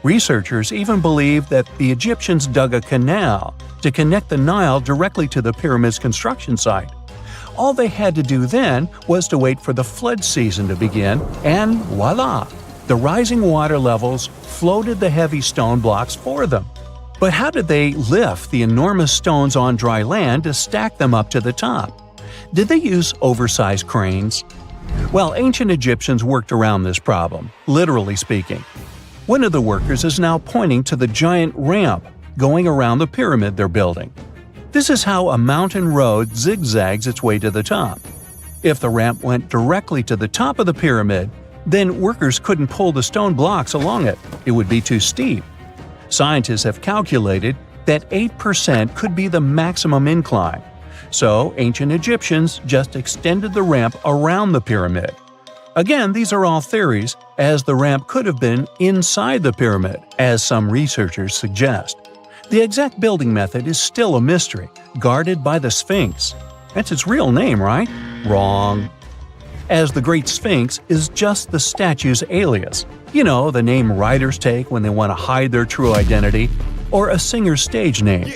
Researchers even believe that the Egyptians dug a canal to connect the Nile directly to the pyramid's construction site. All they had to do then was to wait for the flood season to begin, and voila! The rising water levels floated the heavy stone blocks for them. But how did they lift the enormous stones on dry land to stack them up to the top? Did they use oversized cranes? Well, ancient Egyptians worked around this problem, literally speaking. One of the workers is now pointing to the giant ramp going around the pyramid they're building. This is how a mountain road zigzags its way to the top. If the ramp went directly to the top of the pyramid, then workers couldn't pull the stone blocks along it. It would be too steep. Scientists have calculated that 8% could be the maximum incline. So ancient Egyptians just extended the ramp around the pyramid. Again, these are all theories, as the ramp could have been inside the pyramid, as some researchers suggest. The exact building method is still a mystery, guarded by the Sphinx. That's its real name, right? Wrong. As the Great Sphinx is just the statue's alias. You know, the name writers take when they want to hide their true identity, or a singer's stage name.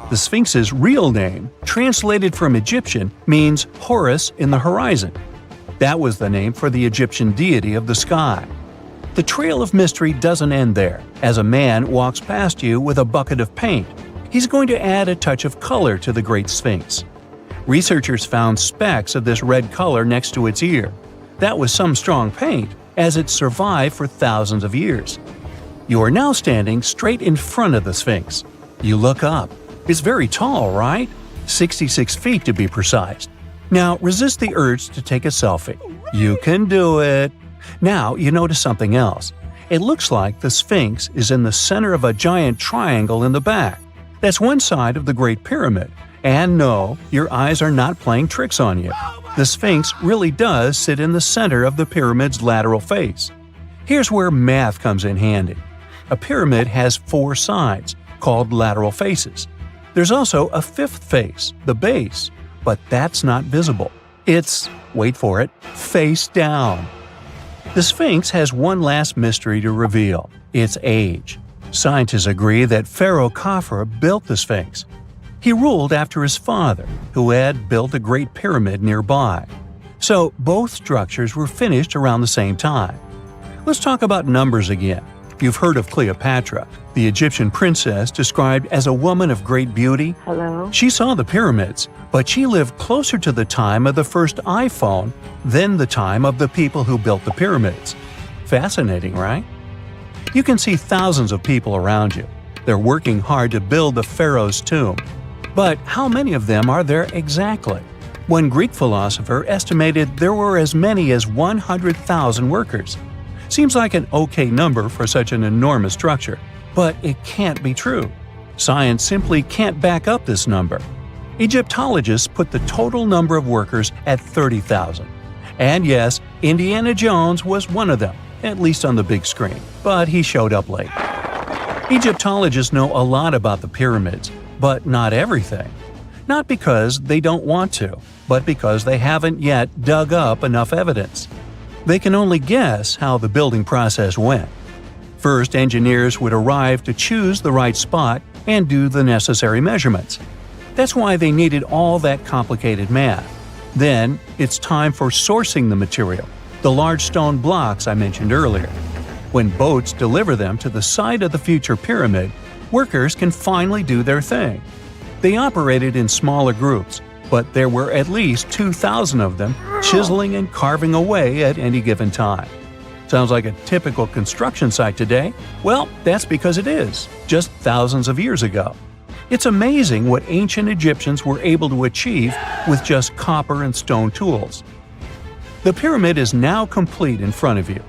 The Sphinx's real name, translated from Egyptian, means Horus in the horizon. That was the name for the Egyptian deity of the sky. The trail of mystery doesn't end there, as a man walks past you with a bucket of paint. He's going to add a touch of color to the Great Sphinx. Researchers found specks of this red color next to its ear. That was some strong paint, as it survived for thousands of years. You are now standing straight in front of the Sphinx. You look up. It's very tall, right? 66 feet to be precise. Now resist the urge to take a selfie. You can do it. Now you notice something else. It looks like the Sphinx is in the center of a giant triangle in the back. That's one side of the Great Pyramid. And no, your eyes are not playing tricks on you. The Sphinx really does sit in the center of the pyramid's lateral face. Here's where math comes in handy. A pyramid has 4 sides, called lateral faces. There's also a 5th face, the base, but that's not visible. It's, wait for it, face down. The Sphinx has one last mystery to reveal: its age. Scientists agree that Pharaoh Khafre built the Sphinx. He ruled after his father, who had built a great pyramid nearby. So both structures were finished around the same time. Let's talk about numbers again. You've heard of Cleopatra, the Egyptian princess described as a woman of great beauty. Hello? She saw the pyramids, but she lived closer to the time of the first iPhone than the time of the people who built the pyramids. Fascinating, right? You can see thousands of people around you. They're working hard to build the pharaoh's tomb. But how many of them are there exactly? One Greek philosopher estimated there were as many as 100,000 workers. Seems like an okay number for such an enormous structure, but it can't be true. Science simply can't back up this number. Egyptologists put the total number of workers at 30,000. And yes, Indiana Jones was one of them, at least on the big screen, but he showed up late. Egyptologists know a lot about the pyramids, but not everything. Not because they don't want to, but because they haven't yet dug up enough evidence. They can only guess how the building process went. First, engineers would arrive to choose the right spot and do the necessary measurements. That's why they needed all that complicated math. Then, it's time for sourcing the material, the large stone blocks I mentioned earlier. When boats deliver them to the site of the future pyramid, workers can finally do their thing. They operated in smaller groups, but there were at least 2,000 of them chiseling and carving away at any given time. Sounds like a typical construction site today? Well, that's because it is, just thousands of years ago. It's amazing what ancient Egyptians were able to achieve with just copper and stone tools. The pyramid is now complete in front of you.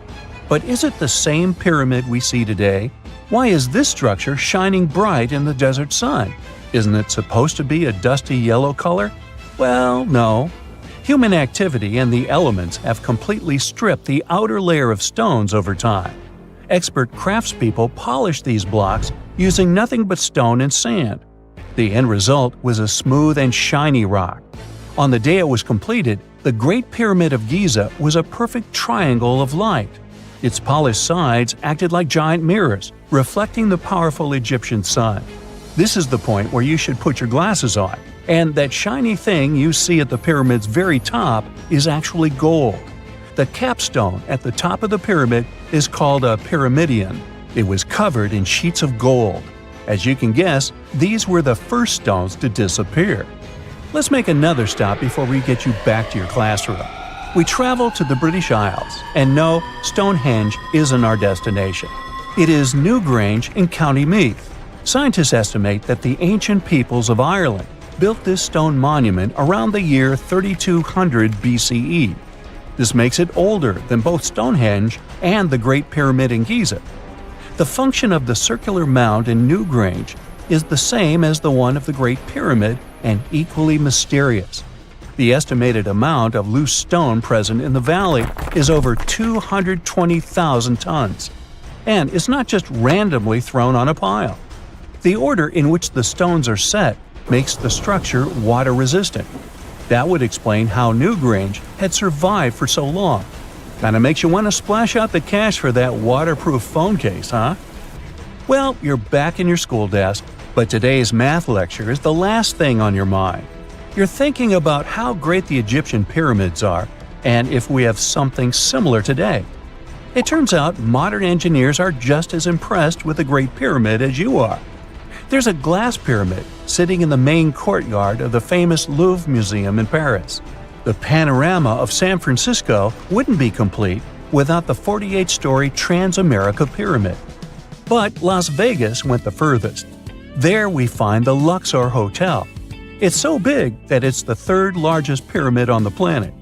But is it the same pyramid we see today? Why is this structure shining bright in the desert sun? Isn't it supposed to be a dusty yellow color? Well, no. Human activity and the elements have completely stripped the outer layer of stones over time. Expert craftspeople polished these blocks using nothing but stone and sand. The end result was a smooth and shiny rock. On the day it was completed, the Great Pyramid of Giza was a perfect triangle of light. Its polished sides acted like giant mirrors, reflecting the powerful Egyptian sun. This is the point where you should put your glasses on, and that shiny thing you see at the pyramid's very top is actually gold. The capstone at the top of the pyramid is called a pyramidion. It was covered in sheets of gold. As you can guess, these were the first stones to disappear. Let's make another stop before we get you back to your classroom. We travel to the British Isles, and no, Stonehenge isn't our destination. It is Newgrange in County Meath. Scientists estimate that the ancient peoples of Ireland built this stone monument around the year 3200 BCE. This makes it older than both Stonehenge and the Great Pyramid in Giza. The function of the circular mound in Newgrange is the same as the one of the Great Pyramid and equally mysterious. The estimated amount of loose stone present in the valley is over 220,000 tons. And it's not just randomly thrown on a pile. The order in which the stones are set makes the structure water-resistant. That would explain how Newgrange had survived for so long. Kinda makes you want to splash out the cash for that waterproof phone case, huh? Well, you're back in your school desk, but today's math lecture is the last thing on your mind. You're thinking about how great the Egyptian pyramids are, and if we have something similar today. It turns out modern engineers are just as impressed with the Great Pyramid as you are. There's a glass pyramid sitting in the main courtyard of the famous Louvre Museum in Paris. The panorama of San Francisco wouldn't be complete without the 48-story Transamerica Pyramid. But Las Vegas went the furthest. There we find the Luxor Hotel. It's so big that it's the third largest pyramid on the planet.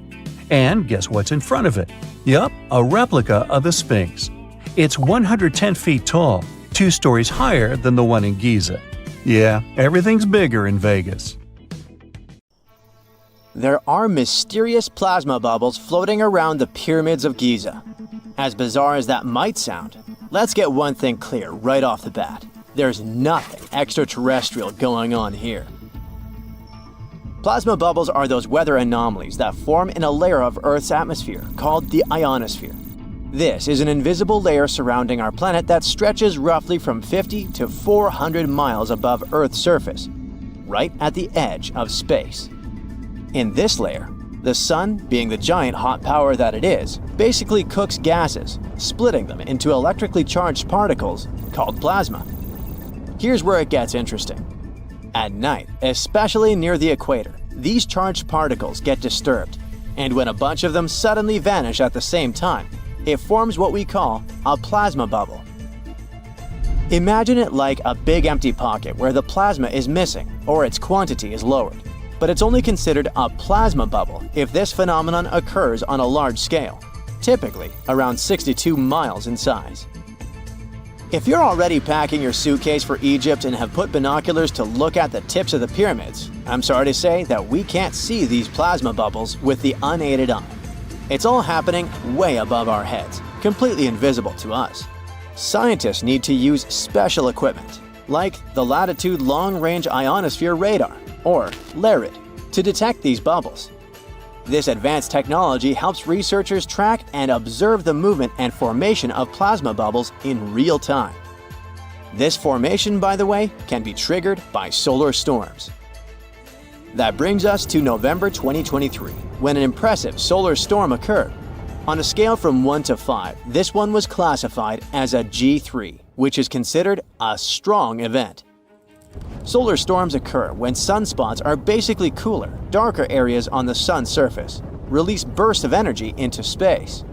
And guess what's in front of it? Yup, a replica of the Sphinx. It's 110 feet tall, 2 stories higher than the one in Giza. Yeah, everything's bigger in Vegas. There are mysterious plasma bubbles floating around the pyramids of Giza. As bizarre as that might sound, let's get one thing clear right off the bat. There's nothing extraterrestrial going on here. Plasma bubbles are those weather anomalies that form in a layer of Earth's atmosphere called the ionosphere. This is an invisible layer surrounding our planet that stretches roughly from 50 to 400 miles above Earth's surface, right at the edge of space. In this layer, the sun, being the giant hot power that it is, basically cooks gases, splitting them into electrically charged particles called plasma. Here's where it gets interesting. At night, especially near the equator, these charged particles get disturbed, and when a bunch of them suddenly vanish at the same time, it forms what we call a plasma bubble. Imagine it like a big empty pocket where the plasma is missing or its quantity is lowered. But it's only considered a plasma bubble if this phenomenon occurs on a large scale, typically around 62 miles in size. If you're already packing your suitcase for Egypt and have put binoculars to look at the tips of the pyramids, I'm sorry to say that we can't see these plasma bubbles with the unaided eye. It's all happening way above our heads, completely invisible to us. Scientists need to use special equipment, like the Latitude Long Range Ionosphere Radar, or LARID, to detect these bubbles. This advanced technology helps researchers track and observe the movement and formation of plasma bubbles in real time. This formation, by the way, can be triggered by solar storms. That brings us to November 2023, when an impressive solar storm occurred. On a scale from 1 to 5, this one was classified as a G3, which is considered a strong event. Solar storms occur when sunspots are basically cooler, darker areas on the sun's surface, release bursts of energy into space.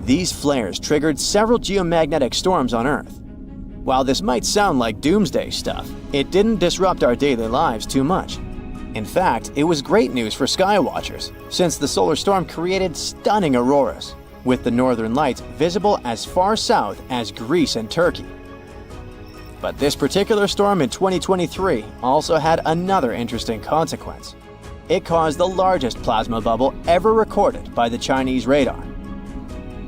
These flares triggered several geomagnetic storms on Earth. While this might sound like doomsday stuff, it didn't disrupt our daily lives too much. In fact, it was great news for skywatchers, since the solar storm created stunning auroras, with the northern lights visible as far south as Greece and Turkey. But this particular storm in 2023 also had another interesting consequence. It caused the largest plasma bubble ever recorded by the Chinese radar.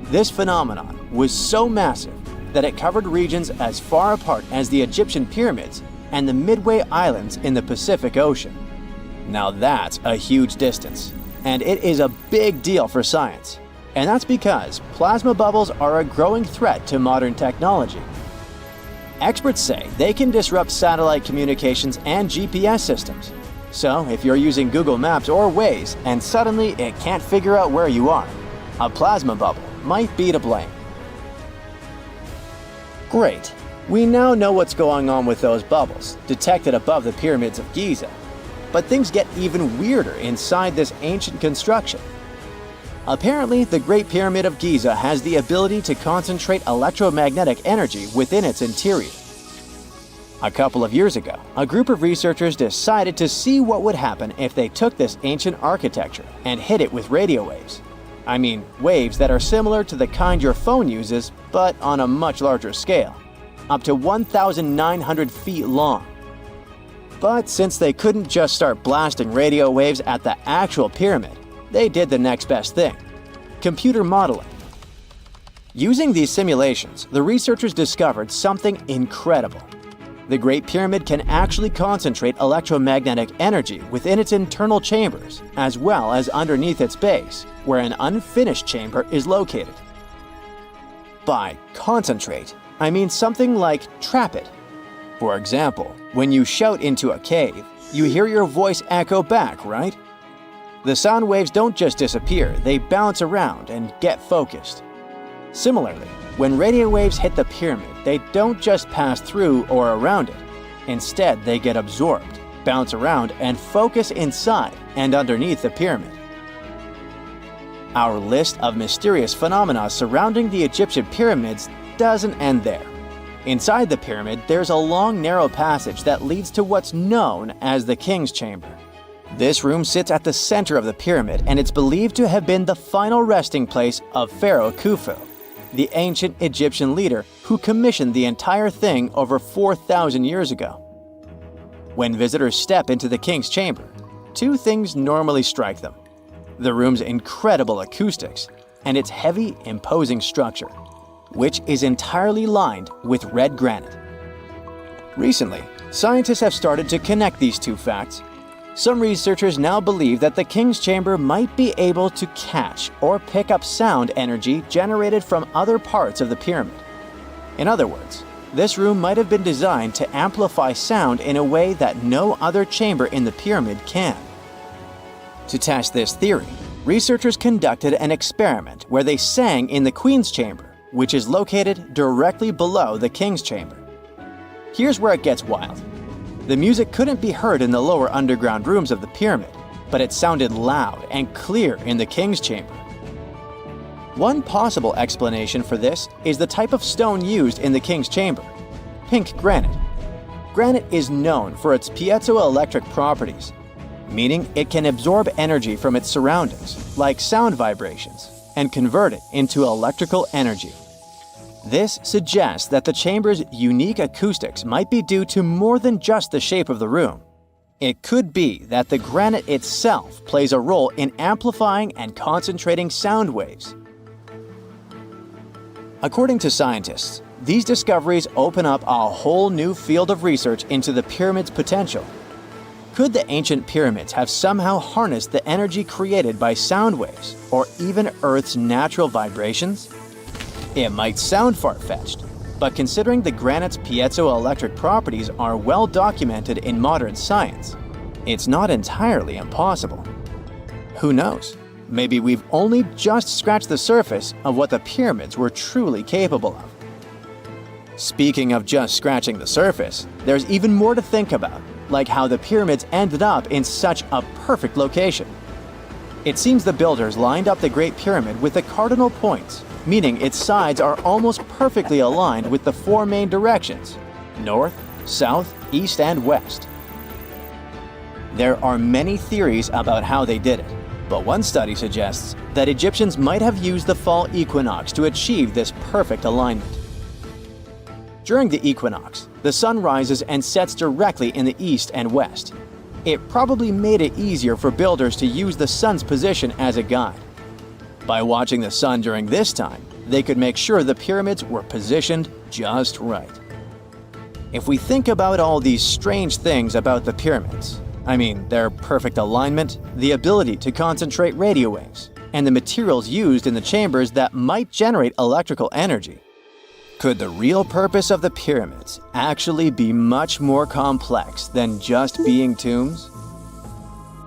This phenomenon was so massive that it covered regions as far apart as the Egyptian pyramids and the Midway Islands in the Pacific Ocean. Now that's a huge distance, and it is a big deal for science. And that's because plasma bubbles are a growing threat to modern technology. Experts say they can disrupt satellite communications and GPS systems. So if you're using Google Maps or Waze and suddenly it can't figure out where you are, a plasma bubble might be to blame. Great. We now know what's going on with those bubbles, detected above the pyramids of Giza. But things get even weirder inside this ancient construction. Apparently, the Great Pyramid of Giza has the ability to concentrate electromagnetic energy within its interior. A couple of years ago, a group of researchers decided to see what would happen if they took this ancient architecture and hit it with radio waves. I mean, waves that are similar to the kind your phone uses, but on a much larger scale, up to 1,900 feet long. But since they couldn't just start blasting radio waves at the actual pyramid, they did the next best thing: computer modeling. Using these simulations, the researchers discovered something incredible. The Great Pyramid can actually concentrate electromagnetic energy within its internal chambers, as well as underneath its base, where an unfinished chamber is located. By concentrate, I mean something like trap it. For example, when you shout into a cave, you hear your voice echo back, right? The sound waves don't just disappear, they bounce around and get focused. Similarly, when radio waves hit the pyramid, they don't just pass through or around it. Instead, they get absorbed, bounce around, and focus inside and underneath the pyramid. Our list of mysterious phenomena surrounding the Egyptian pyramids doesn't end there. Inside the pyramid, there's a long, narrow passage that leads to what's known as the King's Chamber. This room sits at the center of the pyramid, and it's believed to have been the final resting place of Pharaoh Khufu, the ancient Egyptian leader who commissioned the entire thing over 4,000 years ago. When visitors step into the King's Chamber, two things normally strike them: the room's incredible acoustics and its heavy, imposing structure, which is entirely lined with red granite. Recently, scientists have started to connect these two facts. Some researchers now believe that the King's Chamber might be able to catch or pick up sound energy generated from other parts of the pyramid. In other words, this room might have been designed to amplify sound in a way that no other chamber in the pyramid can. To test this theory, researchers conducted an experiment where they sang in the Queen's Chamber, which is located directly below the King's Chamber. Here's where it gets wild. The music couldn't be heard in the lower underground rooms of the pyramid, but it sounded loud and clear in the King's Chamber. One possible explanation for this is the type of stone used in the King's Chamber: pink granite. Granite is known for its piezoelectric properties, meaning it can absorb energy from its surroundings, like sound vibrations, and convert it into electrical energy. This suggests that the chamber's unique acoustics might be due to more than just the shape of the room. It could be that the granite itself plays a role in amplifying and concentrating sound waves. According to scientists, these discoveries open up a whole new field of research into the pyramid's potential. Could the ancient pyramids have somehow harnessed the energy created by sound waves, or even Earth's natural vibrations? It might sound far-fetched, but considering the granite's piezoelectric properties are well documented in modern science, it's not entirely impossible. Who knows? Maybe we've only just scratched the surface of what the pyramids were truly capable of. Speaking of just scratching the surface, there's even more to think about, like how the pyramids ended up in such a perfect location. It seems the builders lined up the Great Pyramid with the cardinal points, meaning its sides are almost perfectly aligned with the four main directions: north, south, east, and west. There are many theories about how they did it, but one study suggests that Egyptians might have used the fall equinox to achieve this perfect alignment. During the equinox, the sun rises and sets directly in the east and west. It probably made it easier for builders to use the sun's position as a guide. By watching the sun during this time, they could make sure the pyramids were positioned just right. If we think about all these strange things about the pyramids, I mean, their perfect alignment, the ability to concentrate radio waves, and the materials used in the chambers that might generate electrical energy, could the real purpose of the pyramids actually be much more complex than just being tombs?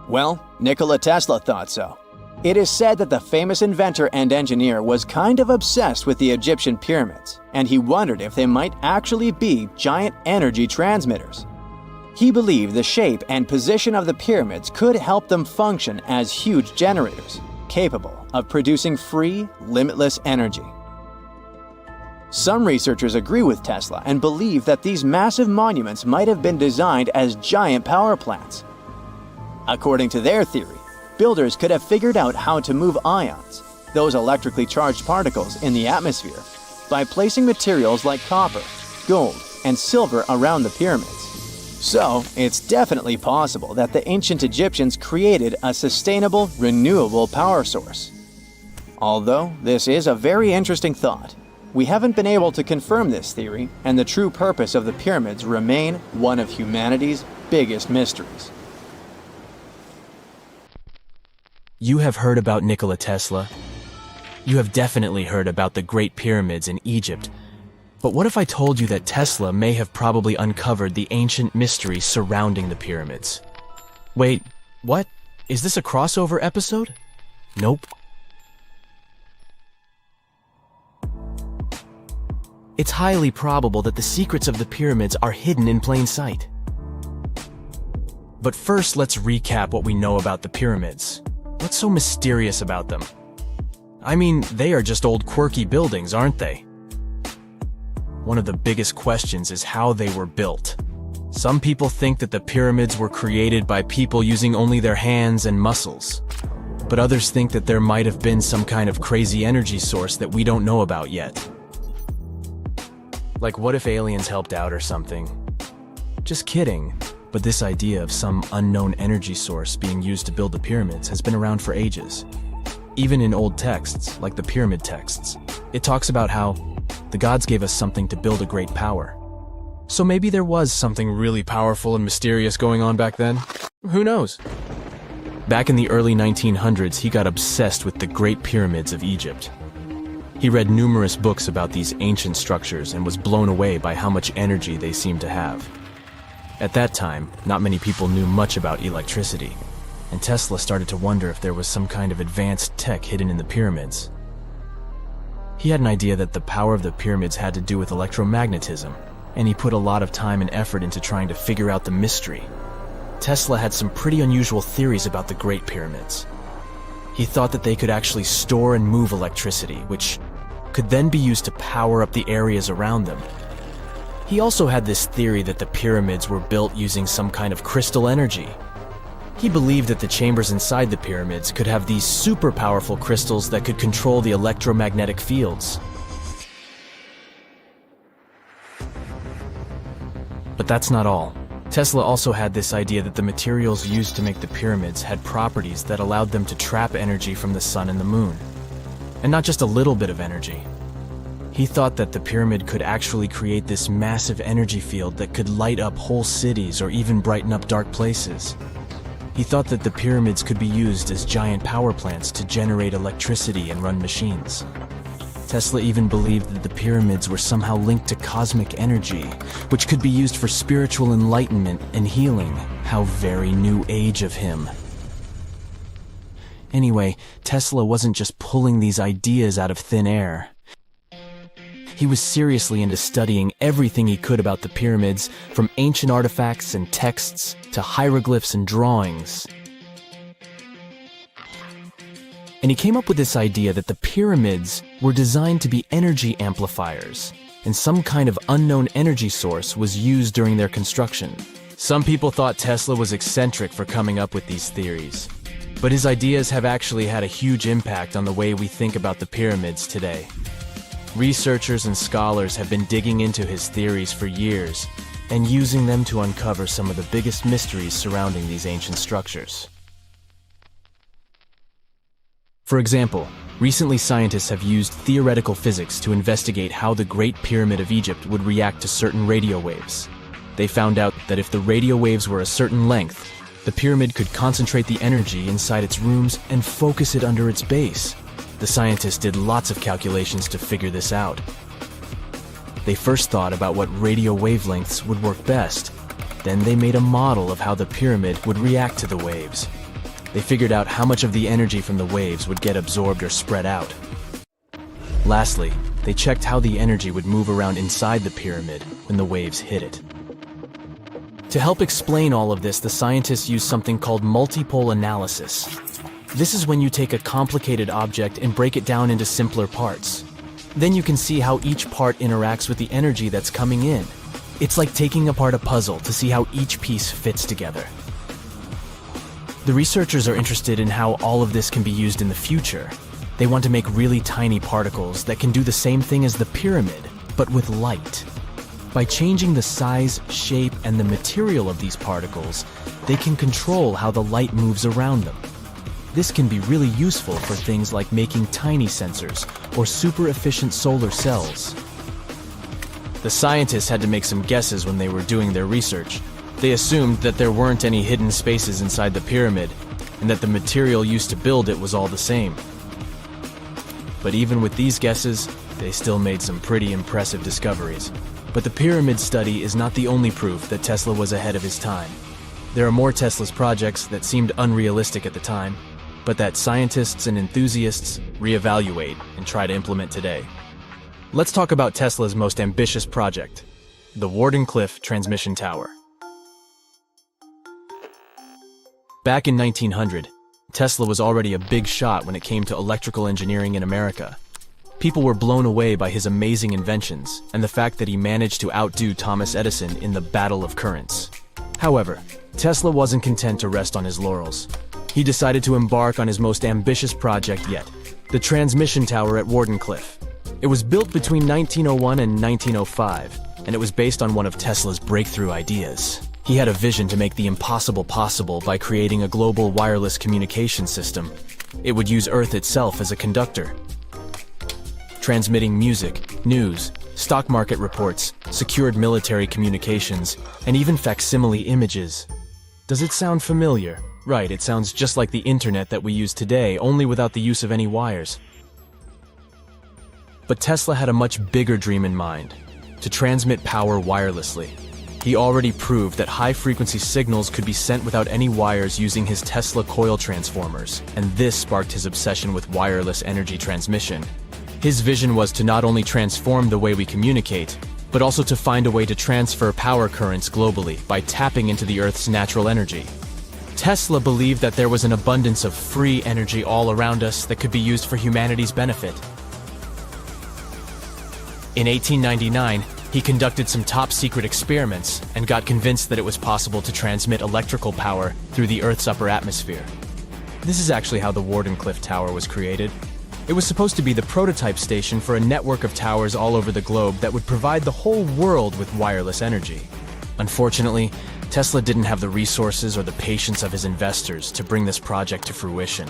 Well, Nikola Tesla thought so. It is said that the famous inventor and engineer was kind of obsessed with the Egyptian pyramids, and he wondered if they might actually be giant energy transmitters. He believed the shape and position of the pyramids could help them function as huge generators, capable of producing free, limitless energy. Some researchers agree with Tesla and believe that these massive monuments might have been designed as giant power plants. According to their theory, builders could have figured out how to move ions, those electrically charged particles in the atmosphere, by placing materials like copper, gold, and silver around the pyramids. So, it's definitely possible that the ancient Egyptians created a sustainable, renewable power source. Although this is a very interesting thought, we haven't been able to confirm this theory, and the true purpose of the pyramids remain one of humanity's biggest mysteries. You have heard about Nikola Tesla. You have definitely heard about the Great Pyramids in Egypt. But what if I told you that Tesla may have probably uncovered the ancient mysteries surrounding the pyramids? Wait, what? Is this a crossover episode? Nope. It's highly probable that the secrets of the pyramids are hidden in plain sight. But first, let's recap what we know about the pyramids. What's so mysterious about them? I mean, they are just old quirky buildings, aren't they? One of the biggest questions is how they were built. Some people think that the pyramids were created by people using only their hands and muscles. But others think that there might have been some kind of crazy energy source that we don't know about yet. Like, what if aliens helped out or something? Just kidding. But this idea of some unknown energy source being used to build the pyramids has been around for ages. Even in old texts, like the pyramid texts, it talks about how the gods gave us something to build a great power. So maybe there was something really powerful and mysterious going on back then? Who knows? Back in the early 1900s, he got obsessed with the Great Pyramids of Egypt. He read numerous books about these ancient structures and was blown away by how much energy they seemed to have. At that time, not many people knew much about electricity, and Tesla started to wonder if there was some kind of advanced tech hidden in the pyramids. He had an idea that the power of the pyramids had to do with electromagnetism, and he put a lot of time and effort into trying to figure out the mystery. Tesla had some pretty unusual theories about the Great Pyramids. He thought that they could actually store and move electricity, which could then be used to power up the areas around them. He also had this theory that the pyramids were built using some kind of crystal energy. He believed that the chambers inside the pyramids could have these super powerful crystals that could control the electromagnetic fields. But that's not all. Tesla also had this idea that the materials used to make the pyramids had properties that allowed them to trap energy from the sun and the moon. And not just a little bit of energy. He thought that the pyramid could actually create this massive energy field that could light up whole cities or even brighten up dark places. He thought that the pyramids could be used as giant power plants to generate electricity and run machines. Tesla even believed that the pyramids were somehow linked to cosmic energy, which could be used for spiritual enlightenment and healing. How very new age of him. Anyway, Tesla wasn't just pulling these ideas out of thin air. He was seriously into studying everything he could about the pyramids, from ancient artifacts and texts to hieroglyphs and drawings. and he came up with this idea that the pyramids were designed to be energy amplifiers, and some kind of unknown energy source was used during their construction. Some people thought Tesla was eccentric for coming up with these theories, but his ideas have actually had a huge impact on the way we think about the pyramids today. Researchers and scholars have been digging into his theories for years and using them to uncover some of the biggest mysteries surrounding these ancient structures. For example, recently scientists have used theoretical physics to investigate how the Great Pyramid of Egypt would react to certain radio waves. They found out that if the radio waves were a certain length, the pyramid could concentrate the energy inside its rooms and focus it under its base. The scientists did lots of calculations to figure this out. They first thought about what radio wavelengths would work best. Then they made a model of how the pyramid would react to the waves. They figured out how much of the energy from the waves would get absorbed or spread out. Lastly, they checked how the energy would move around inside the pyramid when the waves hit it. To help explain all of this, the scientists use something called multipole analysis. This is when you take a complicated object and break it down into simpler parts. Then you can see how each part interacts with the energy that's coming in. It's like taking apart a puzzle to see how each piece fits together. The researchers are interested in how all of this can be used in the future. They want to make really tiny particles that can do the same thing as the pyramid, but with light. By changing the size, shape, and the material of these particles, they can control how the light moves around them. This can be really useful for things like making tiny sensors or super efficient solar cells. The scientists had to make some guesses when they were doing their research. They assumed that there weren't any hidden spaces inside the pyramid, and that the material used to build it was all the same. But even with these guesses, they still made some pretty impressive discoveries. But the pyramid study is not the only proof that Tesla was ahead of his time. There are more Tesla's projects that seemed unrealistic at the time, but that scientists and enthusiasts reevaluate and try to implement today. Let's talk about Tesla's most ambitious project, the Wardenclyffe Transmission Tower. Back in 1900, Tesla was already a big shot when it came to electrical engineering in America. People were blown away by his amazing inventions and the fact that he managed to outdo Thomas Edison in the battle of currents. However, Tesla wasn't content to rest on his laurels. He decided to embark on his most ambitious project yet, the transmission tower at Wardenclyffe. It was built between 1901 and 1905, and it was based on one of Tesla's breakthrough ideas. He had a vision to make the impossible possible by creating a global wireless communication system. It would use Earth itself as a conductor, transmitting music, news, stock market reports, secured military communications, and even facsimile images. Does it sound familiar? Right, it sounds just like the internet that we use today, only without the use of any wires. But Tesla had a much bigger dream in mind: to transmit power wirelessly. He already proved that high-frequency signals could be sent without any wires using his Tesla coil transformers, and this sparked his obsession with wireless energy transmission. His vision was to not only transform the way we communicate, but also to find a way to transfer power currents globally by tapping into the Earth's natural energy. Tesla believed that there was an abundance of free energy all around us that could be used for humanity's benefit. In 1899, he conducted some top-secret experiments and got convinced that it was possible to transmit electrical power through the Earth's upper atmosphere. This is actually how the Wardenclyffe Tower was created. It was supposed to be the prototype station for a network of towers all over the globe that would provide the whole world with wireless energy. Unfortunately, Tesla didn't have the resources or the patience of his investors to bring this project to fruition.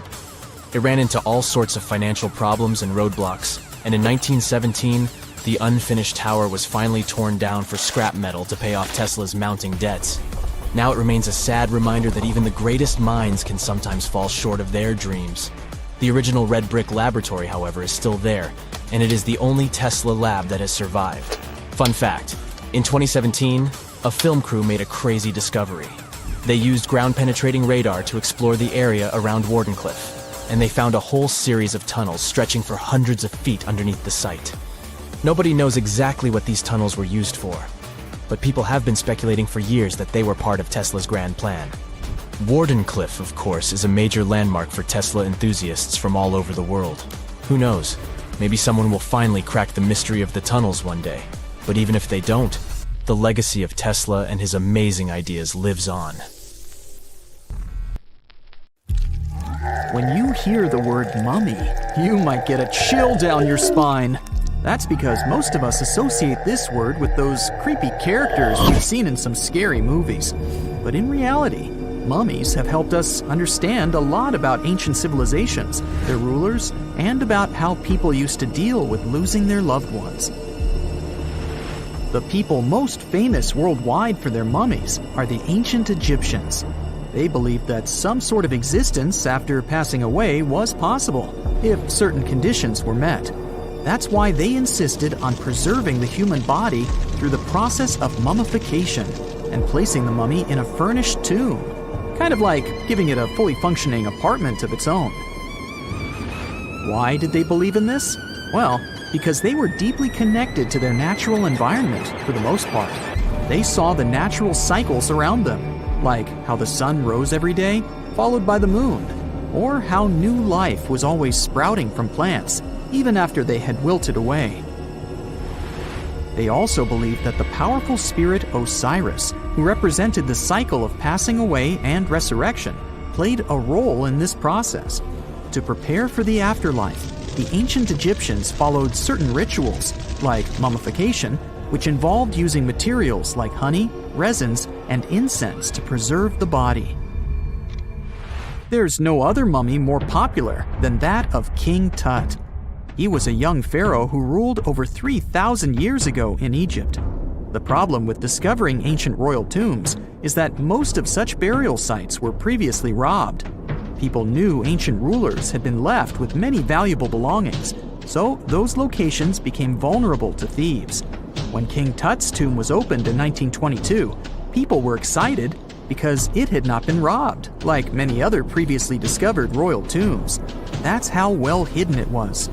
It ran into all sorts of financial problems and roadblocks, and in 1917, the unfinished tower was finally torn down for scrap metal to pay off Tesla's mounting debts. Now it remains a sad reminder that even the greatest minds can sometimes fall short of their dreams. The original red brick laboratory, however, is still there, and it is the only Tesla lab that has survived. Fun fact, in 2017, a film crew made a crazy discovery. They used ground-penetrating radar to explore the area around Wardenclyffe, and they found a whole series of tunnels stretching for hundreds of feet underneath the site. Nobody knows exactly what these tunnels were used for, but people have been speculating for years that they were part of Tesla's grand plan. Wardenclyffe, of course, is a major landmark for Tesla enthusiasts from all over the world. Who knows? Maybe someone will finally crack the mystery of the tunnels one day. But even if they don't, the legacy of Tesla and his amazing ideas lives on. When you hear the word mummy, you might get a chill down your spine. That's because most of us associate this word with those creepy characters we've seen in some scary movies. But in reality, mummies have helped us understand a lot about ancient civilizations, their rulers, and about how people used to deal with losing their loved ones. The people most famous worldwide for their mummies are the ancient Egyptians. They believed that some sort of existence after passing away was possible, if certain conditions were met. That's why they insisted on preserving the human body through the process of mummification and placing the mummy in a furnished tomb, kind of like giving it a fully functioning apartment of its own. Why did they believe in this? Well, because they were deeply connected to their natural environment for the most part. They saw the natural cycles around them, like how the sun rose every day, followed by the moon, or how new life was always sprouting from plants, even after they had wilted away. They also believed that the powerful spirit Osiris, who represented the cycle of passing away and resurrection, played a role in this process. To prepare for the afterlife, the ancient Egyptians followed certain rituals, like mummification, which involved using materials like honey, resins, and incense to preserve the body. There's no other mummy more popular than that of King Tut. He was a young pharaoh who ruled over 3,000 years ago in Egypt. The problem with discovering ancient royal tombs is that most of such burial sites were previously robbed. People knew ancient rulers had been left with many valuable belongings, so those locations became vulnerable to thieves. When King Tut's tomb was opened in 1922, people were excited because it had not been robbed, like many other previously discovered royal tombs. That's how well hidden it was.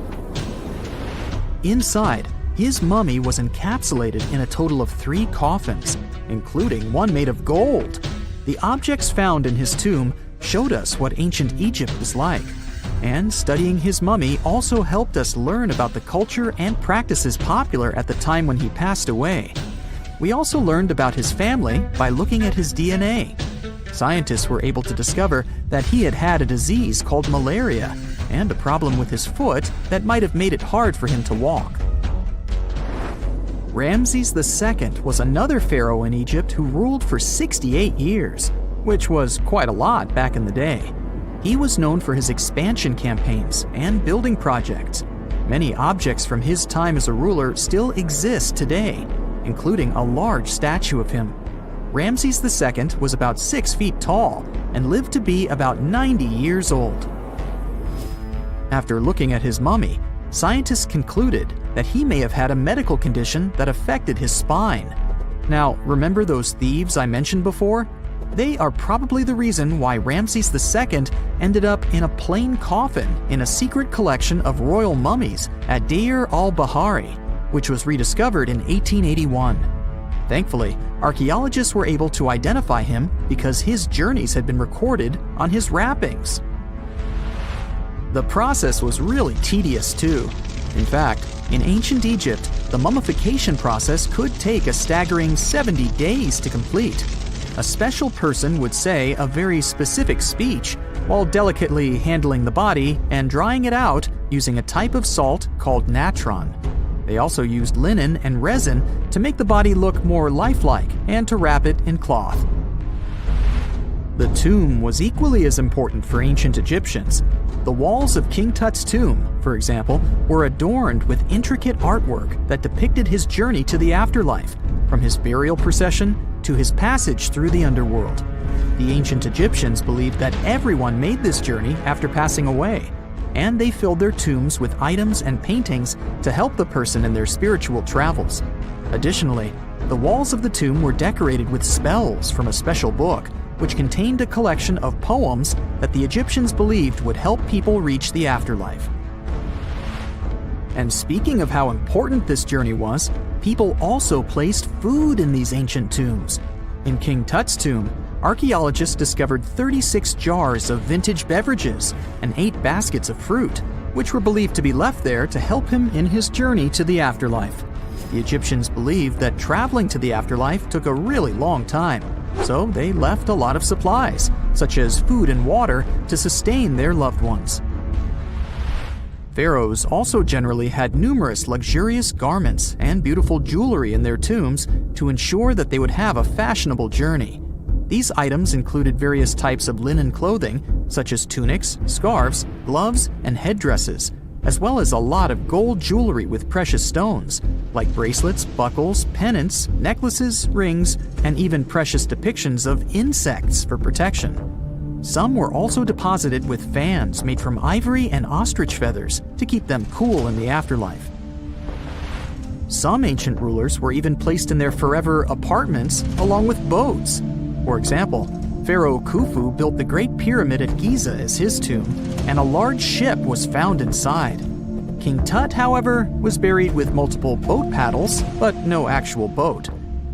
Inside, his mummy was encapsulated in a total of 3 coffins, including one made of gold. The objects found in his tomb showed us what ancient Egypt was like, and studying his mummy also helped us learn about the culture and practices popular at the time when he passed away. We also learned about his family by looking at his DNA. Scientists were able to discover that he had had a disease called malaria and a problem with his foot that might have made it hard for him to walk. Ramses II was another pharaoh in Egypt who ruled for 68 years, which was quite a lot back in the day. He was known for his expansion campaigns and building projects. Many objects from his time as a ruler still exist today, including a large statue of him. Ramses II was about 6 feet tall and lived to be about 90 years old. After looking at his mummy, scientists concluded that he may have had a medical condition that affected his spine. Now, remember those thieves I mentioned before? They are probably the reason why Ramses II ended up in a plain coffin in a secret collection of royal mummies at Deir al-Bahari, which was rediscovered in 1881. Thankfully, archaeologists were able to identify him because his journeys had been recorded on his wrappings. The process was really tedious too. In fact, in ancient Egypt, the mummification process could take a staggering 70 days to complete. A special person would say a very specific speech while delicately handling the body and drying it out using a type of salt called natron. They also used linen and resin to make the body look more lifelike and to wrap it in cloth. The tomb was equally as important for ancient Egyptians. The walls of King Tut's tomb, for example, were adorned with intricate artwork that depicted his journey to the afterlife, from his burial procession to his passage through the underworld. The ancient Egyptians believed that everyone made this journey after passing away, and they filled their tombs with items and paintings to help the person in their spiritual travels. Additionally, the walls of the tomb were decorated with spells from a special book, which contained a collection of poems that the Egyptians believed would help people reach the afterlife. And speaking of how important this journey was, people also placed food in these ancient tombs. In King Tut's tomb, archaeologists discovered 36 jars of vintage beverages and 8 baskets of fruit, which were believed to be left there to help him in his journey to the afterlife. The Egyptians believed that traveling to the afterlife took a really long time, so they left a lot of supplies, such as food and water, to sustain their loved ones. Pharaohs also generally had numerous luxurious garments and beautiful jewelry in their tombs to ensure that they would have a fashionable journey. These items included various types of linen clothing, such as tunics, scarves, gloves, and headdresses, as well as a lot of gold jewelry with precious stones, like bracelets, buckles, pendants, necklaces, rings, and even precious depictions of insects for protection. Some were also deposited with fans made from ivory and ostrich feathers to keep them cool in the afterlife. Some ancient rulers were even placed in their forever apartments along with boats. For example, Pharaoh Khufu built the Great Pyramid at Giza as his tomb, and a large ship was found inside. King Tut, however, was buried with multiple boat paddles, but no actual boat.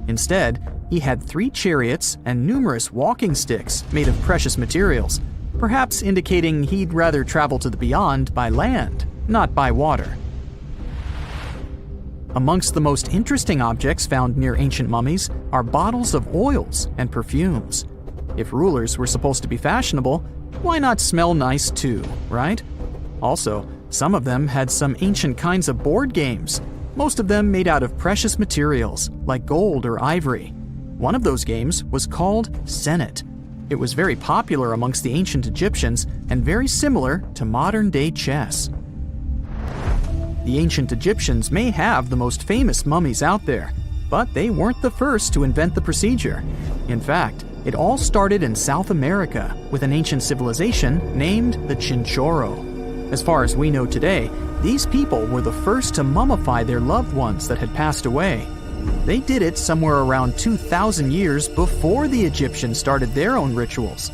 Instead, he had 3 chariots and numerous walking sticks made of precious materials, perhaps indicating he'd rather travel to the beyond by land, not by water. Amongst the most interesting objects found near ancient mummies are bottles of oils and perfumes. If rulers were supposed to be fashionable, why not smell nice too, right? Also, some of them had some ancient kinds of board games, most of them made out of precious materials like gold or ivory. One of those games was called Senet. It was very popular amongst the ancient Egyptians and very similar to modern-day chess. The ancient Egyptians may have the most famous mummies out there, but they weren't the first to invent the procedure. In fact, it all started in South America with an ancient civilization named the Chinchorro. As far as we know today, these people were the first to mummify their loved ones that had passed away. They did it somewhere around 2,000 years before the Egyptians started their own rituals.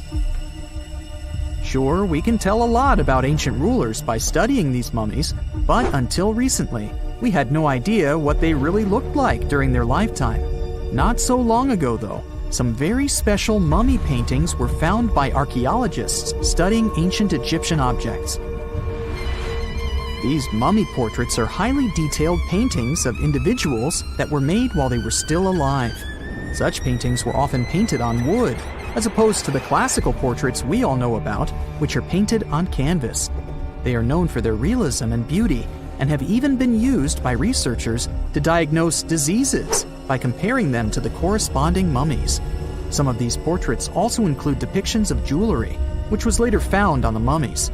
Sure, we can tell a lot about ancient rulers by studying these mummies, but until recently, we had no idea what they really looked like during their lifetime. Not so long ago, though, some very special mummy paintings were found by archaeologists studying ancient Egyptian objects. These mummy portraits are highly detailed paintings of individuals that were made while they were still alive. Such paintings were often painted on wood, as opposed to the classical portraits we all know about, which are painted on canvas. They are known for their realism and beauty, and have even been used by researchers to diagnose diseases by comparing them to the corresponding mummies. Some of these portraits also include depictions of jewelry, which was later found on the mummies.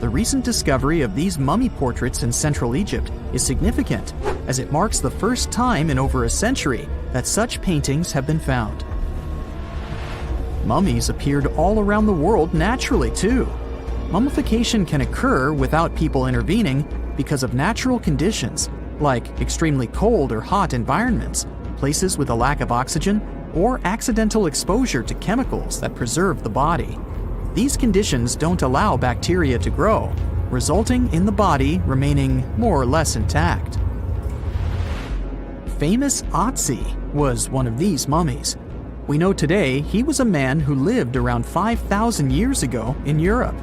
The recent discovery of these mummy portraits in Central Egypt is significant, as it marks the first time in over a century that such paintings have been found. Mummies appeared all around the world naturally, too. Mummification can occur without people intervening because of natural conditions, like extremely cold or hot environments, places with a lack of oxygen, or accidental exposure to chemicals that preserve the body. These conditions don't allow bacteria to grow, resulting in the body remaining more or less intact. Famous Otzi was one of these mummies. We know today he was a man who lived around 5,000 years ago in Europe.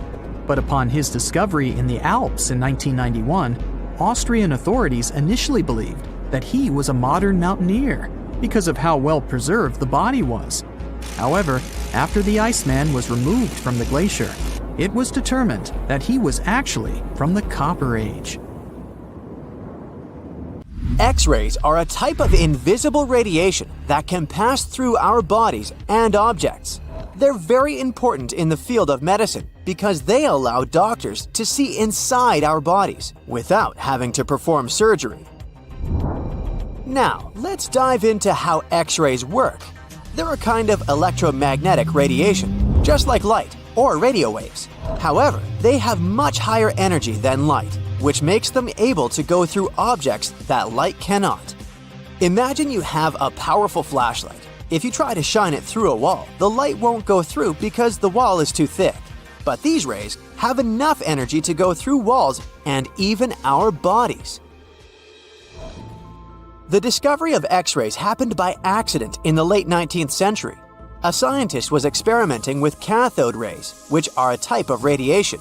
But upon his discovery in the Alps in 1991, Austrian authorities initially believed that he was a modern mountaineer because of how well preserved the body was. However, after the Iceman was removed from the glacier, it was determined that he was actually from the Copper Age. X-rays are a type of invisible radiation that can pass through our bodies and objects. They're very important in the field of medicine because they allow doctors to see inside our bodies without having to perform surgery. Now, let's dive into how X-rays work. They're a kind of electromagnetic radiation, just like light or radio waves. However, they have much higher energy than light, which makes them able to go through objects that light cannot. Imagine you have a powerful flashlight. If you try to shine it through a wall, the light won't go through because the wall is too thick. But these rays have enough energy to go through walls and even our bodies. The discovery of X-rays happened by accident in the late 19th century. A scientist was experimenting with cathode rays, which are a type of radiation.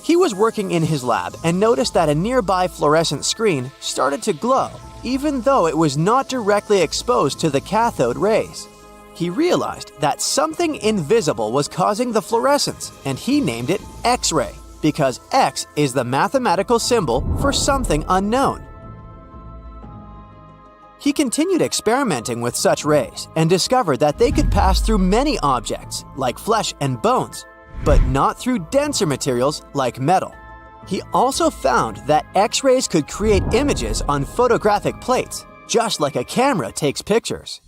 He was working in his lab and noticed that a nearby fluorescent screen started to glow, even though it was not directly exposed to the cathode rays. He realized that something invisible was causing the fluorescence, and he named it X-ray, because X is the mathematical symbol for something unknown. He continued experimenting with such rays and discovered that they could pass through many objects, like flesh and bones, but not through denser materials like metal. He also found that X-rays could create images on photographic plates, just like a camera takes pictures.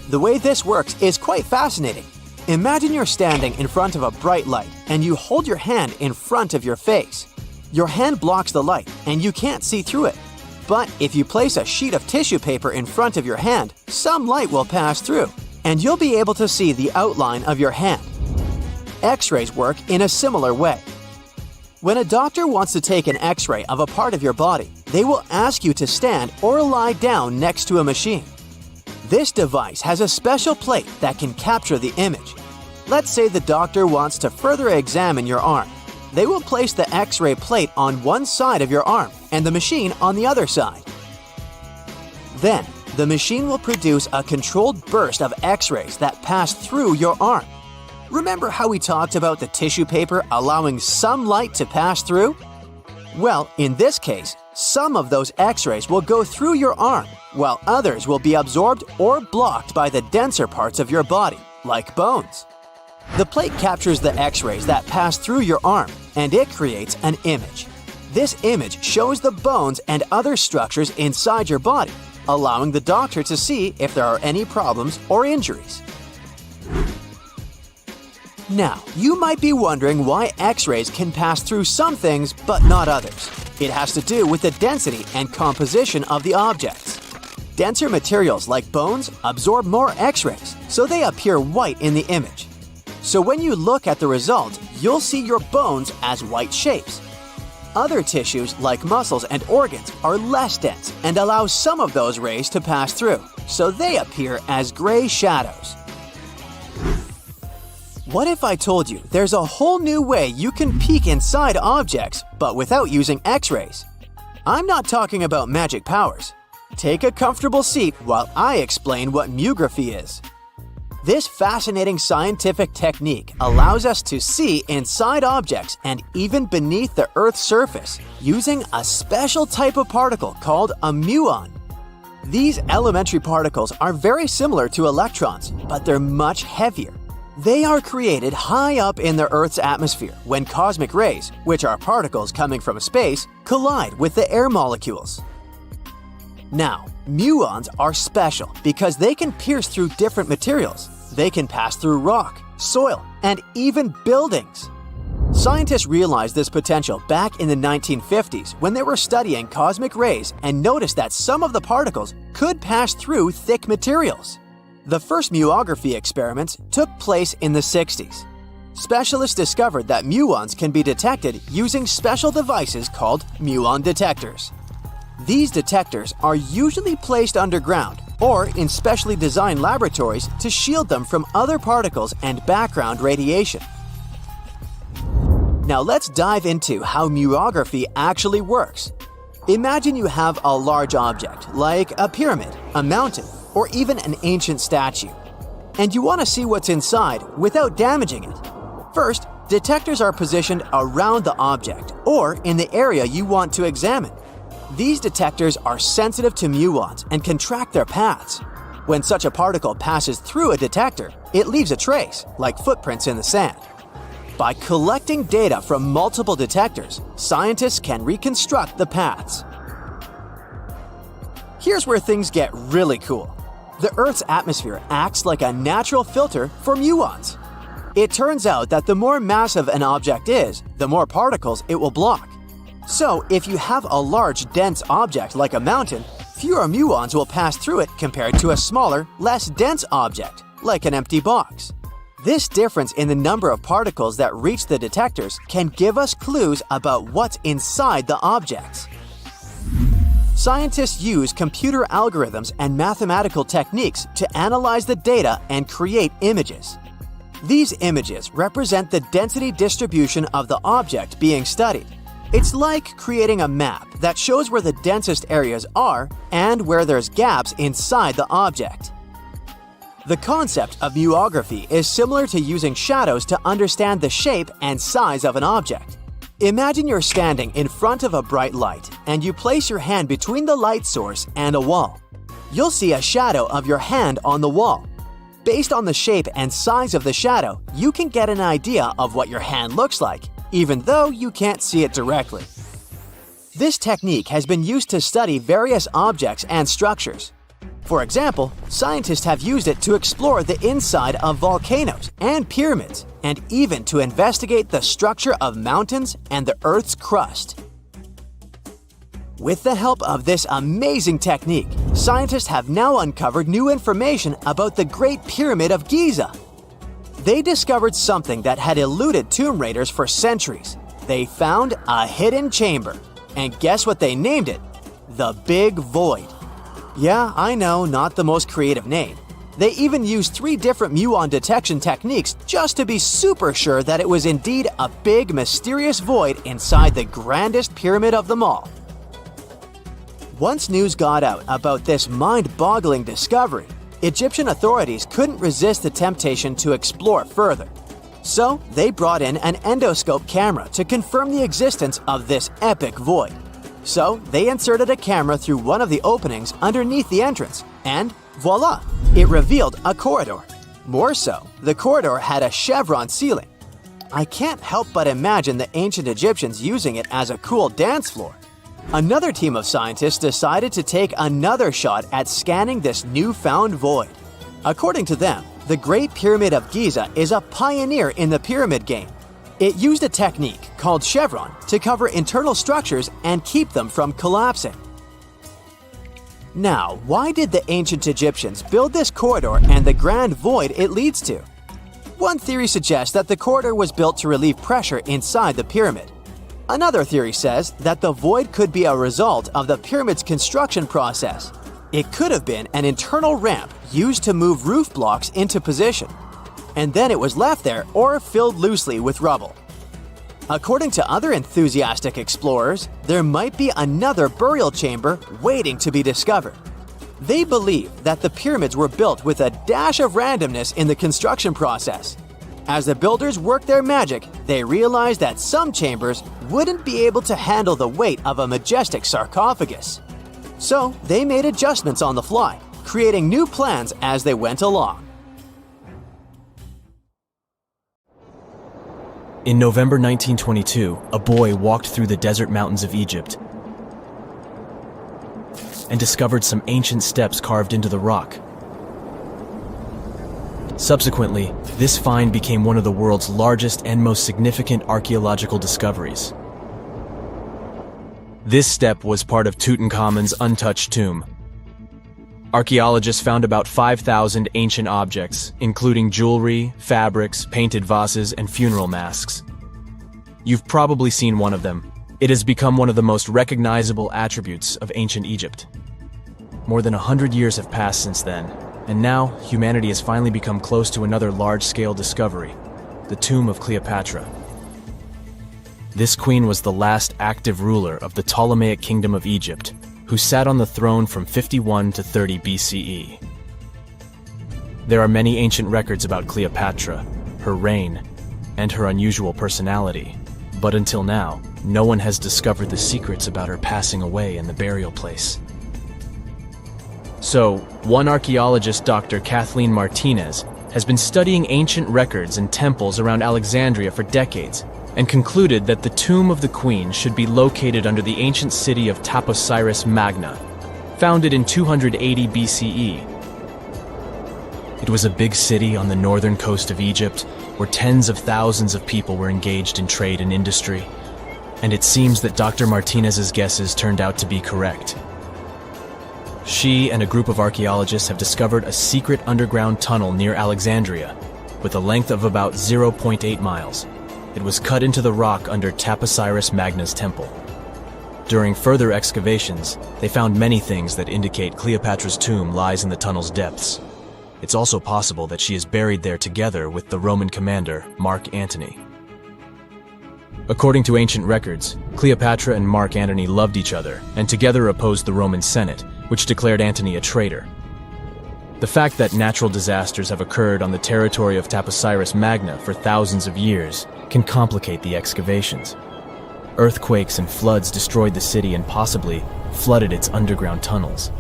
The way this works is quite fascinating. Imagine you're standing in front of a bright light and you hold your hand in front of your face. Your hand blocks the light and you can't see through it. But if you place a sheet of tissue paper in front of your hand, some light will pass through, and you'll be able to see the outline of your hand. X-rays work in a similar way. When a doctor wants to take an X-ray of a part of your body, they will ask you to stand or lie down next to a machine. This device has a special plate that can capture the image. Let's say the doctor wants to further examine your arm. They will place the X-ray plate on one side of your arm and the machine on the other side. Then, the machine will produce a controlled burst of X-rays that pass through your arm. Remember how we talked about the tissue paper allowing some light to pass through? Well, in this case, some of those X-rays will go through your arm, while others will be absorbed or blocked by the denser parts of your body, like bones. The plate captures the X-rays that pass through your arm, and it creates an image. This image shows the bones and other structures inside your body, allowing the doctor to see if there are any problems or injuries. Now, you might be wondering why X-rays can pass through some things but not others. It has to do with the density and composition of the objects. Denser materials like bones absorb more X-rays, so they appear white in the image. So when you look at the result, you'll see your bones as white shapes. Other tissues like muscles and organs are less dense and allow some of those rays to pass through, so they appear as gray shadows. What if I told you there's a whole new way you can peek inside objects, but without using X-rays? I'm not talking about magic powers. Take a comfortable seat while I explain what mutography is. This fascinating scientific technique allows us to see inside objects and even beneath the Earth's surface using a special type of particle called a muon. These elementary particles are very similar to electrons, but they're much heavier. They are created high up in the Earth's atmosphere when cosmic rays, which are particles coming from space, collide with the air molecules. Now, muons are special because they can pierce through different materials. They can pass through rock, soil, and even buildings. Scientists realized this potential back in the 1950s when they were studying cosmic rays and noticed that some of the particles could pass through thick materials. The first muography experiments took place in the 60s. Specialists discovered that muons can be detected using special devices called muon detectors. These detectors are usually placed underground or in specially designed laboratories to shield them from other particles and background radiation. Now let's dive into how muography actually works. Imagine you have a large object, like a pyramid, a mountain, or even an ancient statue, and you want to see what's inside without damaging it. First, detectors are positioned around the object or in the area you want to examine. These detectors are sensitive to muons and can track their paths. When such a particle passes through a detector, it leaves a trace, like footprints in the sand. By collecting data from multiple detectors, scientists can reconstruct the paths. Here's where things get really cool. The Earth's atmosphere acts like a natural filter for muons. It turns out that the more massive an object is, the more particles it will block. So, if you have a large, dense object like a mountain, fewer muons will pass through it compared to a smaller, less dense object, like an empty box. This difference in the number of particles that reach the detectors can give us clues about what's inside the objects. Scientists use computer algorithms and mathematical techniques to analyze the data and create images. These images represent the density distribution of the object being studied. It's like creating a map that shows where the densest areas are and where there's gaps inside the object. The concept of muography is similar to using shadows to understand the shape and size of an object. Imagine you're standing in front of a bright light and you place your hand between the light source and a wall. You'll see a shadow of your hand on the wall. Based on the shape and size of the shadow, you can get an idea of what your hand looks like, even though you can't see it directly. This technique has been used to study various objects and structures. For example, scientists have used it to explore the inside of volcanoes and pyramids, and even to investigate the structure of mountains and the Earth's crust. With the help of this amazing technique, scientists have now uncovered new information about the Great Pyramid of Giza. They discovered something that had eluded tomb raiders for centuries. They found a hidden chamber. And guess what they named it? The Big Void. Yeah, I know, not the most creative name. They even used 3 different muon detection techniques just to be super sure that it was indeed a big, mysterious void inside the grandest pyramid of them all. Once news got out about this mind-boggling discovery, Egyptian authorities couldn't resist the temptation to explore further. So, they brought in an endoscope camera to confirm the existence of this epic void. So, they inserted a camera through one of the openings underneath the entrance, and voila! It revealed a corridor. More so, the corridor had a chevron ceiling. I can't help but imagine the ancient Egyptians using it as a cool dance floor. Another team of scientists decided to take another shot at scanning this newfound void. According to them, the Great Pyramid of Giza is a pioneer in the pyramid game. It used a technique called chevron to cover internal structures and keep them from collapsing. Now, why did the ancient Egyptians build this corridor and the grand void it leads to? One theory suggests that the corridor was built to relieve pressure inside the pyramid. Another theory says that the void could be a result of the pyramid's construction process. It could have been an internal ramp used to move roof blocks into position, and then it was left there or filled loosely with rubble. According to other enthusiastic explorers, there might be another burial chamber waiting to be discovered. They believe that the pyramids were built with a dash of randomness in the construction process. As the builders worked their magic, they realized that some chambers wouldn't be able to handle the weight of a majestic sarcophagus. So they made adjustments on the fly, creating new plans as they went along. In November 1922, a boy walked through the desert mountains of Egypt and discovered some ancient steps carved into the rock. Subsequently, this find became one of the world's largest and most significant archaeological discoveries. This step was part of Tutankhamun's untouched tomb. Archaeologists found about 5,000 ancient objects, including jewelry, fabrics, painted vases, and funeral masks. You've probably seen one of them. It has become one of the most recognizable attributes of ancient Egypt. More than 100 years have passed since then, and now humanity has finally become close to another large-scale discovery, the tomb of Cleopatra. This queen was the last active ruler of the Ptolemaic Kingdom of Egypt, who sat on the throne from 51 to 30 BCE. There are many ancient records about Cleopatra, her reign, and her unusual personality, but until now, no one has discovered the secrets about her passing away in the burial place. So, one archaeologist, Dr. Kathleen Martinez, has been studying ancient records and temples around Alexandria for decades, and concluded that the tomb of the queen should be located under the ancient city of Taposiris Magna, founded in 280 BCE. It was a big city on the northern coast of Egypt, where tens of thousands of people were engaged in trade and industry, and it seems that Dr. Martinez's guesses turned out to be correct. She and a group of archaeologists have discovered a secret underground tunnel near Alexandria, with a length of about 0.8 miles. It was cut into the rock under Taposiris Magna's temple. During further excavations, they found many things that indicate Cleopatra's tomb lies in the tunnel's depths. It's also possible that she is buried there together with the Roman commander, Mark Antony. According to ancient records, Cleopatra and Mark Antony loved each other and together opposed the Roman Senate, which declared Antony a traitor. The fact that natural disasters have occurred on the territory of Taposiris Magna for thousands of years can complicate the excavations. Earthquakes and floods destroyed the city and possibly flooded its underground tunnels.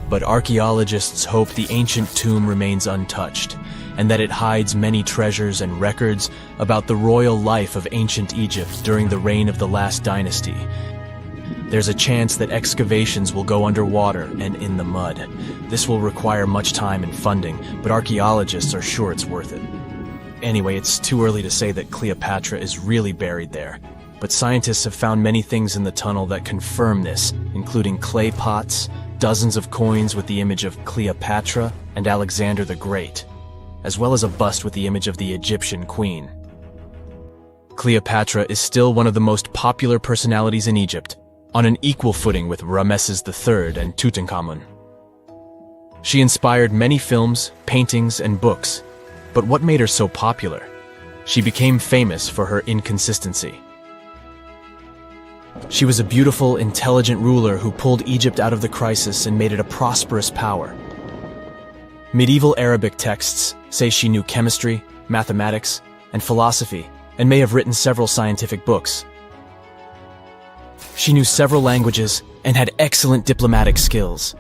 But archaeologists hope the ancient tomb remains untouched, and that it hides many treasures and records about the royal life of ancient Egypt during the reign of the last dynasty. There's a chance that excavations will go underwater and in the mud. This will require much time and funding, but archaeologists are sure it's worth it. Anyway, it's too early to say that Cleopatra is really buried there, but scientists have found many things in the tunnel that confirm this, including clay pots, dozens of coins with the image of Cleopatra and Alexander the Great, as well as a bust with the image of the Egyptian queen. Cleopatra is still one of the most popular personalities in Egypt, on an equal footing with Ramesses III and Tutankhamun. She inspired many films, paintings, and books, but what made her so popular? She became famous for her inconsistency. She was a beautiful, intelligent ruler who pulled Egypt out of the crisis and made it a prosperous power. Medieval Arabic texts say she knew chemistry, mathematics, and philosophy, and may have written several scientific books. She knew several languages and had excellent diplomatic skills.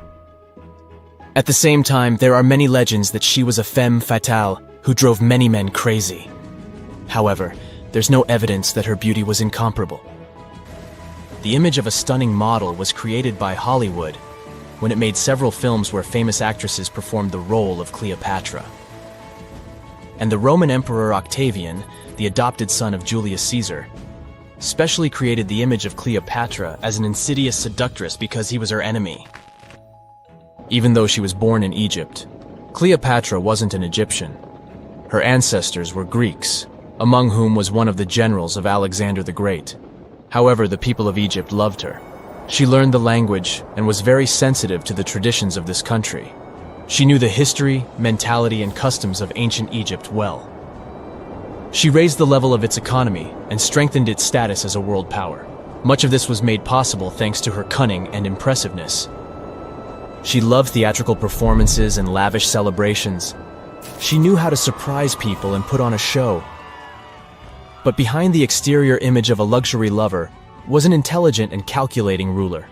At the same time, there are many legends that she was a femme fatale who drove many men crazy. However, there's no evidence that her beauty was incomparable. The image of a stunning model was created by Hollywood when it made several films where famous actresses performed the role of Cleopatra. And the Roman Emperor Octavian, the adopted son of Julius Caesar, specially created the image of Cleopatra as an insidious seductress because he was her enemy. Even though she was born in Egypt, Cleopatra wasn't an Egyptian. Her ancestors were Greeks, among whom was one of the generals of Alexander the Great. However, the people of Egypt loved her. She learned the language and was very sensitive to the traditions of this country. She knew the history, mentality, and customs of ancient Egypt well. She raised the level of its economy and strengthened its status as a world power. Much of this was made possible thanks to her cunning and impressiveness. She loved theatrical performances and lavish celebrations. She knew how to surprise people and put on a show. But behind the exterior image of a luxury lover was an intelligent and calculating ruler.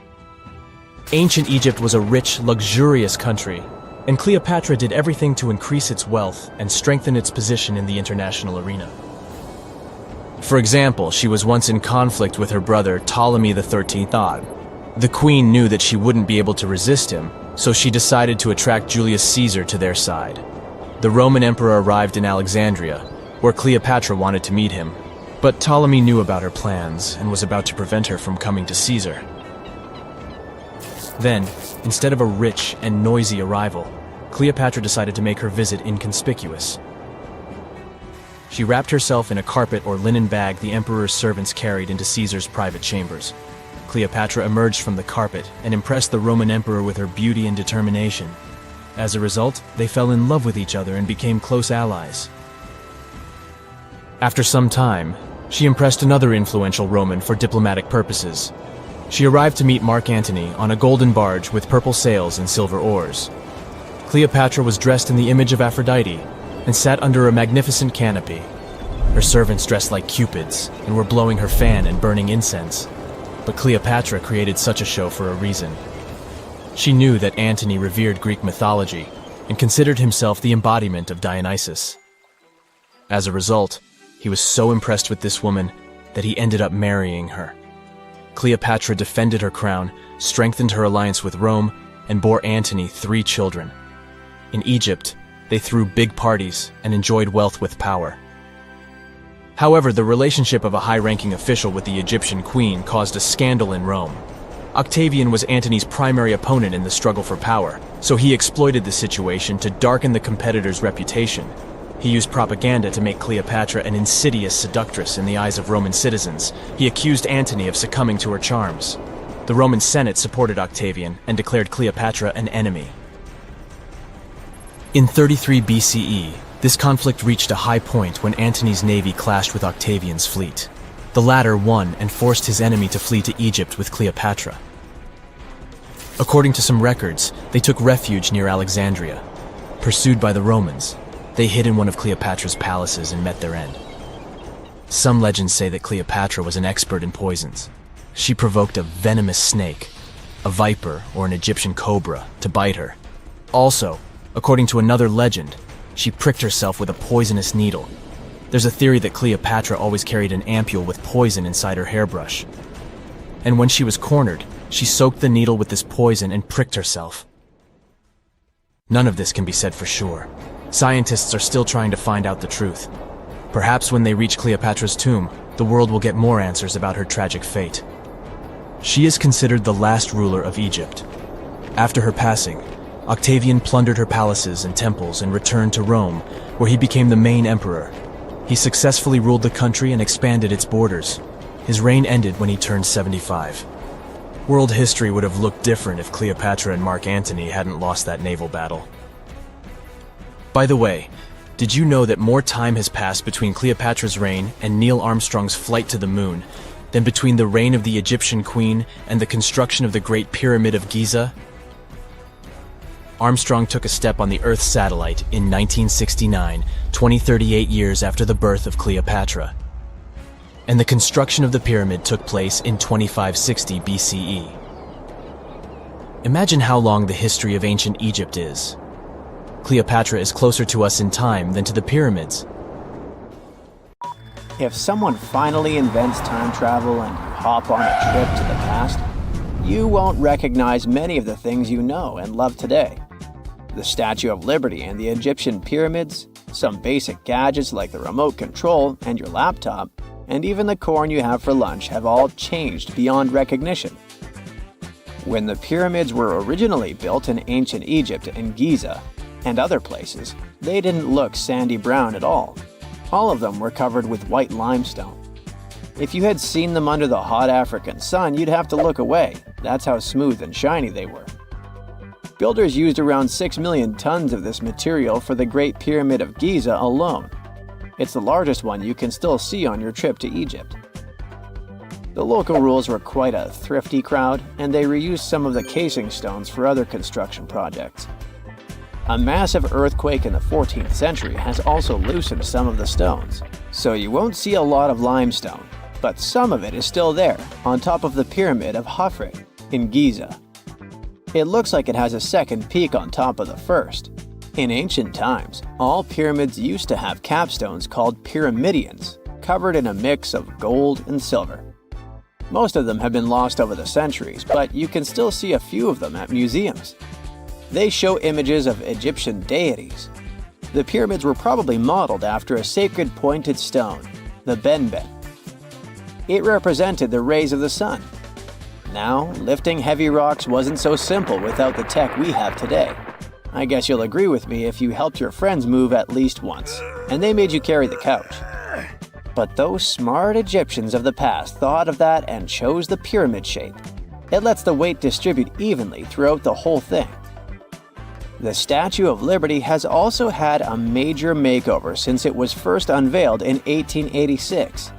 Ancient Egypt was a rich, luxurious country, and Cleopatra did everything to increase its wealth and strengthen its position in the international arena. For example, she was once in conflict with her brother Ptolemy XIII Odd. The queen knew that she wouldn't be able to resist him, so she decided to attract Julius Caesar to their side. The Roman emperor arrived in Alexandria, where Cleopatra wanted to meet him, but Ptolemy knew about her plans and was about to prevent her from coming to Caesar. Then, instead of a rich and noisy arrival, Cleopatra decided to make her visit inconspicuous. She wrapped herself in a carpet or linen bag the emperor's servants carried into Caesar's private chambers. Cleopatra emerged from the carpet and impressed the Roman emperor with her beauty and determination. As a result, they fell in love with each other and became close allies. After some time, she impressed another influential Roman for diplomatic purposes. She arrived to meet Mark Antony on a golden barge with purple sails and silver oars. Cleopatra was dressed in the image of Aphrodite and sat under a magnificent canopy. Her servants dressed like cupids and were blowing her fan and burning incense. But Cleopatra created such a show for a reason. She knew that Antony revered Greek mythology and considered himself the embodiment of Dionysus. As a result, he was so impressed with this woman that he ended up marrying her. Cleopatra defended her crown, strengthened her alliance with Rome, and bore Antony 3 children. In Egypt, they threw big parties and enjoyed wealth with power. However, the relationship of a high-ranking official with the Egyptian queen caused a scandal in Rome. Octavian was Antony's primary opponent in the struggle for power, so he exploited the situation to darken the competitor's reputation. He used propaganda to make Cleopatra an insidious seductress in the eyes of Roman citizens. He accused Antony of succumbing to her charms. The Roman Senate supported Octavian and declared Cleopatra an enemy. In 33 BCE, this conflict reached a high point when Antony's navy clashed with Octavian's fleet. The latter won and forced his enemy to flee to Egypt with Cleopatra. According to some records, they took refuge near Alexandria. Pursued by the Romans, they hid in one of Cleopatra's palaces and met their end. Some legends say that Cleopatra was an expert in poisons. She provoked a venomous snake, a viper or an Egyptian cobra, to bite her. Also, according to another legend, she pricked herself with a poisonous needle. There's a theory that Cleopatra always carried an ampule with poison inside her hairbrush. And when she was cornered, she soaked the needle with this poison and pricked herself. None of this can be said for sure. Scientists are still trying to find out the truth. Perhaps when they reach Cleopatra's tomb, the world will get more answers about her tragic fate. She is considered the last ruler of Egypt. After her passing, Octavian plundered her palaces and temples and returned to Rome, where he became the main emperor. He successfully ruled the country and expanded its borders. His reign ended when he turned 75. World history would have looked different if Cleopatra and Mark Antony hadn't lost that naval battle. By the way, did you know that more time has passed between Cleopatra's reign and Neil Armstrong's flight to the moon than between the reign of the Egyptian queen and the construction of the Great Pyramid of Giza? Armstrong took a step on the Earth satellite in 1969, 38 years after the birth of Cleopatra. And the construction of the pyramid took place in 2560 BCE. Imagine how long the history of ancient Egypt is. Cleopatra is closer to us in time than to the pyramids. If someone finally invents time travel and you hop on a trip to the past, you won't recognize many of the things you know and love today. The Statue of Liberty and the Egyptian pyramids, some basic gadgets like the remote control and your laptop, and even the corn you have for lunch have all changed beyond recognition. When the pyramids were originally built in ancient Egypt and Giza and other places, they didn't look sandy brown at all. All of them were covered with white limestone. If you had seen them under the hot African sun, you'd have to look away. That's how smooth and shiny they were. Builders used around 6 million tons of this material for the Great Pyramid of Giza alone. It's the largest one you can still see on your trip to Egypt. The local rules were quite a thrifty crowd, and they reused some of the casing stones for other construction projects. A massive earthquake in the 14th century has also loosened some of the stones, so you won't see a lot of limestone, but some of it is still there, on top of the Pyramid of Khafre in Giza. It looks like it has a second peak on top of the first. In ancient times, all pyramids used to have capstones called pyramidions, covered in a mix of gold and silver. Most of them have been lost over the centuries, but you can still see a few of them at museums. They show images of Egyptian deities. The pyramids were probably modeled after a sacred pointed stone, the benben. It represented the rays of the sun. Now, lifting heavy rocks wasn't so simple without the tech we have today. I guess you'll agree with me if you helped your friends move at least once, and they made you carry the couch. But those smart Egyptians of the past thought of that and chose the pyramid shape. It lets the weight distribute evenly throughout the whole thing. The Statue of Liberty has also had a major makeover since it was first unveiled in 1886.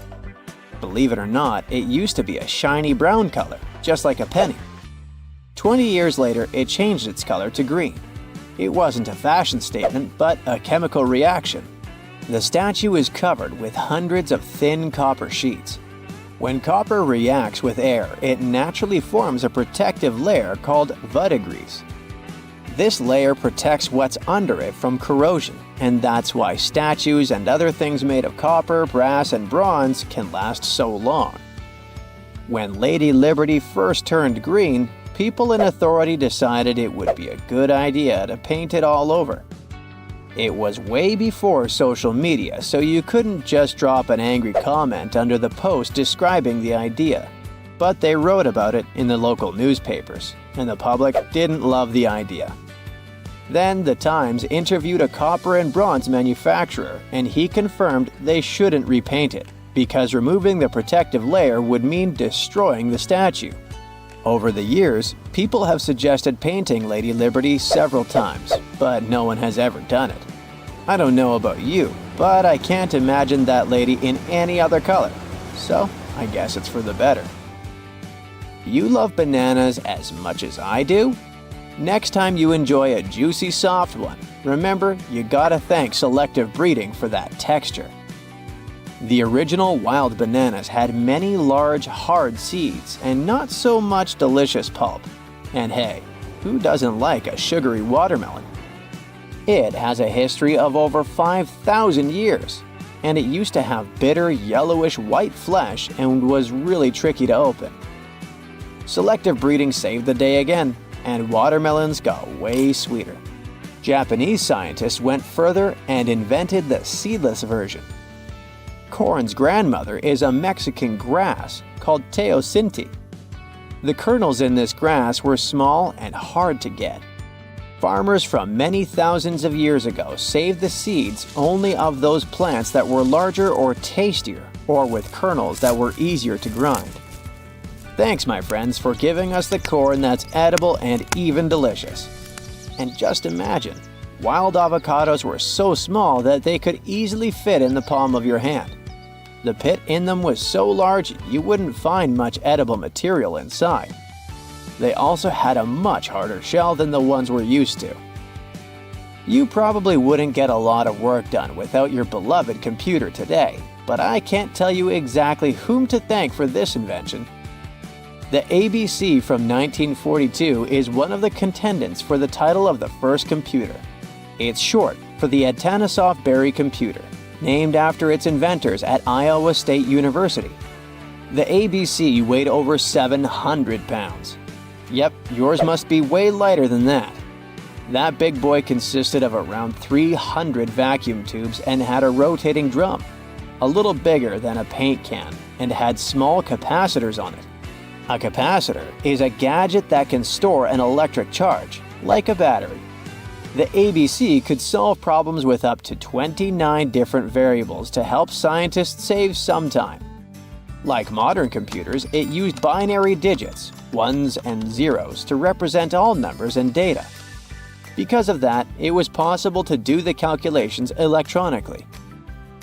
Believe it or not, it used to be a shiny brown color, just like a penny. 20 years later, it changed its color to green. It wasn't a fashion statement, but a chemical reaction. The statue is covered with hundreds of thin copper sheets. When copper reacts with air, it naturally forms a protective layer called verdigris. This layer protects what's under it from corrosion, and that's why statues and other things made of copper, brass, and bronze can last so long. When Lady Liberty first turned green, people in authority decided it would be a good idea to paint it all over. It was way before social media, so you couldn't just drop an angry comment under the post describing the idea. But they wrote about it in the local newspapers, and the public didn't love the idea. Then the Times interviewed a copper and bronze manufacturer, and he confirmed they shouldn't repaint it, because removing the protective layer would mean destroying the statue. Over the years, people have suggested painting Lady Liberty several times, but no one has ever done it. I don't know about you, but I can't imagine that lady in any other color, so I guess it's for the better. You love bananas as much as I do? Next time you enjoy a juicy soft one, remember you gotta thank selective breeding for that texture. The original wild bananas had many large, hard seeds and not so much delicious pulp. And hey, who doesn't like a sugary watermelon? It has a history of over 5,000 years, and it used to have bitter, yellowish white flesh and was really tricky to open. Selective breeding saved the day again, and watermelons got way sweeter. Japanese scientists went further and invented the seedless version. Corn's grandmother is a Mexican grass called teosinte. The kernels in this grass were small and hard to get. Farmers from many thousands of years ago saved the seeds only of those plants that were larger or tastier, or with kernels that were easier to grind. Thanks, my friends, for giving us the corn that's edible and even delicious. And just imagine, wild avocados were so small that they could easily fit in the palm of your hand. The pit in them was so large you wouldn't find much edible material inside. They also had a much harder shell than the ones we're used to. You probably wouldn't get a lot of work done without your beloved computer today, but I can't tell you exactly whom to thank for this invention. The ABC from 1942 is one of the contendants for the title of the first computer. It's short for the Atanasoff Berry computer, named after its inventors at Iowa State University. The ABC weighed over 700 pounds. Yep, yours must be way lighter than that. That big boy consisted of around 300 vacuum tubes and had a rotating drum, a little bigger than a paint can, and had small capacitors on it. A capacitor is a gadget that can store an electric charge, like a battery. The ABC could solve problems with up to 29 different variables to help scientists save some time. Like modern computers, it used binary digits, ones and zeros, to represent all numbers and data. Because of that, it was possible to do the calculations electronically.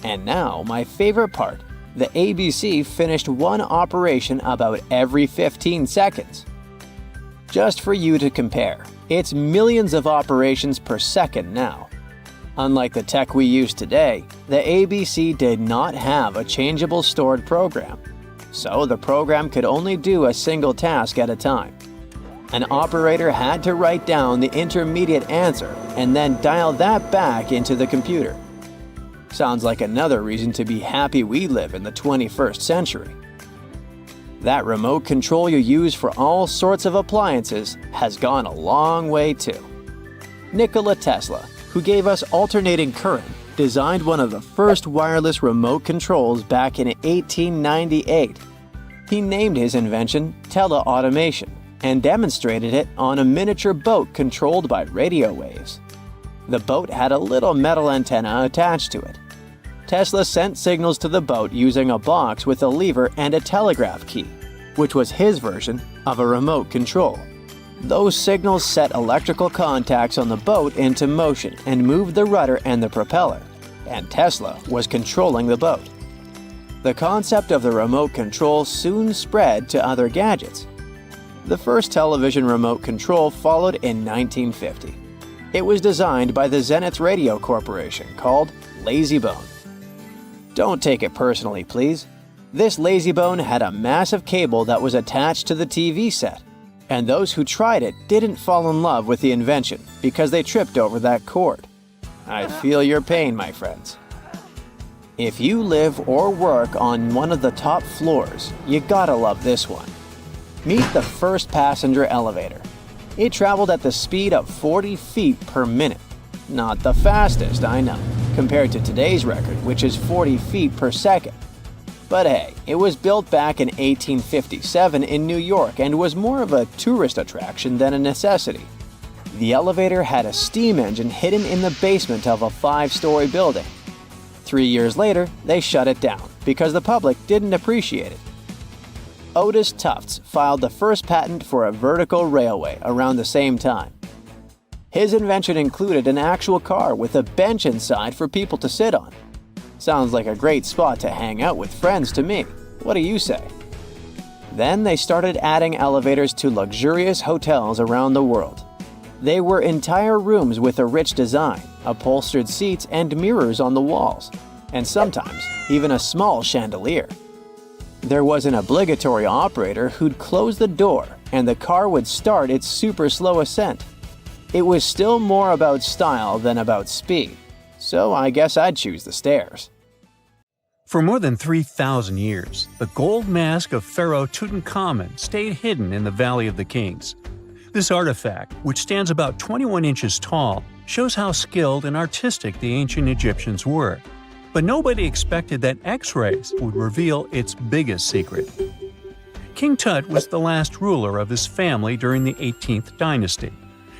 And now, my favorite part. The ABC finished one operation about every 15 seconds. Just for you to compare, it's millions of operations per second now. Unlike the tech we use today, the ABC did not have a changeable stored program, so the program could only do a single task at a time. An operator had to write down the intermediate answer and then dial that back into the computer. Sounds like another reason to be happy we live in the 21st century. That remote control you use for all sorts of appliances has gone a long way too. Nikola Tesla, who gave us alternating current, designed one of the first wireless remote controls back in 1898. He named his invention teleautomation and demonstrated it on a miniature boat controlled by radio waves. The boat had a little metal antenna attached to it. Tesla sent signals to the boat using a box with a lever and a telegraph key, which was his version of a remote control. Those signals set electrical contacts on the boat into motion and moved the rudder and the propeller, and Tesla was controlling the boat. The concept of the remote control soon spread to other gadgets. The first television remote control followed in 1950. It was designed by the Zenith Radio Corporation called LazyBone. Don't take it personally, please. This LazyBone had a massive cable that was attached to the TV set, and those who tried it didn't fall in love with the invention because they tripped over that cord. I feel your pain, my friends. If you live or work on one of the top floors, you gotta love this one. Meet the first passenger elevator. It traveled at the speed of 40 feet per minute. Not the fastest, I know, compared to today's record, which is 40 feet per second. But hey, it was built back in 1857 in New York and was more of a tourist attraction than a necessity. The elevator had a steam engine hidden in the basement of a 5-story building. 3 years later, they shut it down because the public didn't appreciate it. Otis Tufts filed the first patent for a vertical railway around the same time. His invention included an actual car with a bench inside for people to sit on. Sounds like a great spot to hang out with friends to me. What do you say? Then they started adding elevators to luxurious hotels around the world. They were entire rooms with a rich design, upholstered seats and mirrors on the walls, and sometimes even a small chandelier. There was an obligatory operator who'd close the door and the car would start its super slow ascent. It was still more about style than about speed, so I guess I'd choose the stairs. For more than 3,000 years, the gold mask of Pharaoh Tutankhamun stayed hidden in the Valley of the Kings. This artifact, which stands about 21 inches tall, shows how skilled and artistic the ancient Egyptians were. But nobody expected that X-rays would reveal its biggest secret. King Tut was the last ruler of his family during the 18th dynasty.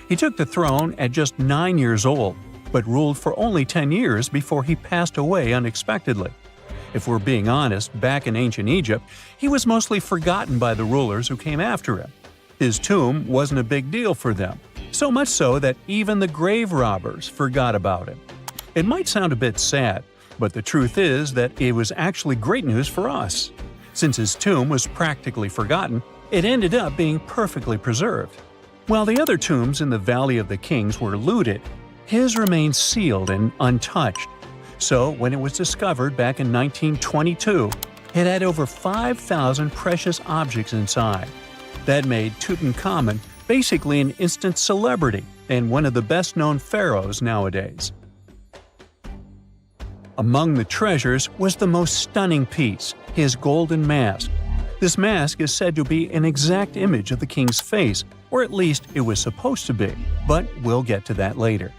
He took the throne at just 9 years old, but ruled for only 10 years before he passed away unexpectedly. If we're being honest, back in ancient Egypt, he was mostly forgotten by the rulers who came after him. His tomb wasn't a big deal for them, so much so that even the grave robbers forgot about him. It might sound a bit sad, but the truth is that it was actually great news for us. Since his tomb was practically forgotten, it ended up being perfectly preserved. While the other tombs in the Valley of the Kings were looted, his remained sealed and untouched. So, when it was discovered back in 1922, it had over 5,000 precious objects inside. That made Tutankhamun basically an instant celebrity and one of the best-known pharaohs nowadays. Among the treasures was the most stunning piece, his golden mask. This mask is said to be an exact image of the king's face, or at least it was supposed to be, but we'll get to that later.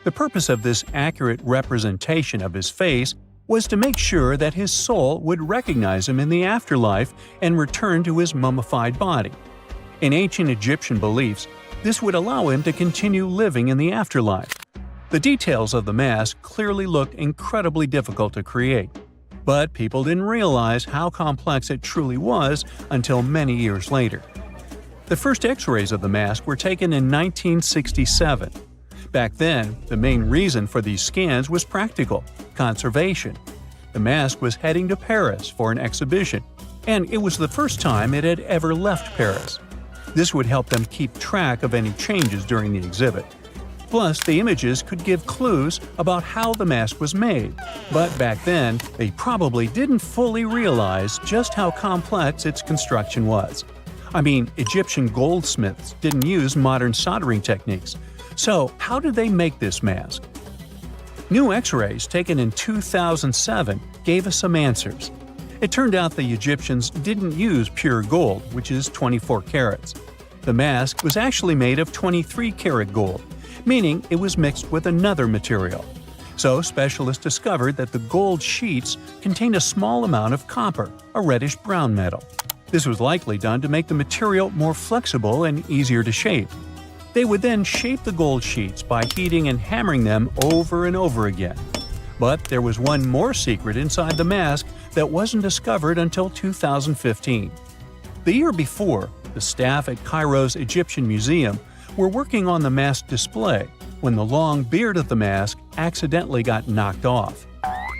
The purpose of this accurate representation of his face was to make sure that his soul would recognize him in the afterlife and return to his mummified body. In ancient Egyptian beliefs, this would allow him to continue living in the afterlife. The details of the mask clearly looked incredibly difficult to create, but people didn't realize how complex it truly was until many years later. The first X-rays of the mask were taken in 1967. Back then, the main reason for these scans was practical – conservation. The mask was heading to Paris for an exhibition, and it was the first time it had ever left Paris. This would help them keep track of any changes during the exhibit. Plus, the images could give clues about how the mask was made, but back then, they probably didn't fully realize just how complex its construction was. I mean, Egyptian goldsmiths didn't use modern soldering techniques. So, how did they make this mask? New X-rays taken in 2007 gave us some answers. It turned out the Egyptians didn't use pure gold, which is 24 carats. The mask was actually made of 23-karat gold, meaning it was mixed with another material. So, specialists discovered that the gold sheets contained a small amount of copper, a reddish-brown metal. This was likely done to make the material more flexible and easier to shape. They would then shape the gold sheets by heating and hammering them over and over again. But there was one more secret inside the mask that wasn't discovered until 2015. The year before, the staff at Cairo's Egyptian Museum were working on the mask display when the long beard of the mask accidentally got knocked off.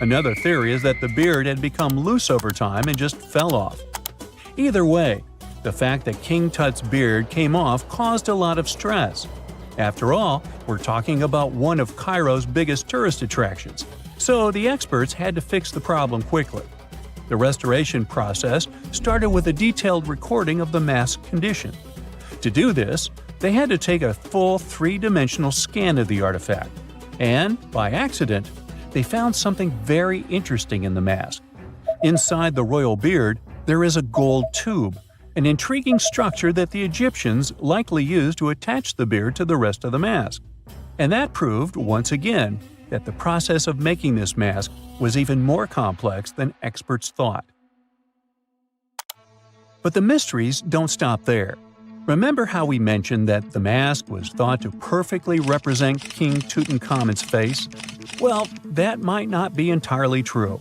Another theory is that the beard had become loose over time and just fell off. Either way, the fact that King Tut's beard came off caused a lot of stress. After all, we're talking about one of Cairo's biggest tourist attractions, so the experts had to fix the problem quickly. The restoration process started with a detailed recording of the mask's condition. To do this, they had to take a full three-dimensional scan of the artifact, and, by accident, they found something very interesting in the mask. Inside the royal beard, there is a gold tube, an intriguing structure that the Egyptians likely used to attach the beard to the rest of the mask. And that proved, once again, that the process of making this mask was even more complex than experts thought. But the mysteries don't stop there. Remember how we mentioned that the mask was thought to perfectly represent King Tutankhamun's face? Well, that might not be entirely true.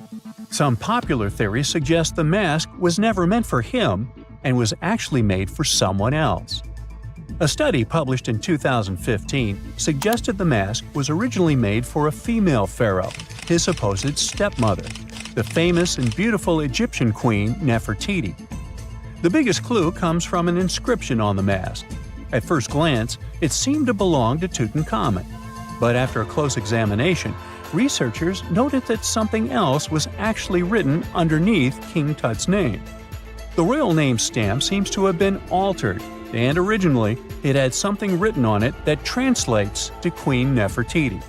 Some popular theories suggest the mask was never meant for him and was actually made for someone else. A study published in 2015 suggested the mask was originally made for a female pharaoh, his supposed stepmother, the famous and beautiful Egyptian queen Nefertiti. The biggest clue comes from an inscription on the mask. At first glance, it seemed to belong to Tutankhamun, but after a close examination, researchers noted that something else was actually written underneath King Tut's name. The royal name stamp seems to have been altered, and originally it had something written on it that translates to Queen Nefertiti.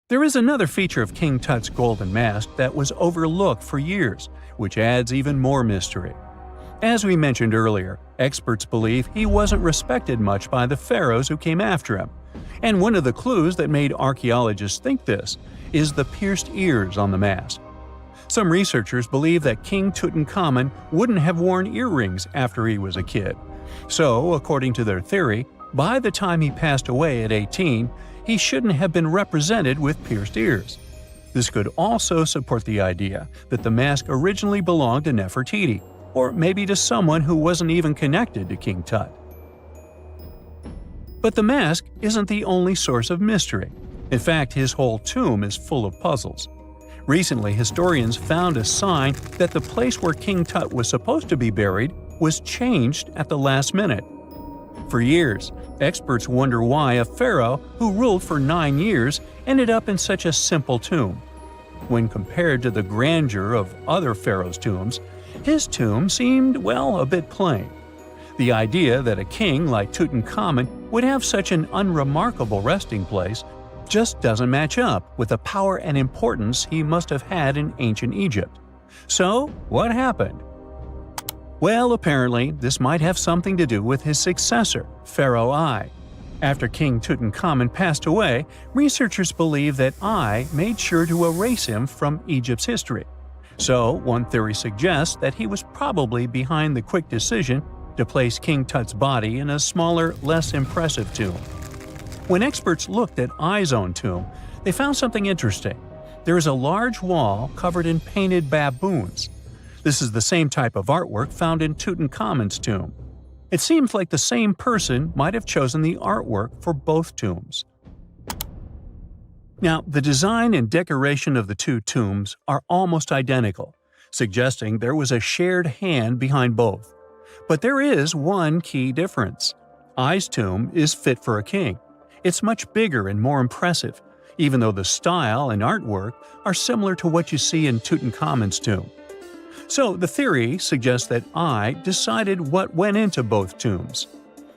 There is another feature of King Tut's golden mask that was overlooked for years, which adds even more mystery. As we mentioned earlier, experts believe he wasn't respected much by the pharaohs who came after him. And one of the clues that made archaeologists think this is the pierced ears on the mask. Some researchers believe that King Tutankhamun wouldn't have worn earrings after he was a kid. So, according to their theory, by the time he passed away at 18, he shouldn't have been represented with pierced ears. This could also support the idea that the mask originally belonged to Nefertiti, or maybe to someone who wasn't even connected to King Tut. But the mask isn't the only source of mystery. In fact, his whole tomb is full of puzzles. Recently, historians found a sign that the place where King Tut was supposed to be buried was changed at the last minute. For years, experts wonder why a pharaoh who ruled for 9 years ended up in such a simple tomb. When compared to the grandeur of other pharaohs' tombs, his tomb seemed, well, a bit plain. The idea that a king like Tutankhamun would have such an unremarkable resting place just doesn't match up with the power and importance he must have had in ancient Egypt. So, what happened? Well, apparently, this might have something to do with his successor, Pharaoh I. After King Tutankhamun passed away, researchers believe that I made sure to erase him from Egypt's history. So, one theory suggests that he was probably behind the quick decision to place King Tut's body in a smaller, less impressive tomb. When experts looked at I's own tomb, they found something interesting. There is a large wall covered in painted baboons. This is the same type of artwork found in Tutankhamun's tomb. It seems like the same person might have chosen the artwork for both tombs. Now, the design and decoration of the two tombs are almost identical, suggesting there was a shared hand behind both. But there is one key difference. I's tomb is fit for a king. It's much bigger and more impressive, even though the style and artwork are similar to what you see in Tutankhamun's tomb. So the theory suggests that I decided what went into both tombs.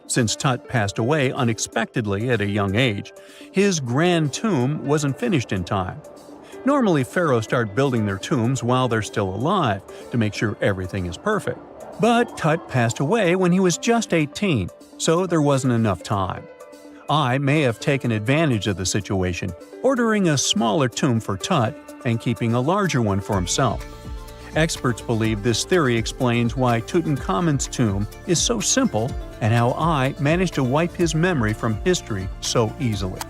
Since Tut passed away unexpectedly at a young age, his grand tomb wasn't finished in time. Normally, pharaohs start building their tombs while they're still alive to make sure everything is perfect. But Tut passed away when he was just 18, so there wasn't enough time. I may have taken advantage of the situation, ordering a smaller tomb for Tut and keeping a larger one for himself. Experts believe this theory explains why Tutankhamun's tomb is so simple and how I managed to wipe his memory from history so easily.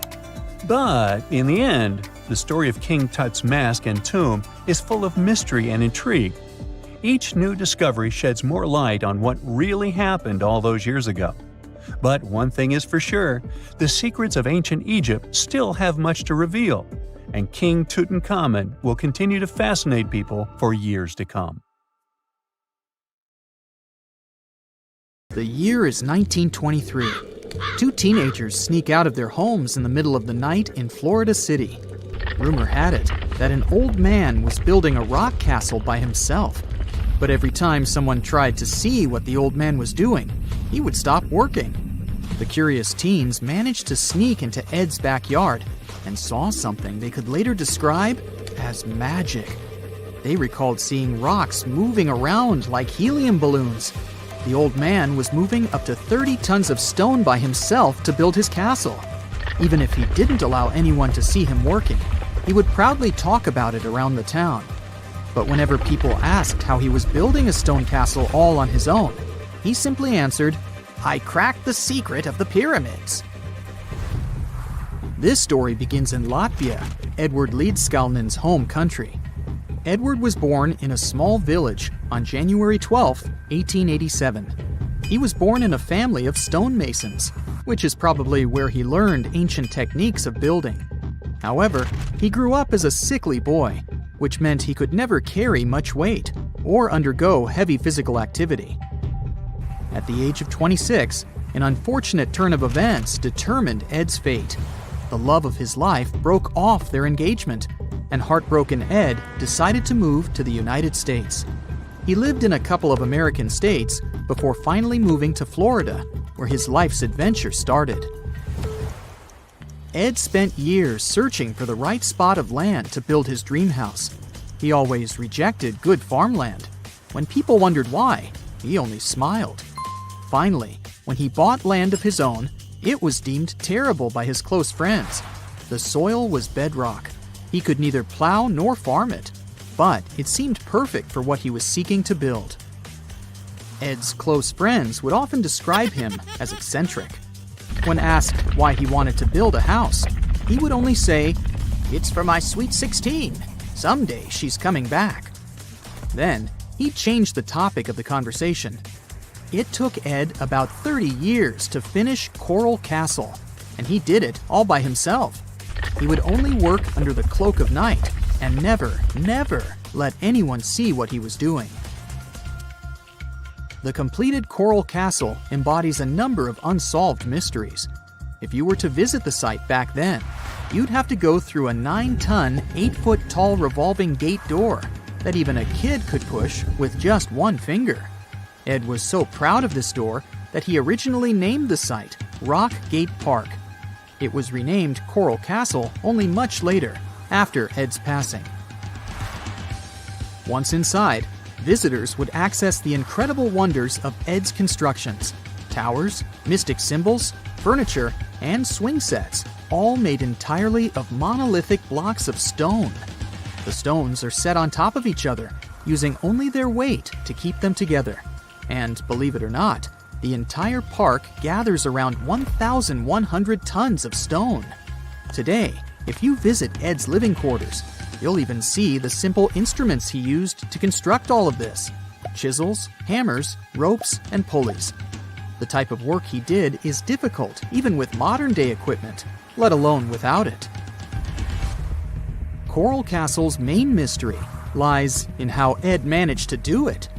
But in the end, the story of King Tut's mask and tomb is full of mystery and intrigue. Each new discovery sheds more light on what really happened all those years ago. But one thing is for sure, the secrets of ancient Egypt still have much to reveal, and King Tutankhamun will continue to fascinate people for years to come. The year is 1923. Two teenagers sneak out of their homes in the middle of the night in Florida City. Rumor had it that an old man was building a rock castle by himself. But every time someone tried to see what the old man was doing, he would stop working. The curious teens managed to sneak into Ed's backyard and saw something they could later describe as magic. They recalled seeing rocks moving around like helium balloons. The old man was moving up to 30 tons of stone by himself to build his castle. Even if he didn't allow anyone to see him working, he would proudly talk about it around the town. But whenever people asked how he was building a stone castle all on his own, he simply answered, "I cracked the secret of the pyramids." This story begins in Latvia, Edward Leedskalnin's home country. Edward was born in a small village on January 12, 1887. He was born in a family of stonemasons, which is probably where he learned ancient techniques of building. However, he grew up as a sickly boy, which meant he could never carry much weight or undergo heavy physical activity. At the age of 26, an unfortunate turn of events determined Ed's fate. The love of his life broke off their engagement, and heartbroken Ed decided to move to the United States. He lived in a couple of American states before finally moving to Florida, where his life's adventure started. Ed spent years searching for the right spot of land to build his dream house. He always rejected good farmland. When people wondered why, he only smiled. Finally, when he bought land of his own, it was deemed terrible by his close friends. The soil was bedrock. He could neither plow nor farm it, but it seemed perfect for what he was seeking to build. Ed's close friends would often describe him as eccentric. When asked why he wanted to build a house, he would only say, "It's for my sweet 16. Someday she's coming back." Then, he changed the topic of the conversation. It took Ed about 30 years to finish Coral Castle, and he did it all by himself. He would only work under the cloak of night and never let anyone see what he was doing. The completed Coral Castle embodies a number of unsolved mysteries. If you were to visit the site back then, you'd have to go through a 9-ton, 8-foot-tall revolving gate door that even a kid could push with just one finger. Ed was so proud of this door that he originally named the site Rock Gate Park. It was renamed Coral Castle only much later, after Ed's passing. Once inside, visitors would access the incredible wonders of Ed's constructions: towers, mystic symbols, furniture, and swing sets, all made entirely of monolithic blocks of stone. The stones are set on top of each other, using only their weight to keep them together. And believe it or not, the entire park gathers around 1,100 tons of stone. Today, if you visit Ed's living quarters, you'll even see the simple instruments he used to construct all of this: chisels, hammers, ropes, and pulleys. The type of work he did is difficult even with modern-day equipment, let alone without it. Coral Castle's main mystery lies in how Ed managed to do it.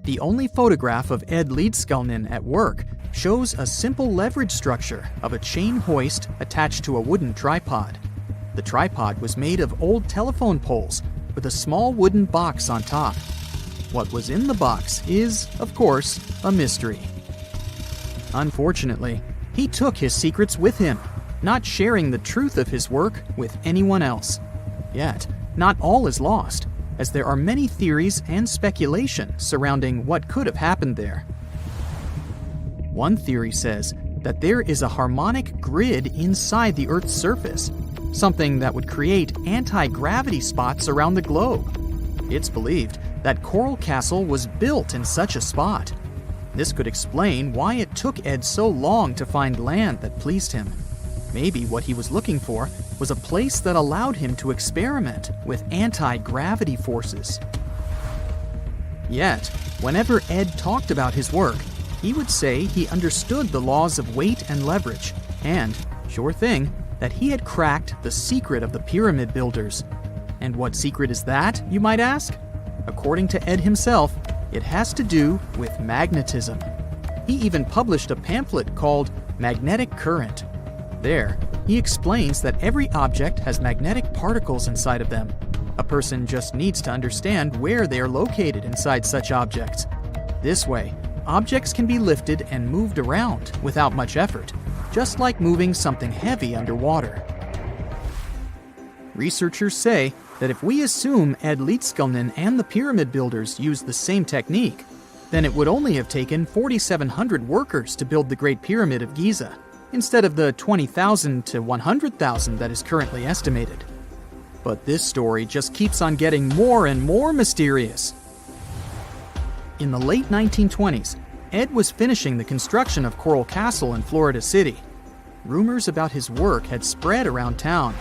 The only photograph of Ed Leedskalnin at work shows a simple leverage structure of a chain hoist attached to a wooden tripod. The tripod was made of old telephone poles with a small wooden box on top. What was in the box is, of course, a mystery. Unfortunately, he took his secrets with him, not sharing the truth of his work with anyone else. Yet, not all is lost, as there are many theories and speculation surrounding what could have happened there. One theory says that there is a harmonic grid inside the Earth's surface, something that would create anti-gravity spots around the globe. It's believed that Coral Castle was built in such a spot. This could explain why it took Ed so long to find land that pleased him. Maybe what he was looking for was a place that allowed him to experiment with anti-gravity forces. Yet, whenever Ed talked about his work, he would say he understood the laws of weight and leverage, and, sure thing, that he had cracked the secret of the pyramid builders. And what secret is that, you might ask? According to Ed himself, it has to do with magnetism. He even published a pamphlet called Magnetic Current. There, he explains that every object has magnetic particles inside of them. A person just needs to understand where they are located inside such objects. This way, objects can be lifted and moved around without much effort, just like moving something heavy underwater. Researchers say that if we assume Ed Leedskalnin and the pyramid builders used the same technique, then it would only have taken 4,700 workers to build the Great Pyramid of Giza, instead of the 20,000 to 100,000 that is currently estimated. But this story just keeps on getting more and more mysterious. In the late 1920s, Ed was finishing the construction of Coral Castle in Florida City. Rumors about his work had spread around town.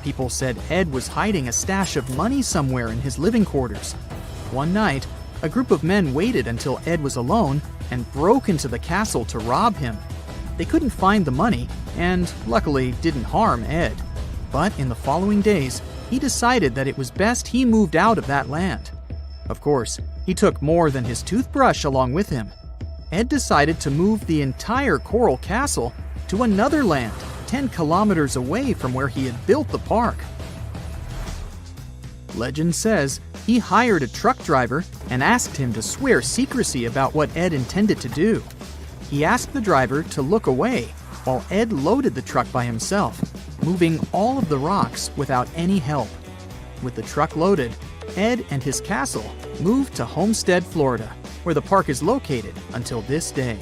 People said Ed was hiding a stash of money somewhere in his living quarters. One night, a group of men waited until Ed was alone and broke into the castle to rob him. They couldn't find the money and, luckily, didn't harm Ed. But in the following days, he decided that it was best he moved out of that land. Of course, he took more than his toothbrush along with him. Ed decided to move the entire Coral Castle to another land, 10 kilometers away from where he had built the park. Legend says he hired a truck driver and asked him to swear secrecy about what Ed intended to do. He asked the driver to look away while Ed loaded the truck by himself, moving all of the rocks without any help. With the truck loaded, Ed and his castle moved to Homestead, Florida, where the park is located until this day.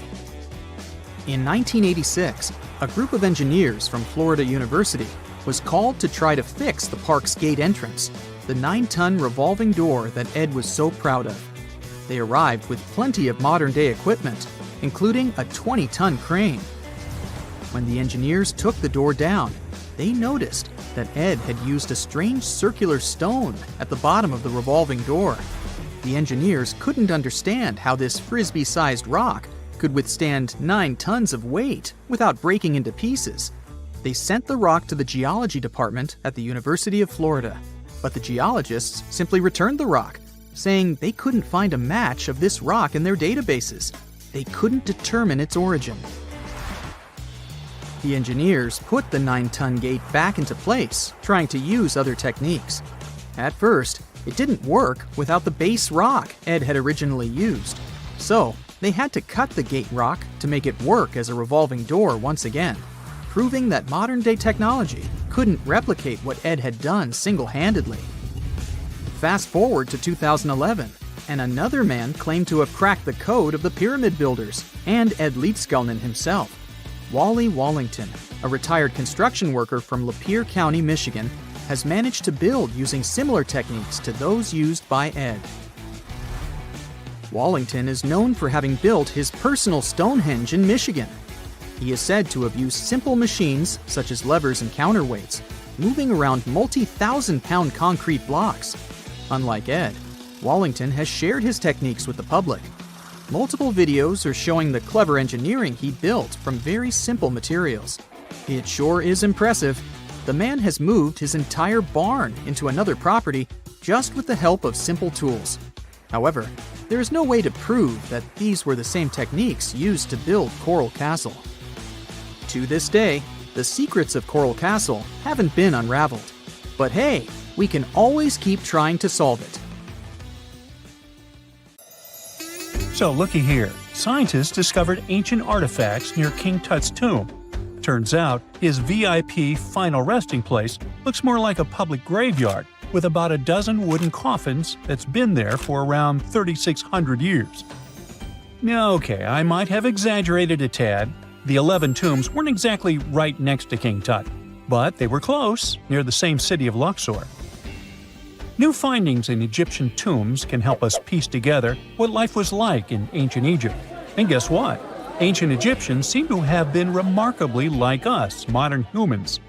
In 1986, a group of engineers from Florida University was called to try to fix the park's gate entrance, the 9-ton revolving door that Ed was so proud of. They arrived with plenty of modern-day equipment, including a 20-ton crane. When the engineers took the door down, they noticed that Ed had used a strange circular stone at the bottom of the revolving door. The engineers couldn't understand how this frisbee-sized rock could withstand 9 tons of weight without breaking into pieces. They sent the rock to the geology department at the University of Florida, but the geologists simply returned the rock, saying they couldn't find a match of this rock in their databases. They couldn't determine its origin. The engineers put the 9-ton gate back into place, trying to use other techniques. At first, it didn't work without the base rock Ed had originally used. So, they had to cut the gate rock to make it work as a revolving door once again, proving that modern-day technology couldn't replicate what Ed had done single-handedly. Fast forward to 2011, and another man claimed to have cracked the code of the pyramid builders and Ed Leedskalnin himself. Wally Wallington, a retired construction worker from Lapeer County, Michigan, has managed to build using similar techniques to those used by Ed. Wallington is known for having built his personal Stonehenge in Michigan. He is said to have used simple machines, such as levers and counterweights, moving around multi-thousand-pound concrete blocks. Unlike Ed, Wallington has shared his techniques with the public. Multiple videos are showing the clever engineering he built from very simple materials. It sure is impressive. The man has moved his entire barn into another property just with the help of simple tools. However, there is no way to prove that these were the same techniques used to build Coral Castle. To this day, the secrets of Coral Castle haven't been unraveled. But hey, we can always keep trying to solve it. So looky here, scientists discovered ancient artifacts near King Tut's tomb. Turns out, his VIP final resting place looks more like a public graveyard with about a dozen wooden coffins that's been there for around 3,600 years. Okay, I might have exaggerated a tad. The 11 tombs weren't exactly right next to King Tut, but they were close, near the same city of Luxor. New findings in Egyptian tombs can help us piece together what life was like in ancient Egypt. And guess what? Ancient Egyptians seem to have been remarkably like us, modern humans.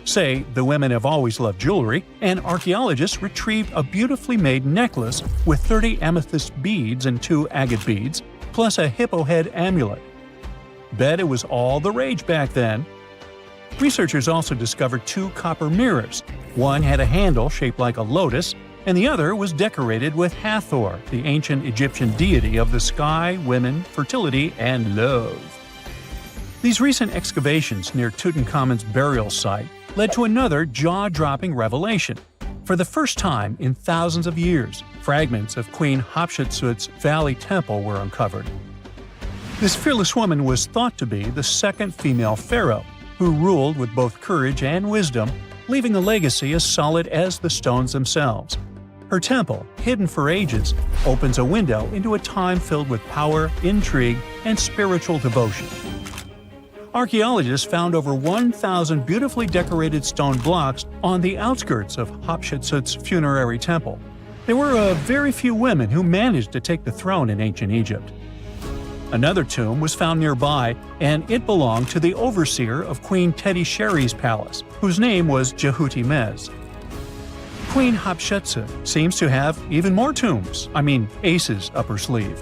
Say, the women have always loved jewelry, and archaeologists retrieved a beautifully made necklace with 30 amethyst beads and 2 agate beads, plus a hippo head amulet. Bet it was all the rage back then. Researchers also discovered 2 copper mirrors. One had a handle shaped like a lotus, and the other was decorated with Hathor, the ancient Egyptian deity of the sky, women, fertility, and love. These recent excavations near Tutankhamun's burial site led to another jaw-dropping revelation. For the first time in thousands of years, fragments of Queen Hatshepsut's Valley Temple were uncovered. This fearless woman was thought to be the second female pharaoh, who ruled with both courage and wisdom, leaving a legacy as solid as the stones themselves. Her temple, hidden for ages, opens a window into a time filled with power, intrigue, and spiritual devotion. Archaeologists found over 1,000 beautifully decorated stone blocks on the outskirts of Hatshepsut's funerary temple. There were very few women who managed to take the throne in ancient Egypt. Another tomb was found nearby, and it belonged to the overseer of Queen Teti Sheri's palace, whose name was Jehuti Mez. Queen Hatshepsut seems to have even more tombs, aces up her sleeve.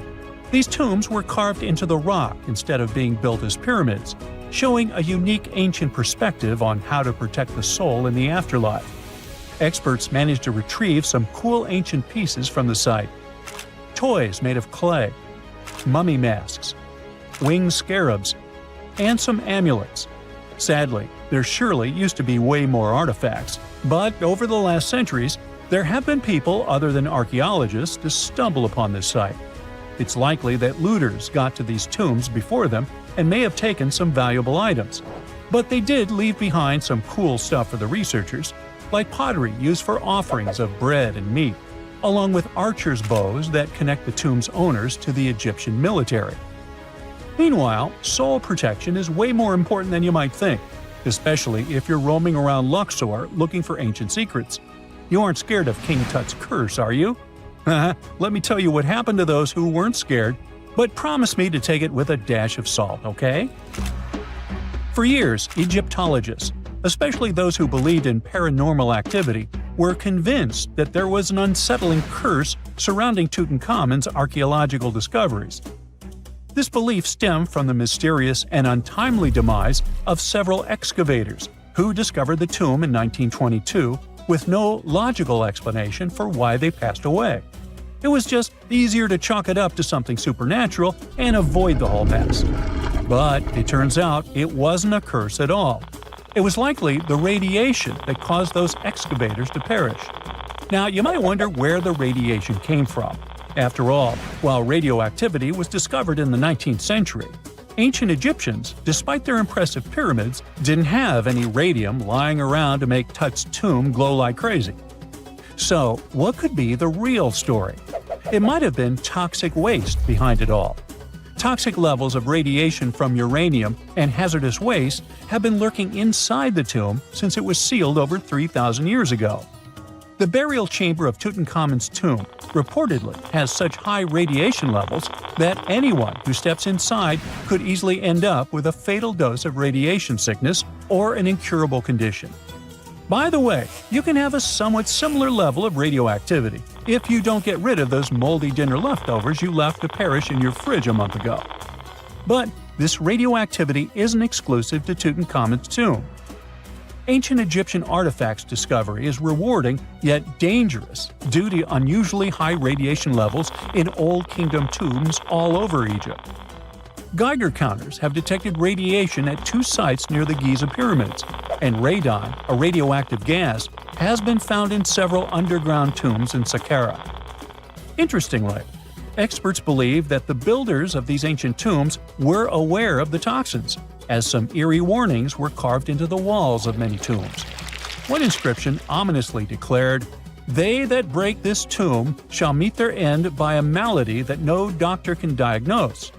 These tombs were carved into the rock instead of being built as pyramids, showing a unique ancient perspective on how to protect the soul in the afterlife. Experts managed to retrieve some cool ancient pieces from the site. Toys made of clay, mummy masks, winged scarabs, and some amulets. Sadly, there surely used to be way more artifacts, but over the last centuries, there have been people other than archaeologists to stumble upon this site. It's likely that looters got to these tombs before them and may have taken some valuable items. But they did leave behind some cool stuff for the researchers, like pottery used for offerings of bread and meat, along with archers' bows that connect the tomb's owners to the Egyptian military. Meanwhile, soul protection is way more important than you might think, especially if you're roaming around Luxor looking for ancient secrets. You aren't scared of King Tut's curse, are you? Let me tell you what happened to those who weren't scared, but promise me to take it with a dash of salt, okay? For years, Egyptologists, especially those who believed in paranormal activity, were convinced that there was an unsettling curse surrounding Tutankhamun's archaeological discoveries. This belief stemmed from the mysterious and untimely demise of several excavators who discovered the tomb in 1922 with no logical explanation for why they passed away. It was just easier to chalk it up to something supernatural and avoid the whole mess. But it turns out it wasn't a curse at all. It was likely the radiation that caused those excavators to perish. Now, you might wonder where the radiation came from. After all, while radioactivity was discovered in the 19th century, ancient Egyptians, despite their impressive pyramids, didn't have any radium lying around to make Tut's tomb glow like crazy. So, what could be the real story? It might have been toxic waste behind it all. Toxic levels of radiation from uranium and hazardous waste have been lurking inside the tomb since it was sealed over 3,000 years ago. The burial chamber of Tutankhamun's tomb reportedly has such high radiation levels that anyone who steps inside could easily end up with a fatal dose of radiation sickness or an incurable condition. By the way, you can have a somewhat similar level of radioactivity if you don't get rid of those moldy dinner leftovers you left to perish in your fridge a month ago. But this radioactivity isn't exclusive to Tutankhamun's tomb. Ancient Egyptian artifacts discovery is rewarding yet dangerous due to unusually high radiation levels in Old Kingdom tombs all over Egypt. Geiger counters have detected radiation at 2 sites near the Giza pyramids, and radon, a radioactive gas, has been found in several underground tombs in Saqqara. Interestingly, experts believe that the builders of these ancient tombs were aware of the toxins, as some eerie warnings were carved into the walls of many tombs. One inscription ominously declared, "They that break this tomb shall meet their end by a malady that no doctor can diagnose."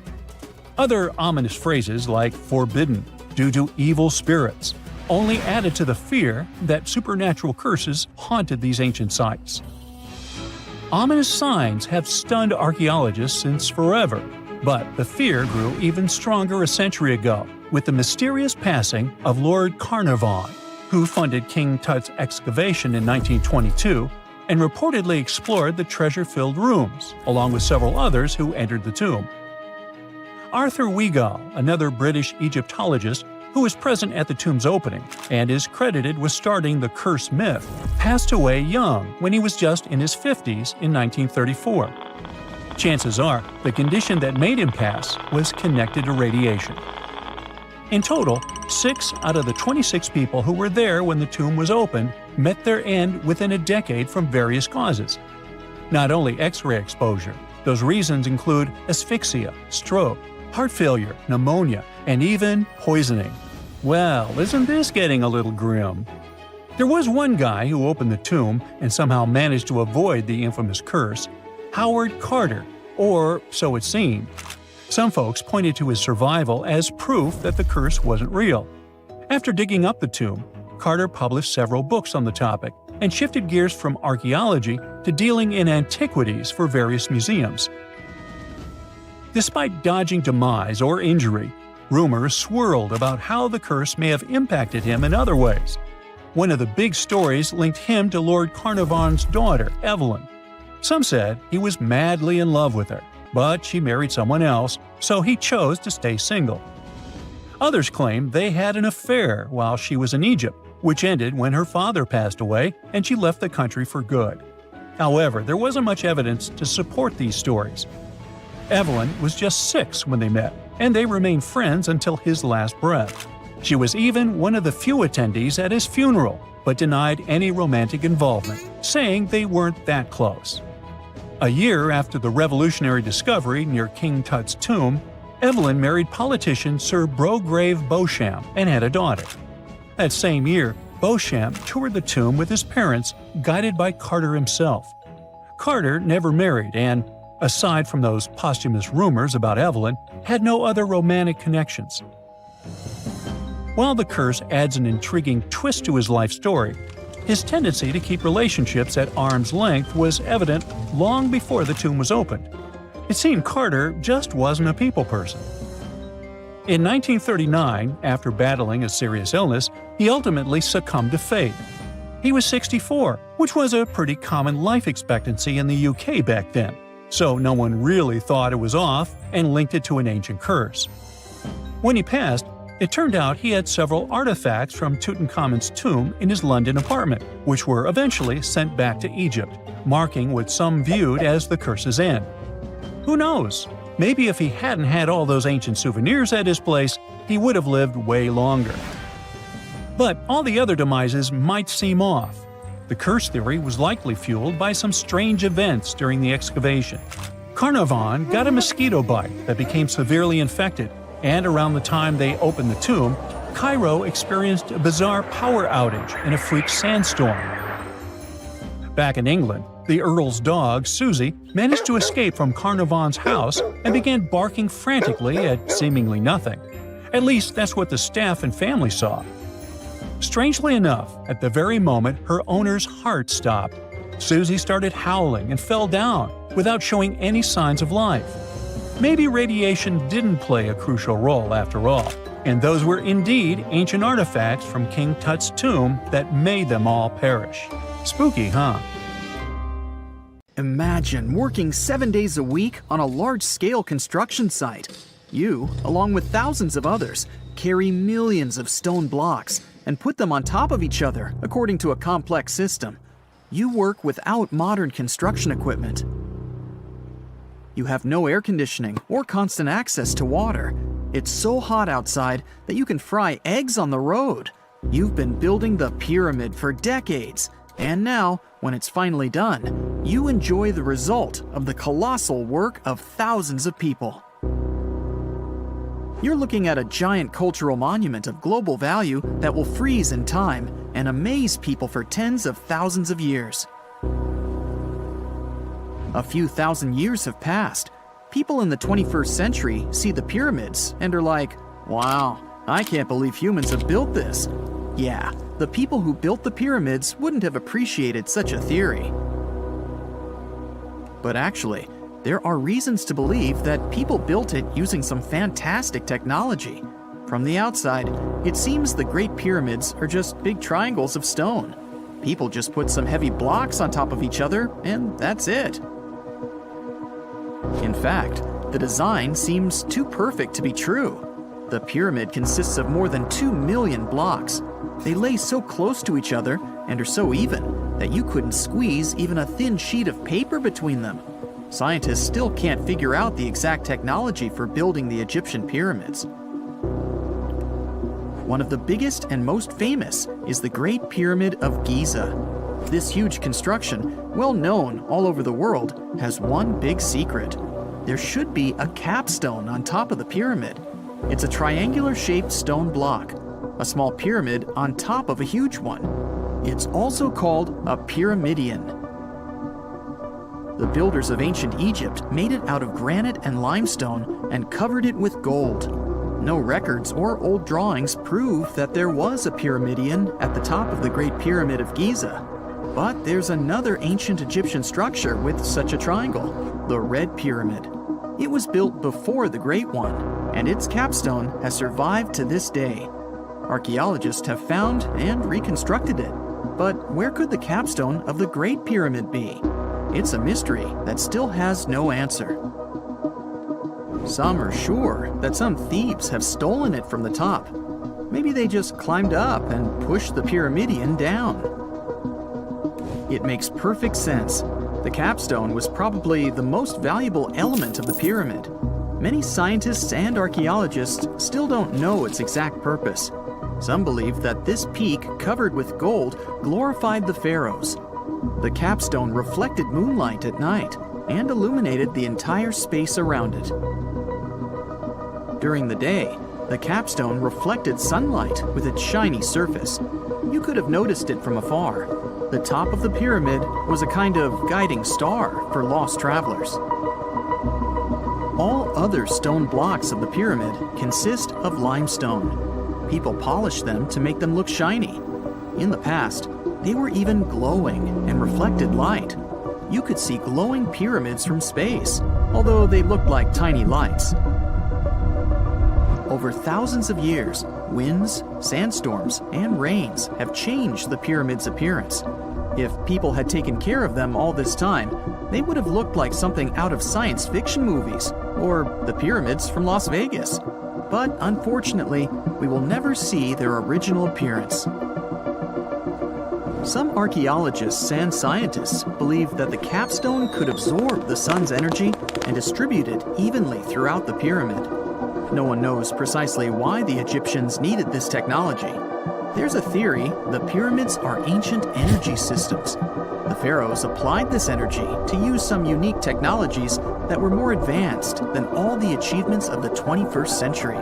Other ominous phrases like "forbidden," "due to evil spirits," only added to the fear that supernatural curses haunted these ancient sites. Ominous signs have stunned archaeologists since forever, but the fear grew even stronger a century ago with the mysterious passing of Lord Carnarvon, who funded King Tut's excavation in 1922 and reportedly explored the treasure-filled rooms, along with several others who entered the tomb. Arthur Weigall, another British Egyptologist who was present at the tomb's opening and is credited with starting the curse myth, passed away young when he was just in his 50s in 1934. Chances are the condition that made him pass was connected to radiation. In total, 6 out of the 26 people who were there when the tomb was opened met their end within a decade from various causes. Not only X-ray exposure, those reasons include asphyxia, stroke, heart failure, pneumonia, and even poisoning. Well, isn't this getting a little grim? There was one guy who opened the tomb and somehow managed to avoid the infamous curse, Howard Carter, or so it seemed. Some folks pointed to his survival as proof that the curse wasn't real. After digging up the tomb, Carter published several books on the topic and shifted gears from archaeology to dealing in antiquities for various museums. Despite dodging demise or injury, rumors swirled about how the curse may have impacted him in other ways. One of the big stories linked him to Lord Carnarvon's daughter, Evelyn. Some said he was madly in love with her, but she married someone else, so he chose to stay single. Others claimed they had an affair while she was in Egypt, which ended when her father passed away and she left the country for good. However, there wasn't much evidence to support these stories. Evelyn was just 6 when they met, and they remained friends until his last breath. She was even one of the few attendees at his funeral, but denied any romantic involvement, saying they weren't that close. A year after the revolutionary discovery near King Tut's tomb, Evelyn married politician Sir Brograve Beauchamp and had a daughter. That same year, Beauchamp toured the tomb with his parents, guided by Carter himself. Carter never married and, aside from those posthumous rumors about Evelyn, had no other romantic connections. While the curse adds an intriguing twist to his life story, his tendency to keep relationships at arm's length was evident long before the tomb was opened. It seemed Carter just wasn't a people person. In 1939, after battling a serious illness, he ultimately succumbed to fate. He was 64, which was a pretty common life expectancy in the UK back then, so no one really thought it was off and linked it to an ancient curse. When he passed, it turned out he had several artifacts from Tutankhamun's tomb in his London apartment, which were eventually sent back to Egypt, marking what some viewed as the curse's end. Who knows? Maybe if he hadn't had all those ancient souvenirs at his place, he would have lived way longer. But all the other demises might seem off. The curse theory was likely fueled by some strange events during the excavation. Carnarvon got a mosquito bite that became severely infected, and around the time they opened the tomb, Cairo experienced a bizarre power outage and a freak sandstorm. Back in England, the Earl's dog, Susie, managed to escape from Carnarvon's house and began barking frantically at seemingly nothing. At least that's what the staff and family saw. Strangely enough, at the very moment her owner's heart stopped, Susie started howling and fell down without showing any signs of life. Maybe radiation didn't play a crucial role after all, and those were indeed ancient artifacts from King Tut's tomb that made them all perish. Spooky, huh? Imagine working 7 days a week on a large-scale construction site. You, along with thousands of others, carry millions of stone blocks and put them on top of each other according to a complex system. You work without modern construction equipment. You have no air conditioning or constant access to water. It's so hot outside that you can fry eggs on the road. You've been building the pyramid for decades, and now, when it's finally done, you enjoy the result of the colossal work of thousands of people. You're looking at a giant cultural monument of global value that will freeze in time and amaze people for tens of thousands of years. A few thousand years have passed. People in the 21st century see the pyramids and are like, wow, I can't believe humans have built this. Yeah, the people who built the pyramids wouldn't have appreciated such a theory. But actually, there are reasons to believe that people built it using some fantastic technology. From the outside, it seems the Great Pyramids are just big triangles of stone. People just put some heavy blocks on top of each other, and that's it. In fact, the design seems too perfect to be true. The pyramid consists of more than 2 million blocks. They lay so close to each other and are so even that you couldn't squeeze even a thin sheet of paper between them. Scientists still can't figure out the exact technology for building the Egyptian pyramids. One of the biggest and most famous is the Great Pyramid of Giza. This huge construction, well known all over the world, has one big secret. There should be a capstone on top of the pyramid. It's a triangular-shaped stone block, a small pyramid on top of a huge one. It's also called a pyramidion. The builders of ancient Egypt made it out of granite and limestone and covered it with gold. No records or old drawings prove that there was a pyramidion at the top of the Great Pyramid of Giza. But there's another ancient Egyptian structure with such a triangle, the Red Pyramid. It was built before the Great One, and its capstone has survived to this day. Archaeologists have found and reconstructed it. But where could the capstone of the Great Pyramid be? It's a mystery that still has no answer. Some are sure that some thieves have stolen it from the top. Maybe they just climbed up and pushed the pyramidion down. It makes perfect sense. The capstone was probably the most valuable element of the pyramid. Many scientists and archaeologists still don't know its exact purpose. Some believe that this peak covered with gold glorified the pharaohs. The capstone reflected moonlight at night and illuminated the entire space around it. During the day, the capstone reflected sunlight with its shiny surface. You could have noticed it from afar. The top of the pyramid was a kind of guiding star for lost travelers. All other stone blocks of the pyramid consist of limestone. People polished them to make them look shiny. In the past, they were even glowing and reflected light. You could see glowing pyramids from space, although they looked like tiny lights. Over thousands of years, winds, sandstorms, and rains have changed the pyramid's appearance. If people had taken care of them all this time, they would have looked like something out of science fiction movies, or the pyramids from Las Vegas. But unfortunately, we will never see their original appearance. Some archaeologists and scientists believe that the capstone could absorb the sun's energy and distribute it evenly throughout the pyramid. No one knows precisely why the Egyptians needed this technology. There's a theory the pyramids are ancient energy systems. The pharaohs applied this energy to use some unique technologies that were more advanced than all the achievements of the 21st century.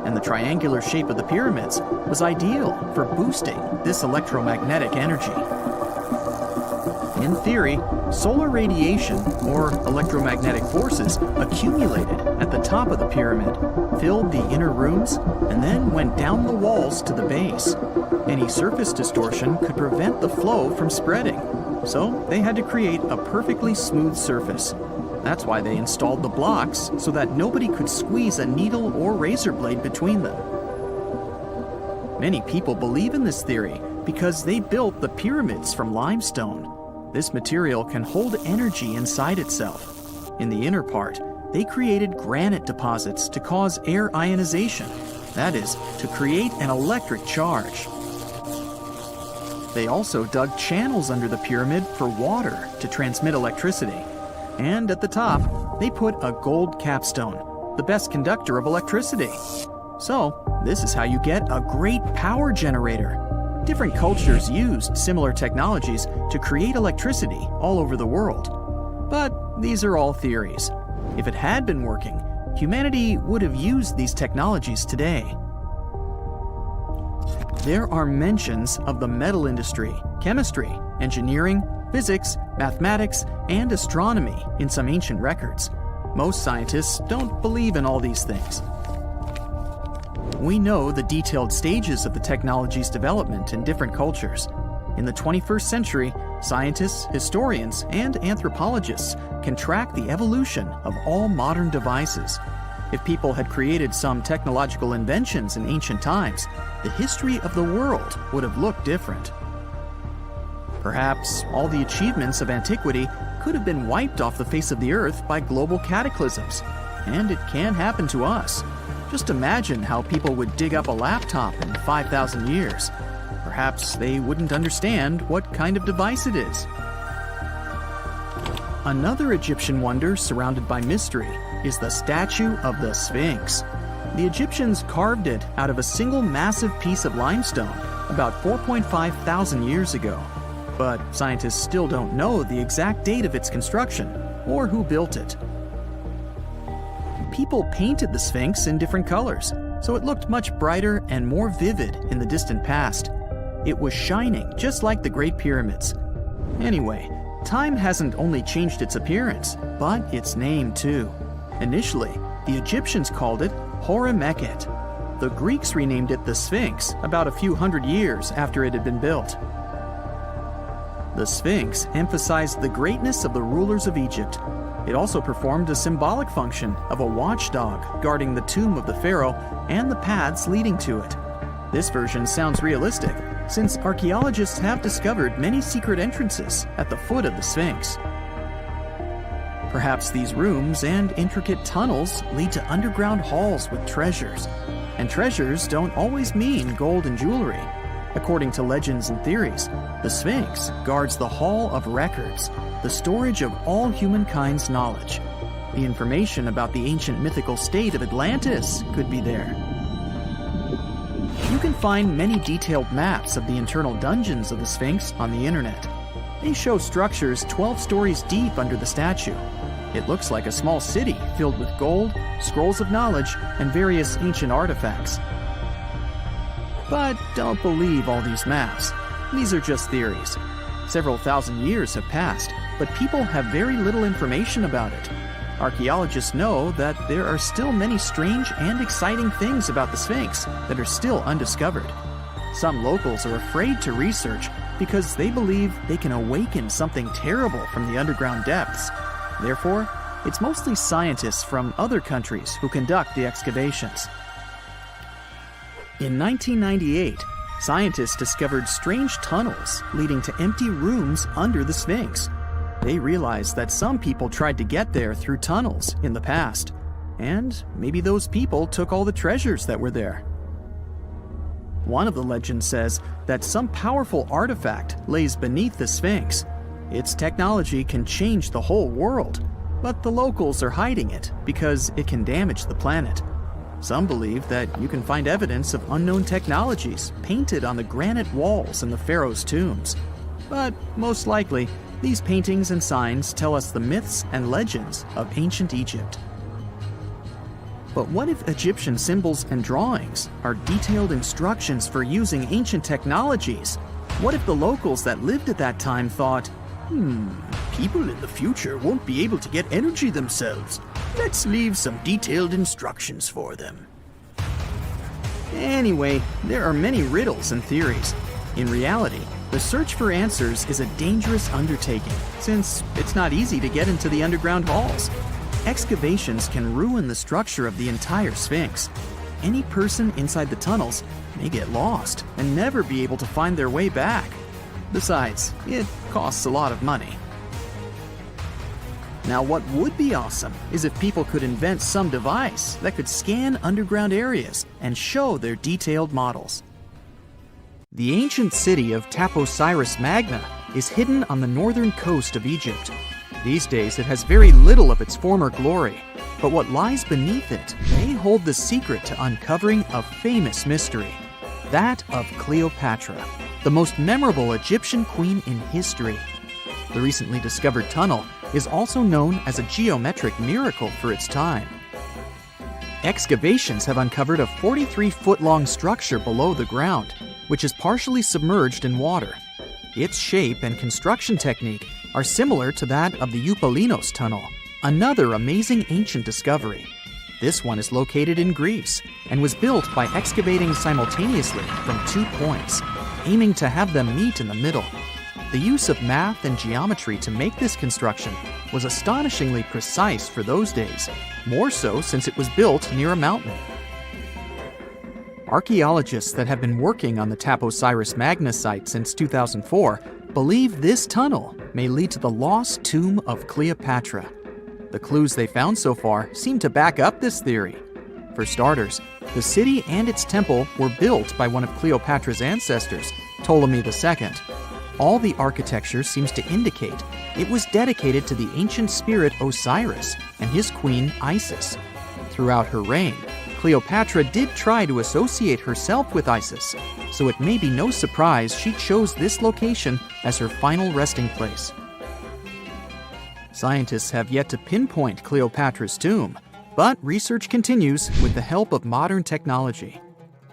And the triangular shape of the pyramids was ideal for boosting this electromagnetic energy. In theory, solar radiation, or electromagnetic forces, accumulated at the top of the pyramid, filled the inner rooms, and then went down the walls to the base. Any surface distortion could prevent the flow from spreading, so they had to create a perfectly smooth surface. That's why they installed the blocks so that nobody could squeeze a needle or razor blade between them. Many people believe in this theory because they built the pyramids from limestone. This material can hold energy inside itself. In the inner part, they created granite deposits to cause air ionization, that is, to create an electric charge. They also dug channels under the pyramid for water to transmit electricity. And at the top, they put a gold capstone, the best conductor of electricity. So, this is how you get a great power generator. Different cultures used similar technologies to create electricity all over the world. But these are all theories. If it had been working, humanity would have used these technologies today. There are mentions of the metal industry, chemistry, engineering, physics, mathematics, and astronomy in some ancient records. Most scientists don't believe in all these things. We know the detailed stages of the technology's development in different cultures. In the 21st century, scientists, historians, and anthropologists can track the evolution of all modern devices. If people had created some technological inventions in ancient times, the history of the world would have looked different. Perhaps all the achievements of antiquity could have been wiped off the face of the earth by global cataclysms. And it can happen to us. Just imagine how people would dig up a laptop in 5,000 years. Perhaps they wouldn't understand what kind of device it is. Another Egyptian wonder surrounded by mystery is the statue of the Sphinx. The Egyptians carved it out of a single massive piece of limestone about 4.5 thousand years ago. But scientists still don't know the exact date of its construction or who built it. People painted the Sphinx in different colors, so it looked much brighter and more vivid in the distant past. It was shining just like the Great Pyramids. Anyway, Time hasn't only changed its appearance, but its name too. Initially, the Egyptians called it Horemeket. The Greeks renamed it the Sphinx about a few hundred years after it had been built. The Sphinx emphasized the greatness of the rulers of Egypt. It also performed a symbolic function of a watchdog guarding the tomb of the pharaoh and the paths leading to it. This version sounds realistic, since archaeologists have discovered many secret entrances at the foot of the Sphinx. Perhaps these rooms and intricate tunnels lead to underground halls with treasures. And treasures don't always mean gold and jewelry. According to legends and theories, the Sphinx guards the Hall of Records, the storage of all humankind's knowledge. The information about the ancient mythical state of Atlantis could be there. You can find many detailed maps of the internal dungeons of the Sphinx on the internet. They show structures 12 stories deep under the statue. It looks like a small city filled with gold, scrolls of knowledge, and various ancient artifacts. But don't believe all these maps. These are just theories. Several thousand years have passed, but people have very little information about it. Archaeologists know that there are still many strange and exciting things about the Sphinx that are still undiscovered. Some locals are afraid to research because they believe they can awaken something terrible from the underground depths. Therefore, it's mostly scientists from other countries who conduct the excavations. In 1998, scientists discovered strange tunnels leading to empty rooms under the Sphinx. They realized that some people tried to get there through tunnels in the past, and maybe those people took all the treasures that were there. One of the legends says that some powerful artifact lays beneath the Sphinx. Its technology can change the whole world, but the locals are hiding it because it can damage the planet. Some believe that you can find evidence of unknown technologies painted on the granite walls in the pharaoh's tombs. But most likely, these paintings and signs tell us the myths and legends of ancient Egypt. But what if Egyptian symbols and drawings are detailed instructions for using ancient technologies? What if the locals that lived at that time thought, people in the future won't be able to get energy themselves. Let's leave some detailed instructions for them. Anyway, there are many riddles and theories. In reality, the search for answers is a dangerous undertaking, since it's not easy to get into the underground halls. Excavations can ruin the structure of the entire Sphinx. Any person inside the tunnels may get lost and never be able to find their way back. Besides, it costs a lot of money. Now, what would be awesome is if people could invent some device that could scan underground areas and show their detailed models. The ancient city of Taposiris Magna is hidden on the northern coast of Egypt. These days, it has very little of its former glory, but what lies beneath it may hold the secret to uncovering a famous mystery, that of Cleopatra, the most memorable Egyptian queen in history. The recently discovered tunnel is also known as a geometric miracle for its time. Excavations have uncovered a 43-foot-long structure below the ground, which is partially submerged in water. Its shape and construction technique are similar to that of the Eupalinos tunnel, another amazing ancient discovery. This one is located in Greece and was built by excavating simultaneously from 2 points, aiming to have them meet in the middle. The use of math and geometry to make this construction was astonishingly precise for those days, more so since it was built near a mountain. Archaeologists that have been working on the Taposiris Magna site since 2004 believe this tunnel may lead to the lost tomb of Cleopatra. The clues they found so far seem to back up this theory. For starters, the city and its temple were built by one of Cleopatra's ancestors, Ptolemy II. All the architecture seems to indicate it was dedicated to the ancient spirit Osiris and his queen Isis. Throughout her reign, Cleopatra did try to associate herself with Isis, so it may be no surprise she chose this location as her final resting place. Scientists have yet to pinpoint Cleopatra's tomb, but research continues with the help of modern technology.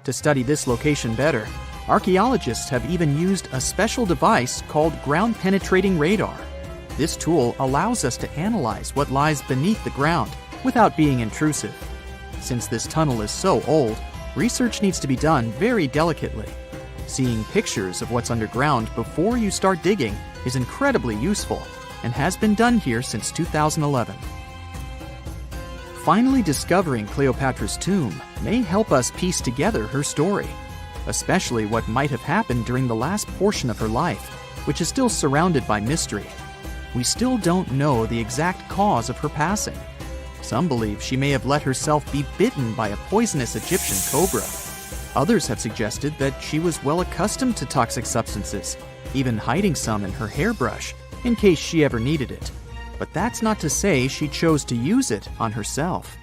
To study this location better, archaeologists have even used a special device called ground-penetrating radar. This tool allows us to analyze what lies beneath the ground without being intrusive. Since this tunnel is so old, research needs to be done very delicately. Seeing pictures of what's underground before you start digging is incredibly useful and has been done here since 2011. Finally discovering Cleopatra's tomb may help us piece together her story, especially what might have happened during the last portion of her life, which is still surrounded by mystery. We still don't know the exact cause of her passing. Some believe she may have let herself be bitten by a poisonous Egyptian cobra. Others have suggested that she was well accustomed to toxic substances, even hiding some in her hairbrush in case she ever needed it. But that's not to say she chose to use it on herself.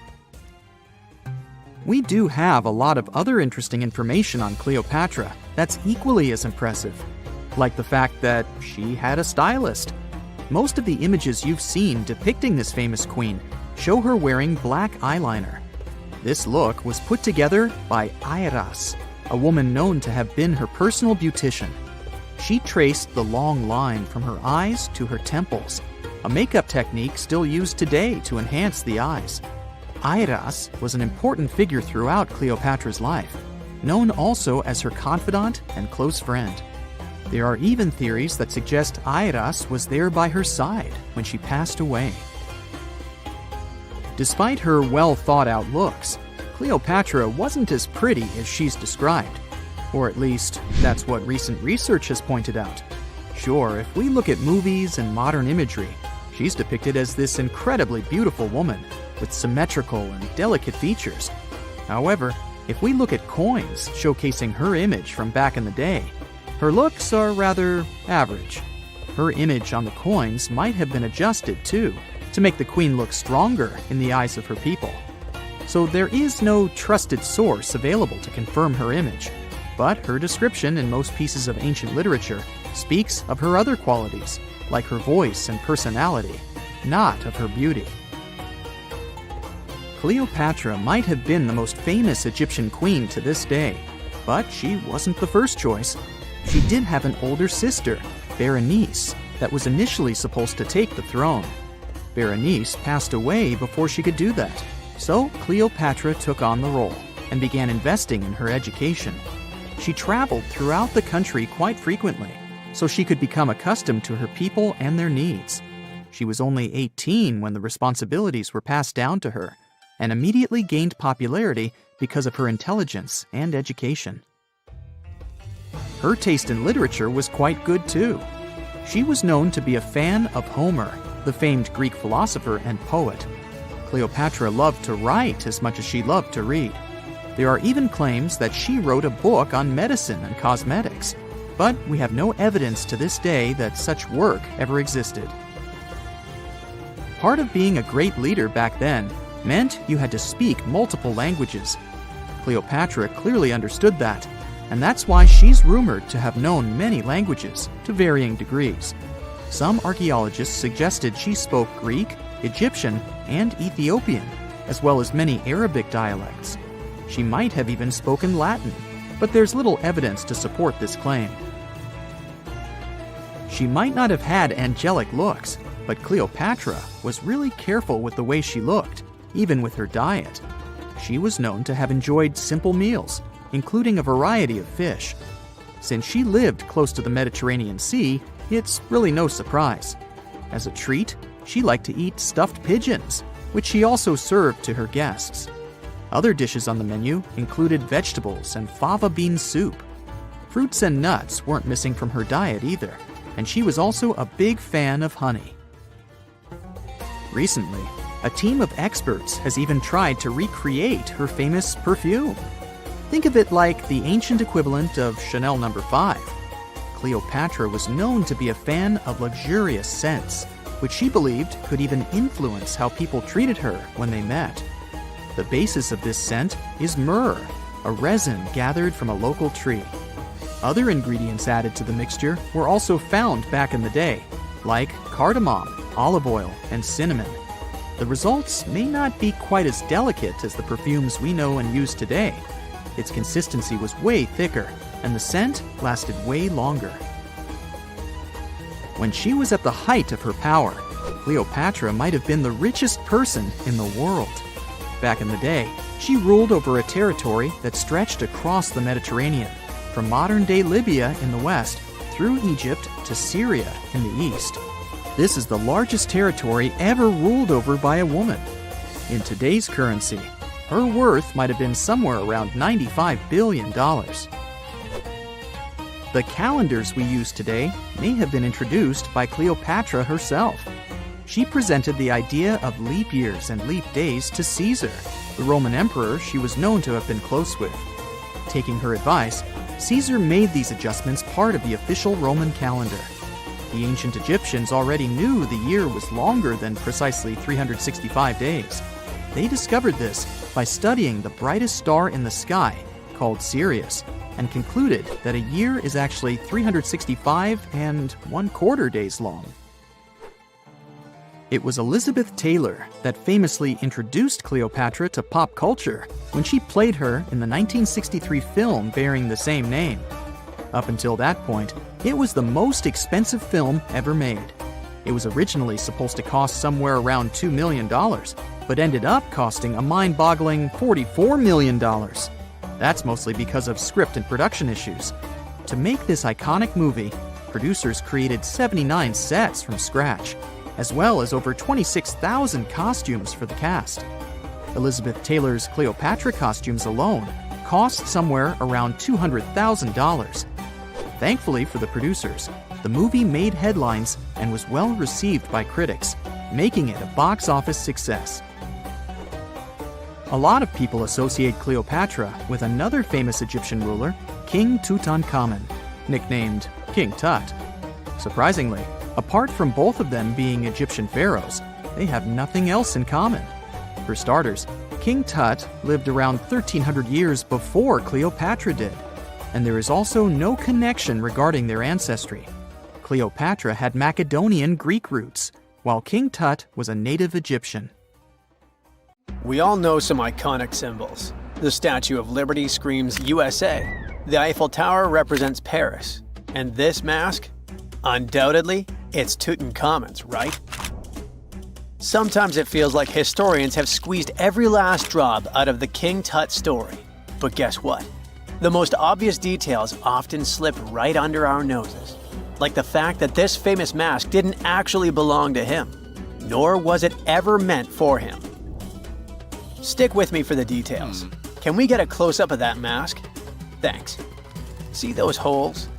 We do have a lot of other interesting information on Cleopatra that's equally as impressive, like the fact that she had a stylist. Most of the images you've seen depicting this famous queen show her wearing black eyeliner. This look was put together by Airas, a woman known to have been her personal beautician. She traced the long line from her eyes to her temples, a makeup technique still used today to enhance the eyes. Airas was an important figure throughout Cleopatra's life, known also as her confidant and close friend. There are even theories that suggest Airas was there by her side when she passed away. Despite her well-thought-out looks, Cleopatra wasn't as pretty as she's described. Or at least, that's what recent research has pointed out. Sure, if we look at movies and modern imagery, she's depicted as this incredibly beautiful woman with symmetrical and delicate features. However, if we look at coins showcasing her image from back in the day, her looks are rather average. Her image on the coins might have been adjusted, too, to make the queen look stronger in the eyes of her people. So there is no trusted source available to confirm her image, but her description in most pieces of ancient literature speaks of her other qualities, like her voice and personality, not of her beauty. Cleopatra might have been the most famous Egyptian queen to this day, but she wasn't the first choice. She did have an older sister, Berenice, that was initially supposed to take the throne. Berenice passed away before she could do that, so Cleopatra took on the role and began investing in her education. She traveled throughout the country quite frequently, so she could become accustomed to her people and their needs. She was only 18 when the responsibilities were passed down to her, and immediately gained popularity because of her intelligence and education. Her taste in literature was quite good too. She was known to be a fan of Homer, the famed Greek philosopher and poet. Cleopatra loved to write as much as she loved to read. There are even claims that she wrote a book on medicine and cosmetics, but we have no evidence to this day that such work ever existed. Part of being a great leader back then meant you had to speak multiple languages. Cleopatra clearly understood that, and that's why she's rumored to have known many languages to varying degrees. Some archaeologists suggested she spoke Greek, Egyptian, and Ethiopian, as well as many Arabic dialects. She might have even spoken Latin, but there's little evidence to support this claim. She might not have had angelic looks, but Cleopatra was really careful with the way she looked, even with her diet. She was known to have enjoyed simple meals, including a variety of fish. Since she lived close to the Mediterranean Sea, it's really no surprise. As a treat, she liked to eat stuffed pigeons, which she also served to her guests. Other dishes on the menu included vegetables and fava bean soup. Fruits and nuts weren't missing from her diet either, and she was also a big fan of honey. Recently, a team of experts has even tried to recreate her famous perfume. Think of it like the ancient equivalent of Chanel No. 5. Cleopatra was known to be a fan of luxurious scents, which she believed could even influence how people treated her when they met. The basis of this scent is myrrh, a resin gathered from a local tree. Other ingredients added to the mixture were also found back in the day, like cardamom, olive oil, and cinnamon. The results may not be quite as delicate as the perfumes we know and use today. Its consistency was way thicker, and the scent lasted way longer. When she was at the height of her power, Cleopatra might have been the richest person in the world. Back in the day, she ruled over a territory that stretched across the Mediterranean, from modern-day Libya in the west through Egypt to Syria in the east. This is the largest territory ever ruled over by a woman. In today's currency, her worth might have been somewhere around $95 billion. The calendars we use today may have been introduced by Cleopatra herself. She presented the idea of leap years and leap days to Caesar, the Roman emperor she was known to have been close with. Taking her advice, Caesar made these adjustments part of the official Roman calendar. The ancient Egyptians already knew the year was longer than precisely 365 days. They discovered this by studying the brightest star in the sky, called Sirius, and concluded that a year is actually 365 1/4 days long. It was Elizabeth Taylor that famously introduced Cleopatra to pop culture when she played her in the 1963 film bearing the same name. Up until that point, it was the most expensive film ever made. It was originally supposed to cost somewhere around $2 million, but ended up costing a mind-boggling $44 million. That's mostly because of script and production issues. To make this iconic movie, producers created 79 sets from scratch, as well as over 26,000 costumes for the cast. Elizabeth Taylor's Cleopatra costumes alone cost somewhere around $200,000. Thankfully for the producers, the movie made headlines and was well received by critics, making it a box office success. A lot of people associate Cleopatra with another famous Egyptian ruler, King Tutankhamun, nicknamed King Tut. Surprisingly, apart from both of them being Egyptian pharaohs, they have nothing else in common. For starters, King Tut lived around 1,300 years before Cleopatra did, and there is also no connection regarding their ancestry. Cleopatra had Macedonian Greek roots, while King Tut was a native Egyptian. We all know some iconic symbols. The Statue of Liberty screams USA. The Eiffel Tower represents Paris. And this mask? Undoubtedly, it's Tutankhamun's, right? Sometimes it feels like historians have squeezed every last drop out of the King Tut story. But guess what? The most obvious details often slip right under our noses. Like the fact that this famous mask didn't actually belong to him, nor was it ever meant for him. Stick with me for the details. Can we get a close-up of that mask? Thanks. See those holes?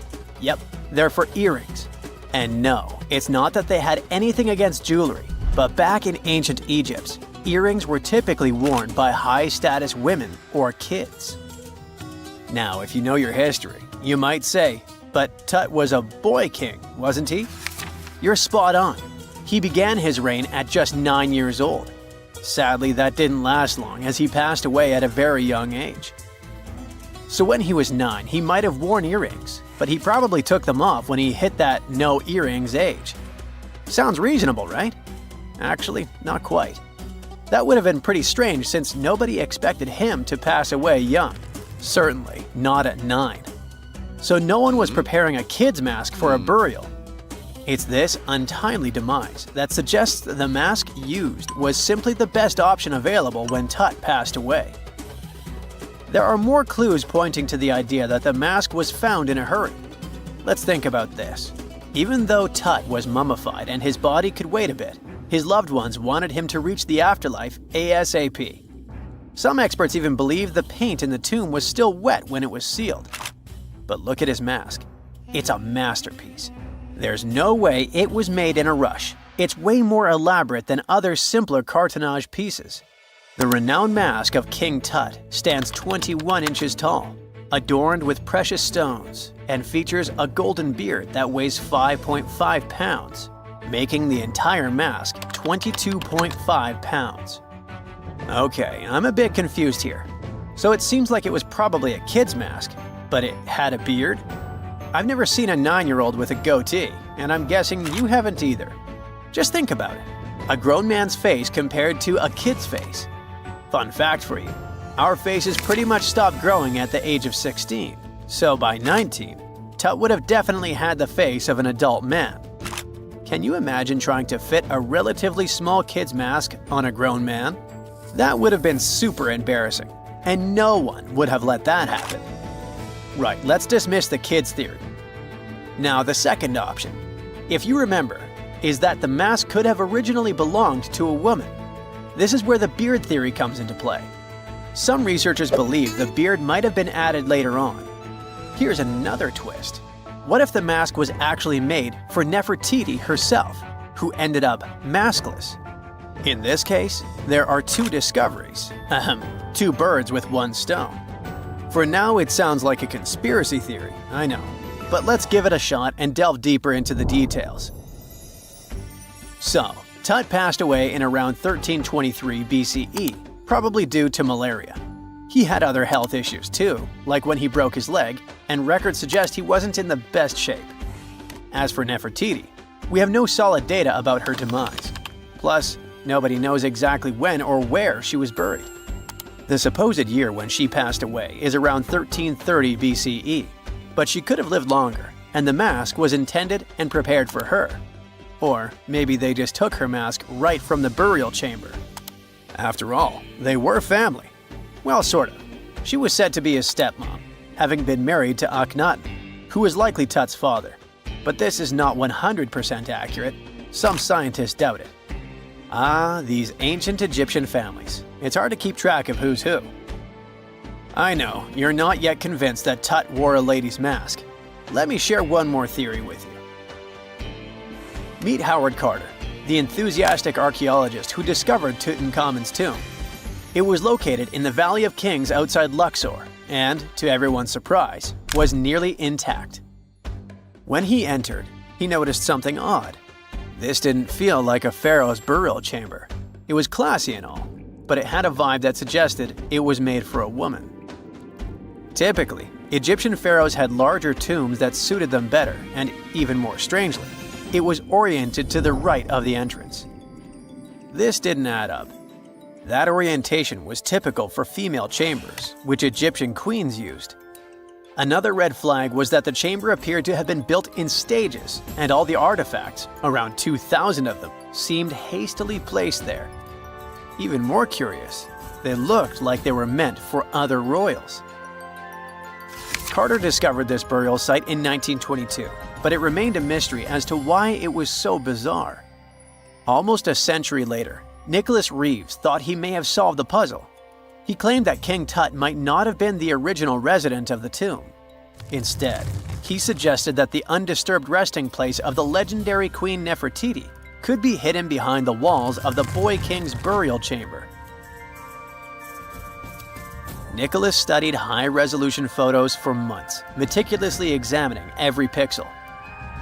Yep, they're for earrings. And no, it's not that they had anything against jewelry, but back in ancient Egypt, earrings were typically worn by high-status women or kids. Now, if you know your history, you might say, but Tut was a boy king, wasn't he? You're spot on. He began his reign at just 9 years old. Sadly, that didn't last long as he passed away at a very young age. So when he was 9, he might have worn earrings, but he probably took them off when he hit that no earrings age. Sounds reasonable, right? Actually, not quite. That would have been pretty strange since nobody expected him to pass away young. Certainly not at 9. So no one was preparing a kid's mask for a burial. It's this untimely demise that suggests that the mask used was simply the best option available when Tut passed away. There are more clues pointing to the idea that the mask was found in a hurry. Let's think about this. Even though Tut was mummified and his body could wait a bit, his loved ones wanted him to reach the afterlife ASAP. Some experts even believe the paint in the tomb was still wet when it was sealed. But look at his mask. It's a masterpiece. There's no way it was made in a rush. It's way more elaborate than other simpler cartonnage pieces. The renowned mask of King Tut stands 21 inches tall, adorned with precious stones, and features a golden beard that weighs 5.5 pounds, making the entire mask 22.5 pounds. Okay, I'm a bit confused here. So it seems like it was probably a kid's mask, but it had a beard? I've never seen a 9-year-old with a goatee, and I'm guessing you haven't either. Just think about it. A grown man's face compared to a kid's face. Fun fact for you, our faces pretty much stopped growing at the age of 16, so by 19, Tut would have definitely had the face of an adult man. Can you imagine trying to fit a relatively small kid's mask on a grown man? That would have been super embarrassing, and no one would have let that happen. Right, let's dismiss the kid's theory. Now, the second option, if you remember, is that the mask could have originally belonged to a woman. This is where the beard theory comes into play. Some researchers believe the beard might have been added later on. Here's another twist. What if the mask was actually made for Nefertiti herself, who ended up maskless? In this case, there are two discoveries. Two birds with one stone. For now, it sounds like a conspiracy theory, I know. But let's give it a shot and delve deeper into the details. So, Tut passed away in around 1323 BCE, probably due to malaria. He had other health issues too, like when he broke his leg, and records suggest he wasn't in the best shape. As for Nefertiti, we have no solid data about her demise. Plus, nobody knows exactly when or where she was buried. The supposed year when she passed away is around 1330 BCE, but she could have lived longer, and the mask was intended and prepared for her. Or maybe they just took her mask right from the burial chamber. After all, they were family. Well, sort of. She was said to be his stepmom, having been married to Akhenaten, who was likely Tut's father. But this is not 100% accurate. Some scientists doubt it. Ah, these ancient Egyptian families. It's hard to keep track of who's who. I know, you're not yet convinced that Tut wore a lady's mask. Let me share one more theory with you. Meet Howard Carter, the enthusiastic archaeologist who discovered Tutankhamun's tomb. It was located in the Valley of Kings outside Luxor and, to everyone's surprise, was nearly intact. When he entered, he noticed something odd. This didn't feel like a pharaoh's burial chamber. It was classy and all, but it had a vibe that suggested it was made for a woman. Typically, Egyptian pharaohs had larger tombs that suited them better, and even more strangely, it was oriented to the right of the entrance. This didn't add up. That orientation was typical for female chambers, which Egyptian queens used. Another red flag was that the chamber appeared to have been built in stages, and all the artifacts, around 2,000 of them, seemed hastily placed there. Even more curious, they looked like they were meant for other royals. Carter discovered this burial site in 1922, but it remained a mystery as to why it was so bizarre. Almost a century later, Nicholas Reeves thought he may have solved the puzzle. He claimed that King Tut might not have been the original resident of the tomb. Instead, he suggested that the undisturbed resting place of the legendary Queen Nefertiti could be hidden behind the walls of the boy king's burial chamber. Nicholas studied high-resolution photos for months, meticulously examining every pixel.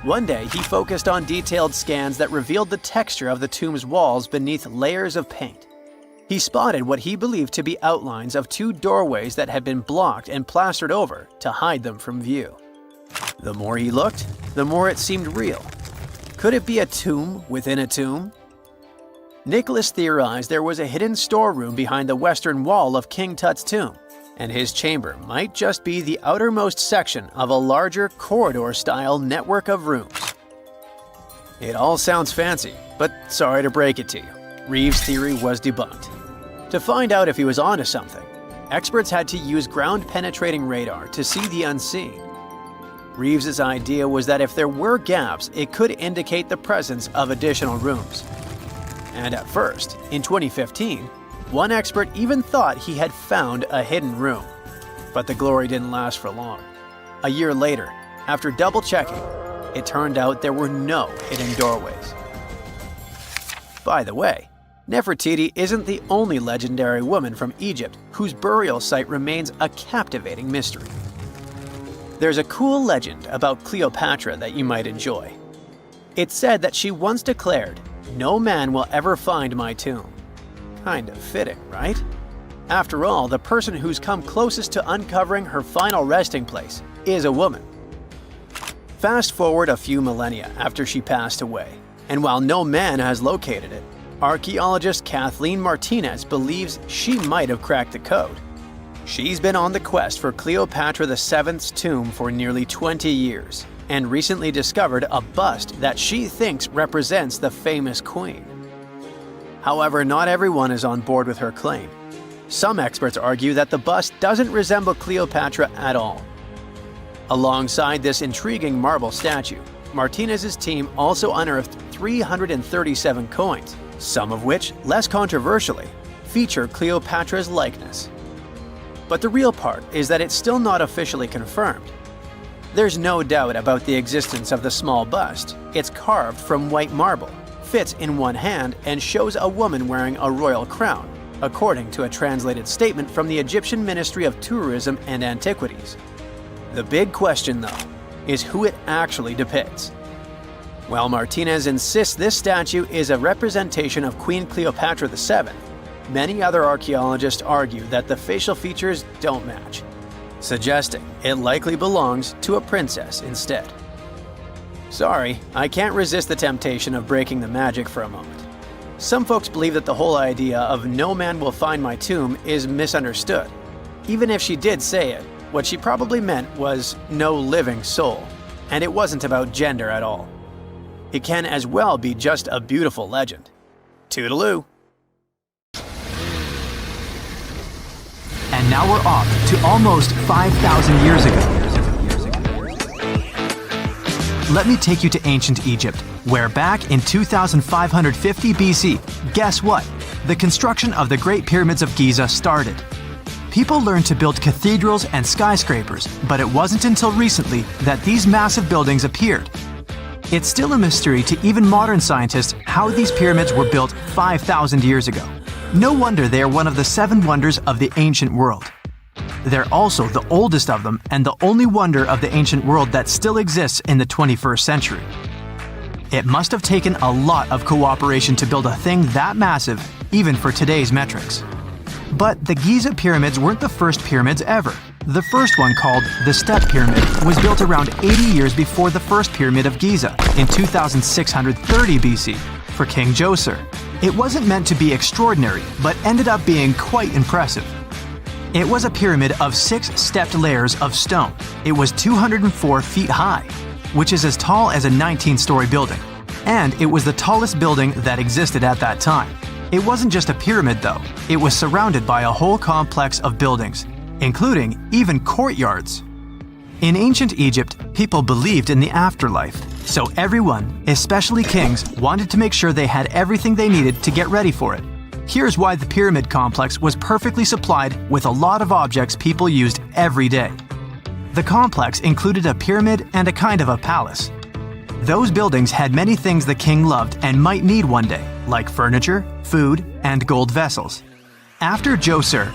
One day, he focused on detailed scans that revealed the texture of the tomb's walls beneath layers of paint. He spotted what he believed to be outlines of two doorways that had been blocked and plastered over to hide them from view. The more he looked, the more it seemed real. Could it be a tomb within a tomb? Nicholas theorized there was a hidden storeroom behind the western wall of King Tut's tomb, and his chamber might just be the outermost section of a larger corridor-style network of rooms. It all sounds fancy, but sorry to break it to you. Reeves' theory was debunked. To find out if he was onto something, experts had to use ground-penetrating radar to see the unseen. Reeves' idea was that if there were gaps, it could indicate the presence of additional rooms. And at first, in 2015, one expert even thought he had found a hidden room. But the glory didn't last for long. A year later, after double-checking, it turned out there were no hidden doorways. By the way, Nefertiti isn't the only legendary woman from Egypt whose burial site remains a captivating mystery. There's a cool legend about Cleopatra that you might enjoy. It's said that she once declared, "No man will ever find my tomb." Kind of fitting, right? After all, the person who's come closest to uncovering her final resting place is a woman. Fast forward a few millennia after she passed away, and while no man has located it, archaeologist Kathleen Martinez believes she might have cracked the code. She's been on the quest for Cleopatra VII's tomb for nearly 20 years, and recently discovered a bust that she thinks represents the famous queen. However, not everyone is on board with her claim. Some experts argue that the bust doesn't resemble Cleopatra at all. Alongside this intriguing marble statue, Martinez's team also unearthed 337 coins, some of which, less controversially, feature Cleopatra's likeness. But the real part is that it's still not officially confirmed. There's no doubt about the existence of the small bust. It's carved from white marble, fits in one hand, and shows a woman wearing a royal crown, according to a translated statement from the Egyptian Ministry of Tourism and Antiquities. The big question, though, is who it actually depicts. While Martinez insists this statue is a representation of Queen Cleopatra VII, many other archaeologists argue that the facial features don't match, suggesting it likely belongs to a princess instead. Sorry, I can't resist the temptation of breaking the magic for a moment. Some folks believe that the whole idea of "no man will find my tomb" is misunderstood. Even if she did say it, what she probably meant was "no living soul," and it wasn't about gender at all. It can as well be just a beautiful legend. Toodaloo! And now we're off to almost 5,000 years ago. Let me take you to ancient Egypt, where back in 2550 BC, guess what? The construction of the Great Pyramids of Giza started. People learned to build cathedrals and skyscrapers, but it wasn't until recently that these massive buildings appeared. It's still a mystery to even modern scientists how these pyramids were built 5,000 years ago. No wonder they are one of the 7 wonders of the ancient world. They're also the oldest of them and the only wonder of the ancient world that still exists in the 21st century. It must have taken a lot of cooperation to build a thing that massive, even for today's metrics. But the Giza pyramids weren't the first pyramids ever. The first one, called the Step Pyramid, was built around 80 years before the first Pyramid of Giza in 2630 BC for King Djoser. It wasn't meant to be extraordinary, but ended up being quite impressive. It was a pyramid of 6 stepped layers of stone. It was 204 feet high, which is as tall as a 19-story building. And it was the tallest building that existed at that time. It wasn't just a pyramid, though. It was surrounded by a whole complex of buildings, including even courtyards. In ancient Egypt, people believed in the afterlife, so everyone, especially kings, wanted to make sure they had everything they needed to get ready for it. Here's why the pyramid complex was perfectly supplied with a lot of objects people used every day. The complex included a pyramid and a kind of a palace. Those buildings had many things the king loved and might need one day, like furniture, food, and gold vessels. After Djoser,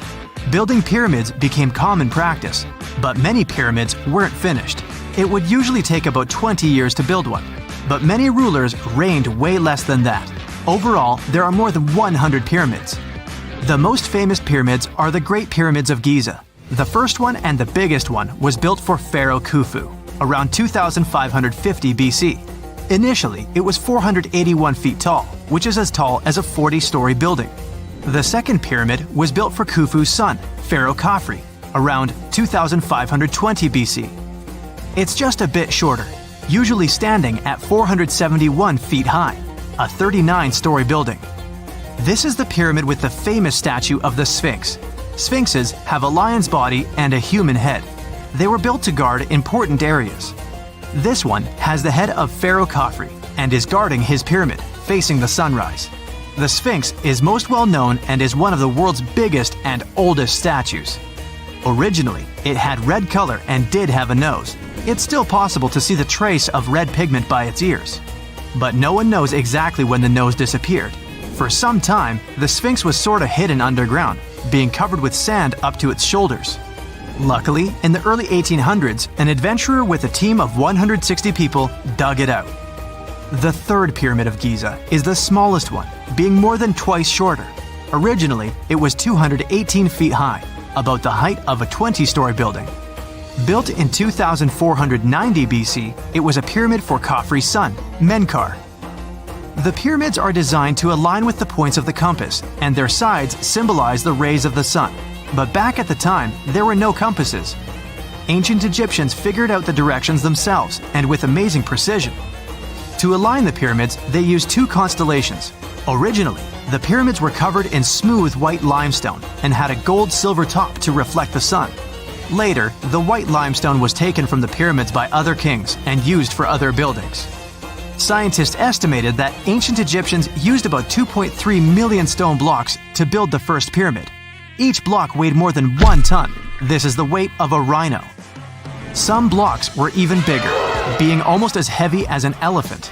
building pyramids became common practice, but many pyramids weren't finished. It would usually take about 20 years to build one, but many rulers reigned way less than that. Overall, there are more than 100 pyramids. The most famous pyramids are the Great Pyramids of Giza. The first one and the biggest one was built for Pharaoh Khufu, around 2550 BC. Initially, it was 481 feet tall, which is as tall as a 40-story building. The second pyramid was built for Khufu's son, Pharaoh Khafre, around 2520 BC. It's just a bit shorter, usually standing at 471 feet high, a 39-story building. This is the pyramid with the famous statue of the Sphinx. Sphinxes have a lion's body and a human head. They were built to guard important areas. This one has the head of Pharaoh Khafre and is guarding his pyramid, facing the sunrise. The Sphinx is most well known and is one of the world's biggest and oldest statues. Originally, it had red color and did have a nose. It's still possible to see the trace of red pigment by its ears. But no one knows exactly when the nose disappeared. For some time, the Sphinx was sort of hidden underground, being covered with sand up to its shoulders. Luckily, in the early 1800s, an adventurer with a team of 160 people dug it out. The third Pyramid of Giza is the smallest one, being more than twice shorter. Originally, it was 218 feet high, about the height of a 20-story building. Built in 2490 BC, it was a pyramid for Khafre's son, Menkaure. The pyramids are designed to align with the points of the compass, and their sides symbolize the rays of the sun. But back at the time, there were no compasses. ancient Egyptians figured out the directions themselves and with amazing precision. To align the pyramids, they used two constellations. Originally, the pyramids were covered in smooth white limestone and had a gold-silver top to reflect the sun. Later, the white limestone was taken from the pyramids by other kings and used for other buildings. Scientists estimated that ancient Egyptians used about 2.3 million stone blocks to build the first pyramid. Each block weighed more than 1 ton. This is the weight of a rhino. Some blocks were even bigger, being almost as heavy as an elephant.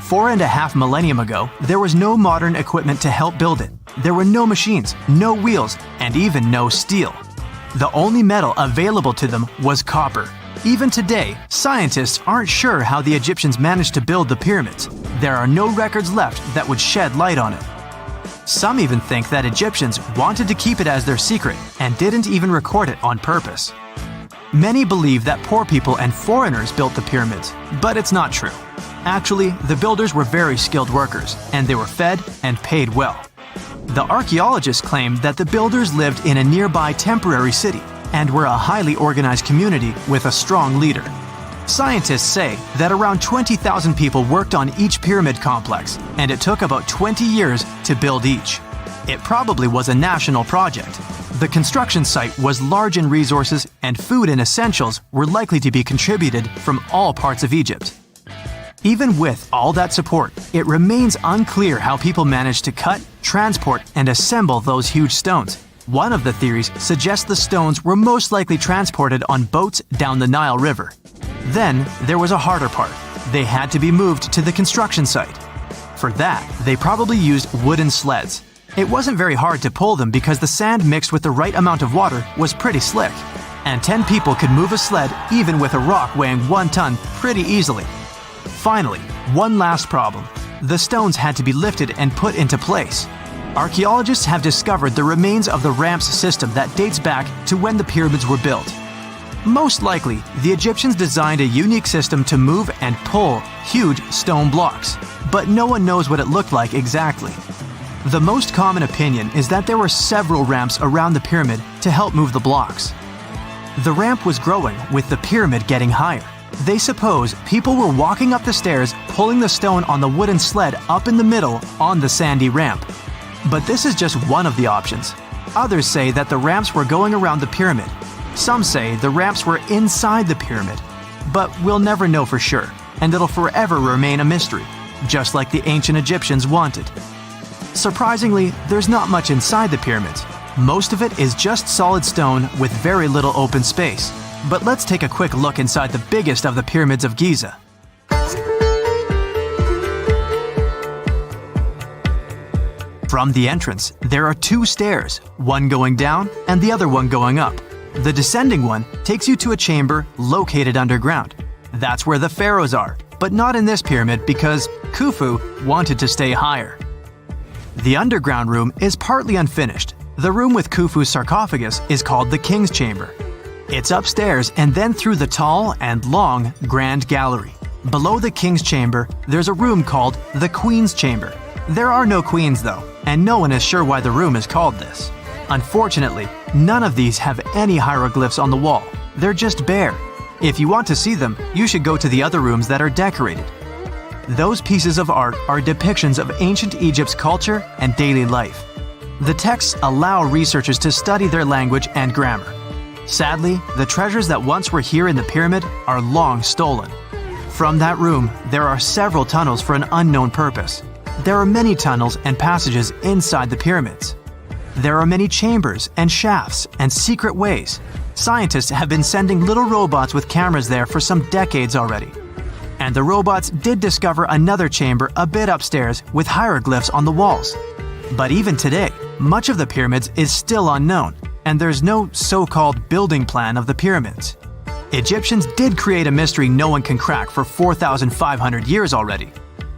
4.5 millennium ago, there was no modern equipment to help build it. There were no machines, no wheels, and even no steel. The only metal available to them was copper. Even today, scientists aren't sure how the Egyptians managed to build the pyramids. There are no records left that would shed light on it. Some even think that Egyptians wanted to keep it as their secret and didn't even record it on purpose. Many believe that poor people and foreigners built the pyramids, but it's not true. Actually, the builders were very skilled workers, and they were fed and paid well. The archaeologists claim that the builders lived in a nearby temporary city and were a highly organized community with a strong leader. Scientists say that around 20,000 people worked on each pyramid complex, and it took about 20 years to build each. It probably was a national project. The construction site was large in resources, and food and essentials were likely to be contributed from all parts of Egypt. Even with all that support, it remains unclear how people managed to cut, transport, and assemble those huge stones. One of the theories suggests the stones were most likely transported on boats down the Nile River. Then, there was a harder part. They had to be moved to the construction site. For that, they probably used wooden sleds. It wasn't very hard to pull them because the sand mixed with the right amount of water was pretty slick. And 10 people could move a sled even with a rock weighing 1 ton pretty easily. Finally, one last problem. The stones had to be lifted and put into place. Archaeologists have discovered the remains of the ramps system that dates back to when the pyramids were built. Most likely, the Egyptians designed a unique system to move and pull huge stone blocks, but no one knows what it looked like exactly. The most common opinion is that there were several ramps around the pyramid to help move the blocks. The ramp was growing with the pyramid getting higher. They suppose people were walking up the stairs, pulling the stone on the wooden sled up in the middle on the sandy ramp. But this is just one of the options. Others say that the ramps were going around the pyramid. Some say the ramps were inside the pyramid. But we'll never know for sure, and it'll forever remain a mystery, just like the ancient Egyptians wanted. Surprisingly, there's not much inside the pyramids. Most of it is just solid stone with very little open space. But let's take a quick look inside the biggest of the pyramids of Giza. From the entrance, there are 2 stairs, one going down and the other one going up. The descending one takes you to a chamber located underground. That's where the pharaohs are, but not in this pyramid because Khufu wanted to stay higher. The underground room is partly unfinished. The room with Khufu's sarcophagus is called the King's Chamber. It's upstairs and then through the tall and long Grand Gallery. Below the King's Chamber, there's a room called the Queen's Chamber. There are no queens though, and no one is sure why the room is called this. Unfortunately, none of these have any hieroglyphs on the wall. They're just bare. If you want to see them, you should go to the other rooms that are decorated. Those pieces of art are depictions of ancient Egypt's culture and daily life. The texts allow researchers to study their language and grammar. Sadly, the treasures that once were here in the pyramid are long stolen. From that room, there are several tunnels for an unknown purpose. There are many tunnels and passages inside the pyramids. There are many chambers and shafts and secret ways. Scientists have been sending little robots with cameras there for some decades already. And the robots did discover another chamber a bit upstairs with hieroglyphs on the walls. But even today, much of the pyramids is still unknown, and there's no so-called building plan of the pyramids. Egyptians did create a mystery no one can crack for 4,500 years already.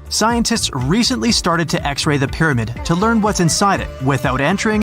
Scientists recently started to X-ray the pyramid to learn what's inside it without entering